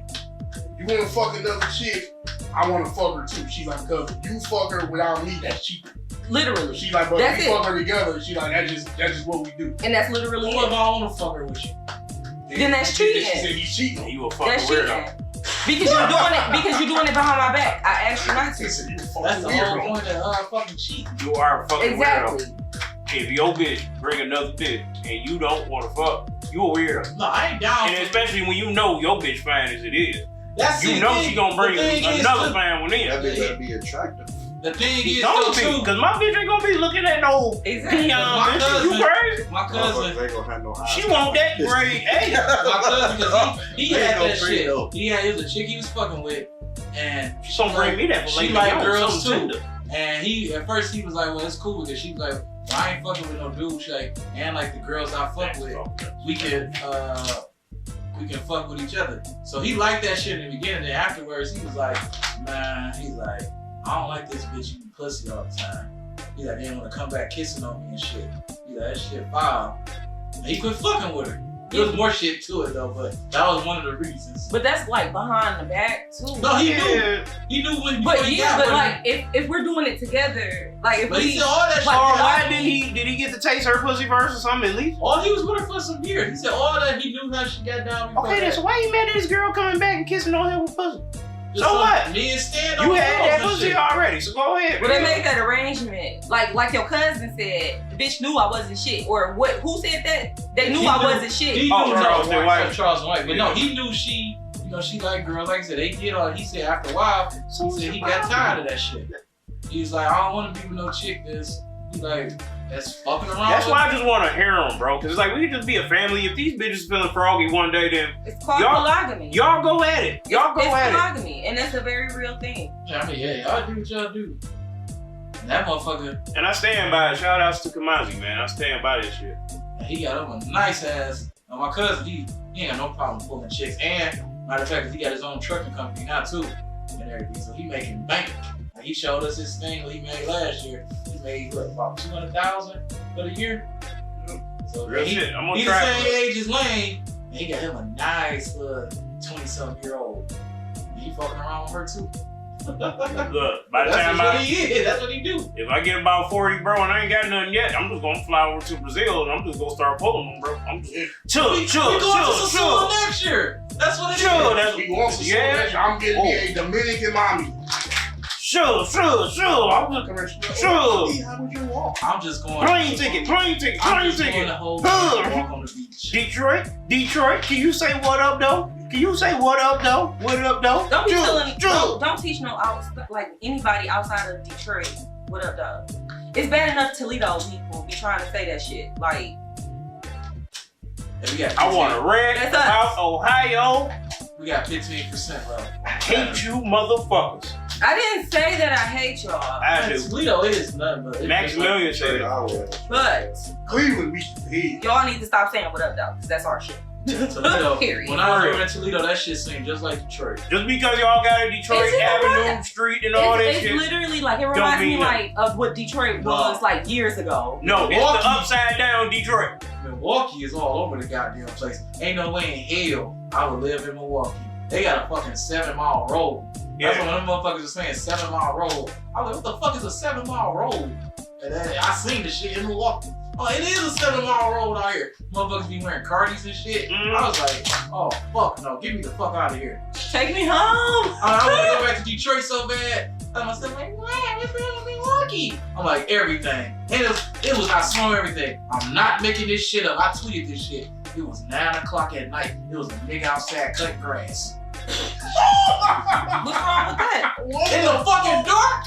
you wanna fuck another chick, I wanna fuck her too. She's like, cause you fuck her without me, that's cheaper. Literally. She like, but if we fuck her together, she like, that's just what we do. And that's literally What if I wanna fuck her with you? Then that's cheating. She said he's cheating. You a fucking That's weirdo. cheating. Because you're doing it behind my back. I asked you not to. He said, you a fucking That's the whole weirdo. point of fucking cheating. You are a fucking Exactly. weirdo. If your bitch bring another bitch and you don't want to fuck, you a weirdo. No, I ain't down. And especially when you know your bitch fine as it is. That's You the know thing. she gonna bring The thing is, another too, fine one in. That bitch better be attractive. The thing She is, don't though, be, too, cause my bitch ain't gonna be looking at no Exactly. peon My bitch. cousin- You crazy? my cousin, Motherfuckers ain't gonna have no eyes. She want that grade A. my cousin, cause he They had ain't no that free shit. though. It was a chick he was fucking with, and She gonna bring me that for she later like on, girls something too. tender. And at first he was like, well, it's cool because she was like, well, I ain't fucking with no dude. She like, and like the girls I fuck with, we can fuck with each other. So he liked that shit in the beginning. Then afterwards, he was like, nah, he's like, I don't like this bitch eating pussy all the time. He's like, they didn't want to come back kissing on me and shit. He's like, that shit foul. And he quit fucking with her. There was more shit to it though, but that was one of the reasons. But that's like behind the back too. No, he knew. Yeah. He knew when. But before he yeah, got but with like her. if we're doing it together, like if But he we said all that shit. Like, Or why did he get to taste her pussy first or something at least? All he was with her for some years. He said all that he knew how she got down before Okay, then that. so why you mad at this girl coming back and kissing on him with pussy? Just so what? Me and Stan You on had girls that and pussy shit. already, so go ahead. well, they made that arrangement. Like your cousin said, the bitch knew I wasn't shit. Or what? Who said that? They knew He I knew- wasn't shit. He knew Oh, Charles White, White. Charles White. But no, Yeah. he knew she, she liked girls. Like I said, they did all. He said after a while, he said he got tired of that shit. He was like, I don't want to be with no chick that's fucking around. That's with why I just want to hear them, bro. Cause it's like we can just be a family. If these bitches feeling froggy one day, then It's called Y'all- polygamy. y'all go at it. Y'all go it's at it. polygamy, and that's a very real thing. Yeah, I mean, yeah, y'all do what y'all do. And that motherfucker, And I stand by it. Shout outs to Kamazi, man. I stand by this shit. he got him a nice ass. And my cousin, he ain't got no problem pulling chicks. And matter of fact, he got his own trucking company now too, and everything. So he making bank. Like, he showed us his thing that he made last year. He made about $200,000 for the year. So Real he, shit. I'm gonna he the try. same age as Lane, and he got him a nice little 20-something-year-old. And he fucking around with her too. Look, by the That's time what he is. That's what he do. if I get about 40, bro, and I ain't got nothing yet, I'm just gonna fly over to Brazil and I'm just gonna start pulling them, bro. I'm just chill. We going to Sassuolo next year. That's what it is. That's We want some yeah. yeah. I'm getting me a Dominican mommy. Sure. I'm just sure. How would you walk? I'm just going. Plane ticket. I'm just going to hold Huh. walk on the beach. Detroit. Can you say what up though? What up though? Don't be telling. Chill. Don't teach like anybody outside of Detroit. What up, dog? It's bad enough Toledo people be trying to say that shit. Like And we got I want to 15 rant That's us. about Ohio. We got 15% left. I hate you motherfuckers. I didn't say that I hate y'all, I do. Toledo is nothing but Maximilian said it. but Cleveland beat the head. y'all need to stop saying what up, dog, because that's our shit. Toledo. Period. When I was over in Toledo, that shit seemed just like Detroit. Just because y'all got a Detroit It's in the Avenue, right. Street, and all that It's shit. literally like it reminds me mean like of what Detroit was like years ago. No, it's Milwaukee. the upside down Detroit. Milwaukee is all over the goddamn place. Ain't no way in hell I would live in Milwaukee. They got a fucking 7-mile road. That's Yeah. what them motherfuckers are saying, 7-mile road. I was like, what the fuck is a 7-mile road? And then I seen the shit in Milwaukee. Oh, it is a 7-mile road out here. Motherfuckers be wearing cardies and shit. I was like, oh, fuck no, get me the fuck out of here. Take me home. I want to go back to Detroit so bad. I was like, what's wrong with Milwaukee? I'm like, everything. And it was, I saw everything. I'm not making this shit up. I tweeted this shit. It was 9 o'clock at night. It was a nigga outside cutting grass. Oh What's wrong with that? In the fucking dark?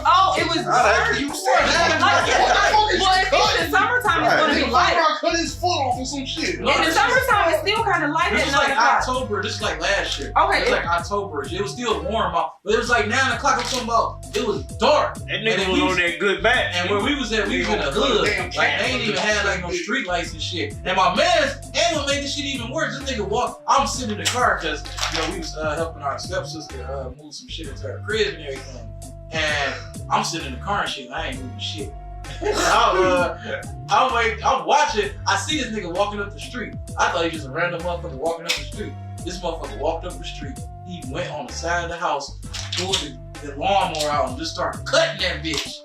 Oh, it was dark. You said Well, if it's the summertime, it's gonna be light. I cut his foot off or some shit. In the summertime, it's still kind of light This at is 9 like o'clock. October. This is like last year. Okay, It was like October. It was still warm out, but it was like 9 o'clock. I'm talking about. It was dark. That And nigga then was we on that good back. And where we was at, we was in the hood. Like they ain't even had like no street lights and shit. And my man ain't gonna make this shit even worse. This nigga walk. I'm sitting in the car because we was helping our stepsister move some shit into her crib and everything. And I'm sitting in the car and shit. I ain't moving shit. I'm watching. I see this nigga walking up the street. I thought he was just a random motherfucker walking up the street. This motherfucker walked up the street. He went on the side of the house, pulled the lawnmower out, and just started cutting that bitch.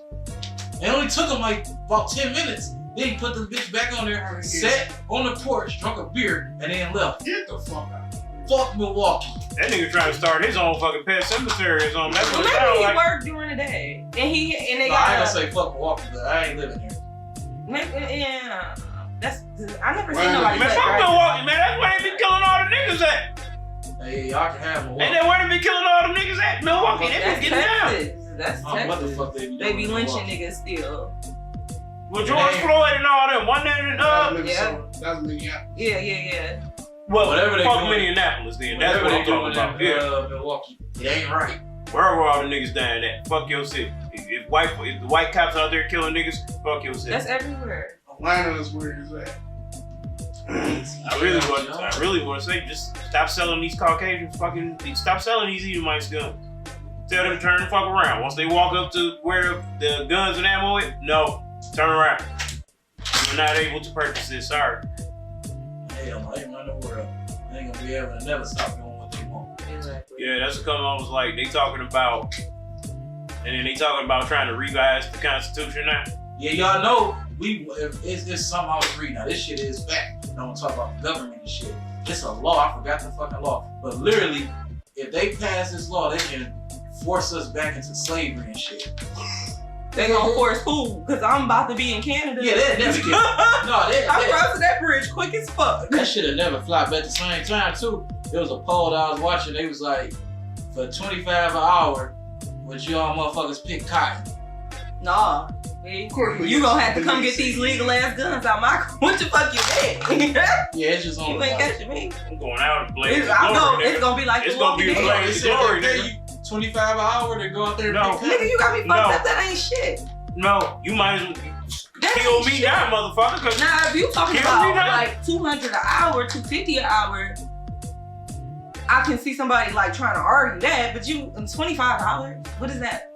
It only took him like about 10 minutes. Then he put the bitch back on there, sat on the porch, drunk a beer, and then left. Get the fuck out. Fuck Milwaukee. That nigga trying to start his own fucking pet cemetery or something. That's Well, what it maybe sound he like. worked during the day, and they No, I ain't got. gonna say fuck Milwaukee, but I ain't living there. Yeah, that's. I never seen Man, nobody. Man, say fuck right. Milwaukee, man. That's where they be killing all the niggas at. Hey, y'all can have Milwaukee. Ain't that where they be killing all the niggas at? Milwaukee, they That's be getting down. Texas. That's What the Texas. fuck they be doing? They be in lynching Milwaukee? niggas still. Well, George Floyd and all them. One that in, That's Minneapolis. Yeah. well, Whatever they fuck doing. Minneapolis then. That's what Whatever I'm they talking doing about. in Yeah. Milwaukee, it ain't right. Where were all the niggas dying at? Fuck your city. If the white cops out there killing niggas, fuck your city. That's everywhere. Atlanta is where it's at. I really want to say, just stop selling these Caucasians stop selling these Edomites guns. Tell them to turn the fuck around. Once they walk up to where the guns and ammo is, no, turn around. You're not able to purchase this, sorry. Hell no, they run the world. They ain't gonna be able to never stop doing what they want. Exactly. Yeah, that's what come on was like, they talking about, and then they talking about trying to revise the Constitution now. Yeah, y'all know it's something I was reading. Now this shit is fact. Don't talk about the government and shit. It's a law. I forgot the fucking law. But literally, if they pass this law, they can force us back into slavery and shit. They gonna force food, cause I'm about to be in Canada. Yeah, they never get. No, I'm crossing that bridge quick as fuck. that should have never fly. But at the same time, too, there was a poll that I was watching. They was like, for $25 an hour, would y'all motherfuckers pick cotton? Nah. You gonna have to come get these legal ass guns out my car. What the fuck you think? Yeah, it's just on You the ain't catching me. I'm going out and blaze It's, the I know, glory, it's nigga. gonna be like It's the gonna be Walking a Dead. blaze They the said glory, they pay nigga. you $25 an hour to go out there and No. pick cotton. Nigga, you got me fucked No. up. That ain't shit. No, you might as well That kill ain't me shit. now, motherfucker. Cause Now, if you talking Kill me about now. like $200 an hour, $250 an hour, I can see somebody like trying to argue that. But you, $25, what is that?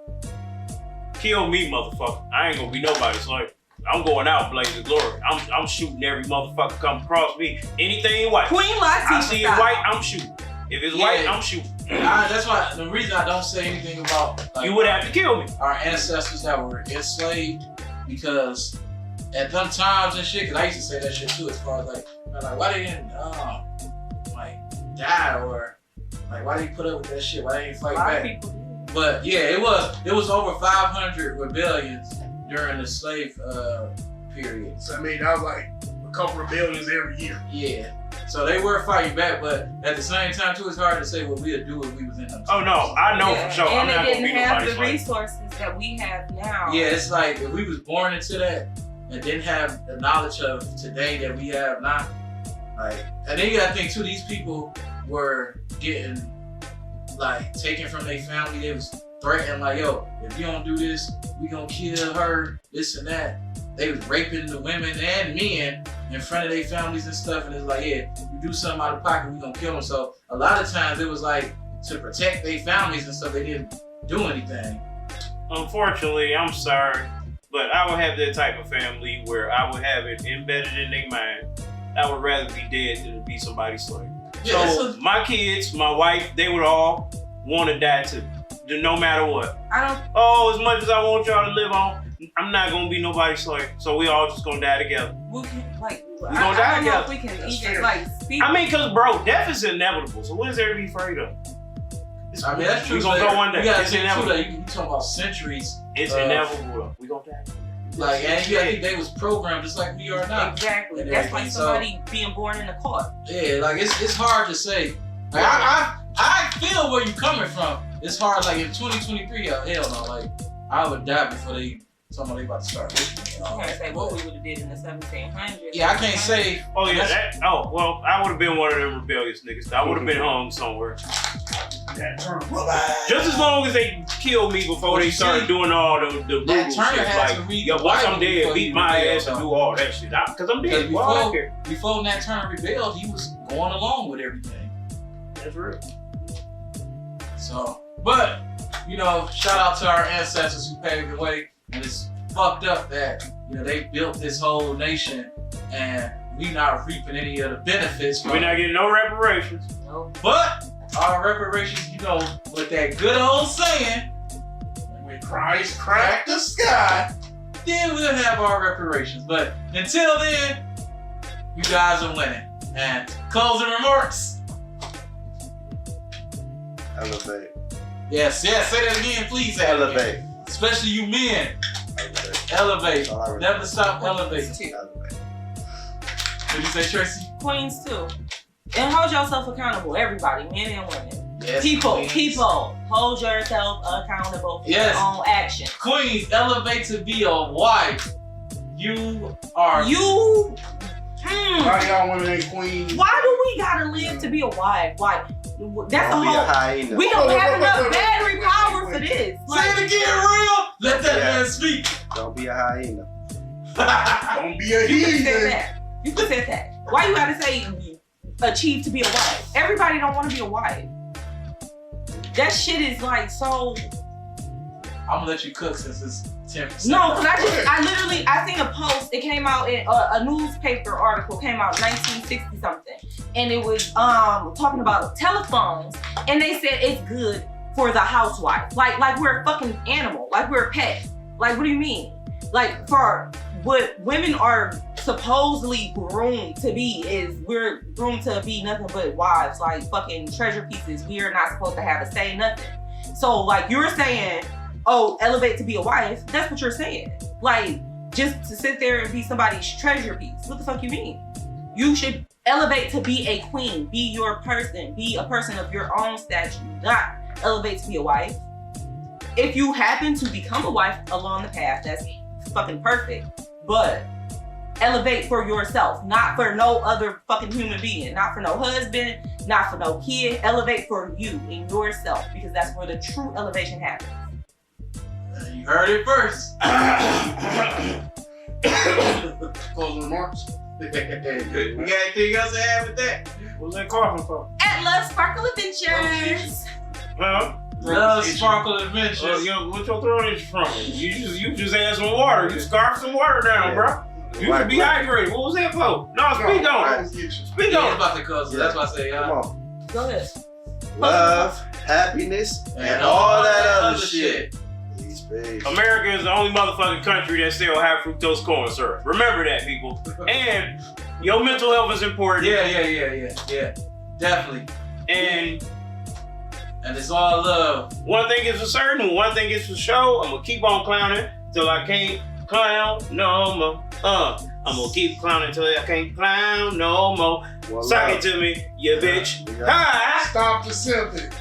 kill me, motherfucker. I ain't gonna be nobody's slave. I'm going out blazing glory. I'm shooting every motherfucker come across me. Anything white. Queen Latifah. I see it white, I'm shooting. If it's white, I'm shooting. That's why the reason I don't say anything about like, You would have to kill me. our ancestors that were enslaved, because at them times and shit, because I used to say that shit too, as far as like why they didn't like die, or like why they put up with that shit, why they didn't fight A lot of back. people do. But yeah, it was over 500 rebellions during the slave period. So I mean, that was like a couple rebellions every year. Yeah. So they were fighting back, but at the same time too, it's hard to say what we'd do if we was in them. Oh no, I know Yeah, for sure. I'm and not they gonna didn't be have nobody's the slave. resources that we have now. Yeah, it's like if we was born into that and didn't have the knowledge of today that we have now, like, and then you gotta think too, these people were getting like taken from their family. They was threatened like, yo, if you don't do this, we gonna kill her, this and that. They was raping the women and men in front of their families and stuff, and it's like, yeah, you do something out of pocket, we gonna kill them. So a lot of times it was like to protect their families and stuff, they didn't do anything. Unfortunately, I'm sorry, but I would have that type of family where I would have it embedded in their mind. I would rather be dead than to be somebody's slave. Yeah, So my kids, my wife, they would all want to die too, no matter what. I don't. Oh, as much as I want y'all to live on, I'm not gonna be nobody's slave. So we all just gonna die together. We can like. gonna I die don't know if together. we can That's even fair. like speak. I mean, cause bro, death is inevitable. So what is there to be afraid of? I mean, that's true. We gonna go one day. You gotta It's think too inevitable. that you talking about centuries. It's inevitable though. We gonna die. Like, and you gotta think they was programmed just like we are now. Exactly. And That's like everything, somebody being born in a cart. Yeah, like it's hard to say. Like I I feel where you coming from. It's hard, like in 2023, hell no, like I would die before somebody about to start listening. I can't say what we would have did in the 1700s. Yeah, I can't say. Oh yeah, well, I would have been one of them rebellious niggas. I would have been hung somewhere. Just as long as they killed me before they started doing all the brutal shit. Like, yo, once I'm dead, beat my ass and do all that shit. Cause I'm dead. Before Nat Turner rebelled, he was going along with everything. That's real. So, but, you know, shout out to our ancestors who paved the way. And it's fucked up that, you know, they built this whole nation and we not reaping any of the benefits. We're not getting no reparations. No. But our reparations, you know, with that good old saying, when Christ cracked the sky, then we'll have our reparations. But until then, you guys are winning. And closing remarks. Elevate. Yes, say that again, please. Elevate. Especially you men. Elevate. Never stop elevating. Elevate. What did you say, Tracy? Queens too. And hold yourself accountable, everybody, men and women. Yes, People, queens. hold yourself accountable for your own action. Queens, elevate to be a wife. You are. Why y'all women ain't queens? Why do we gotta live to be a wife? Like, that's Don't a be a whole. hyena. We don't have enough battery power for this. Say it again, real. Let that man speak. Don't be a hyena. Don't be a You could say heathen. that. You could say that. Why you gotta say achieve to be a wife? Everybody don't want to be a wife. That shit is like so. I'm gonna let you cook since it's 10%. No, because I seen a post. It came out in a newspaper article. Came out in 1960 something, and it was talking about telephones, and they said it's good for the housewife. Like we're a fucking animal. Like we're a pet. Like what do you mean? Like for what women are supposedly groomed to be is we're groomed to be nothing but wives, like fucking treasure pieces. We are not supposed to have a say, nothing. So like you're saying, oh, elevate to be a wife, that's what you're saying. Like just to sit there and be somebody's treasure piece. What the fuck you mean? You should elevate to be a queen, be your person, be a person of your own stature, not elevate to be a wife. If you happen to become a wife along the path, that's fucking perfect. But elevate for yourself, not for no other fucking human being, not for no husband, not for no kid. Elevate for you and yourself, because that's where the true elevation happens. You heard it first. Closing remarks. We got anything else to add with that? What's that coughing for? At Love Sparkle Adventures. Huh? Love Sparkle Adventures. Yo, what's your throat itch from? You just had some water. You scarfed some water down, bro. You should be hydrated. What was that for? No, speak on it. Speak Yeah, on it's it. about to cause. That's why I say, Come on. Go ahead. Love, happiness, and all that other shit. Peace, peace. America is the only motherfucking country that still have fructose corn syrup. Remember that, people. And your mental health is important. Yeah. Definitely. And it's all love. one thing is for certain, one thing is for sure. I'm gonna keep on clowning till I can't clown no more. I'm gonna keep clowning till I can't clown no more. Well, Suck love. it to me, you bitch. We got- Hi. Stop the simping.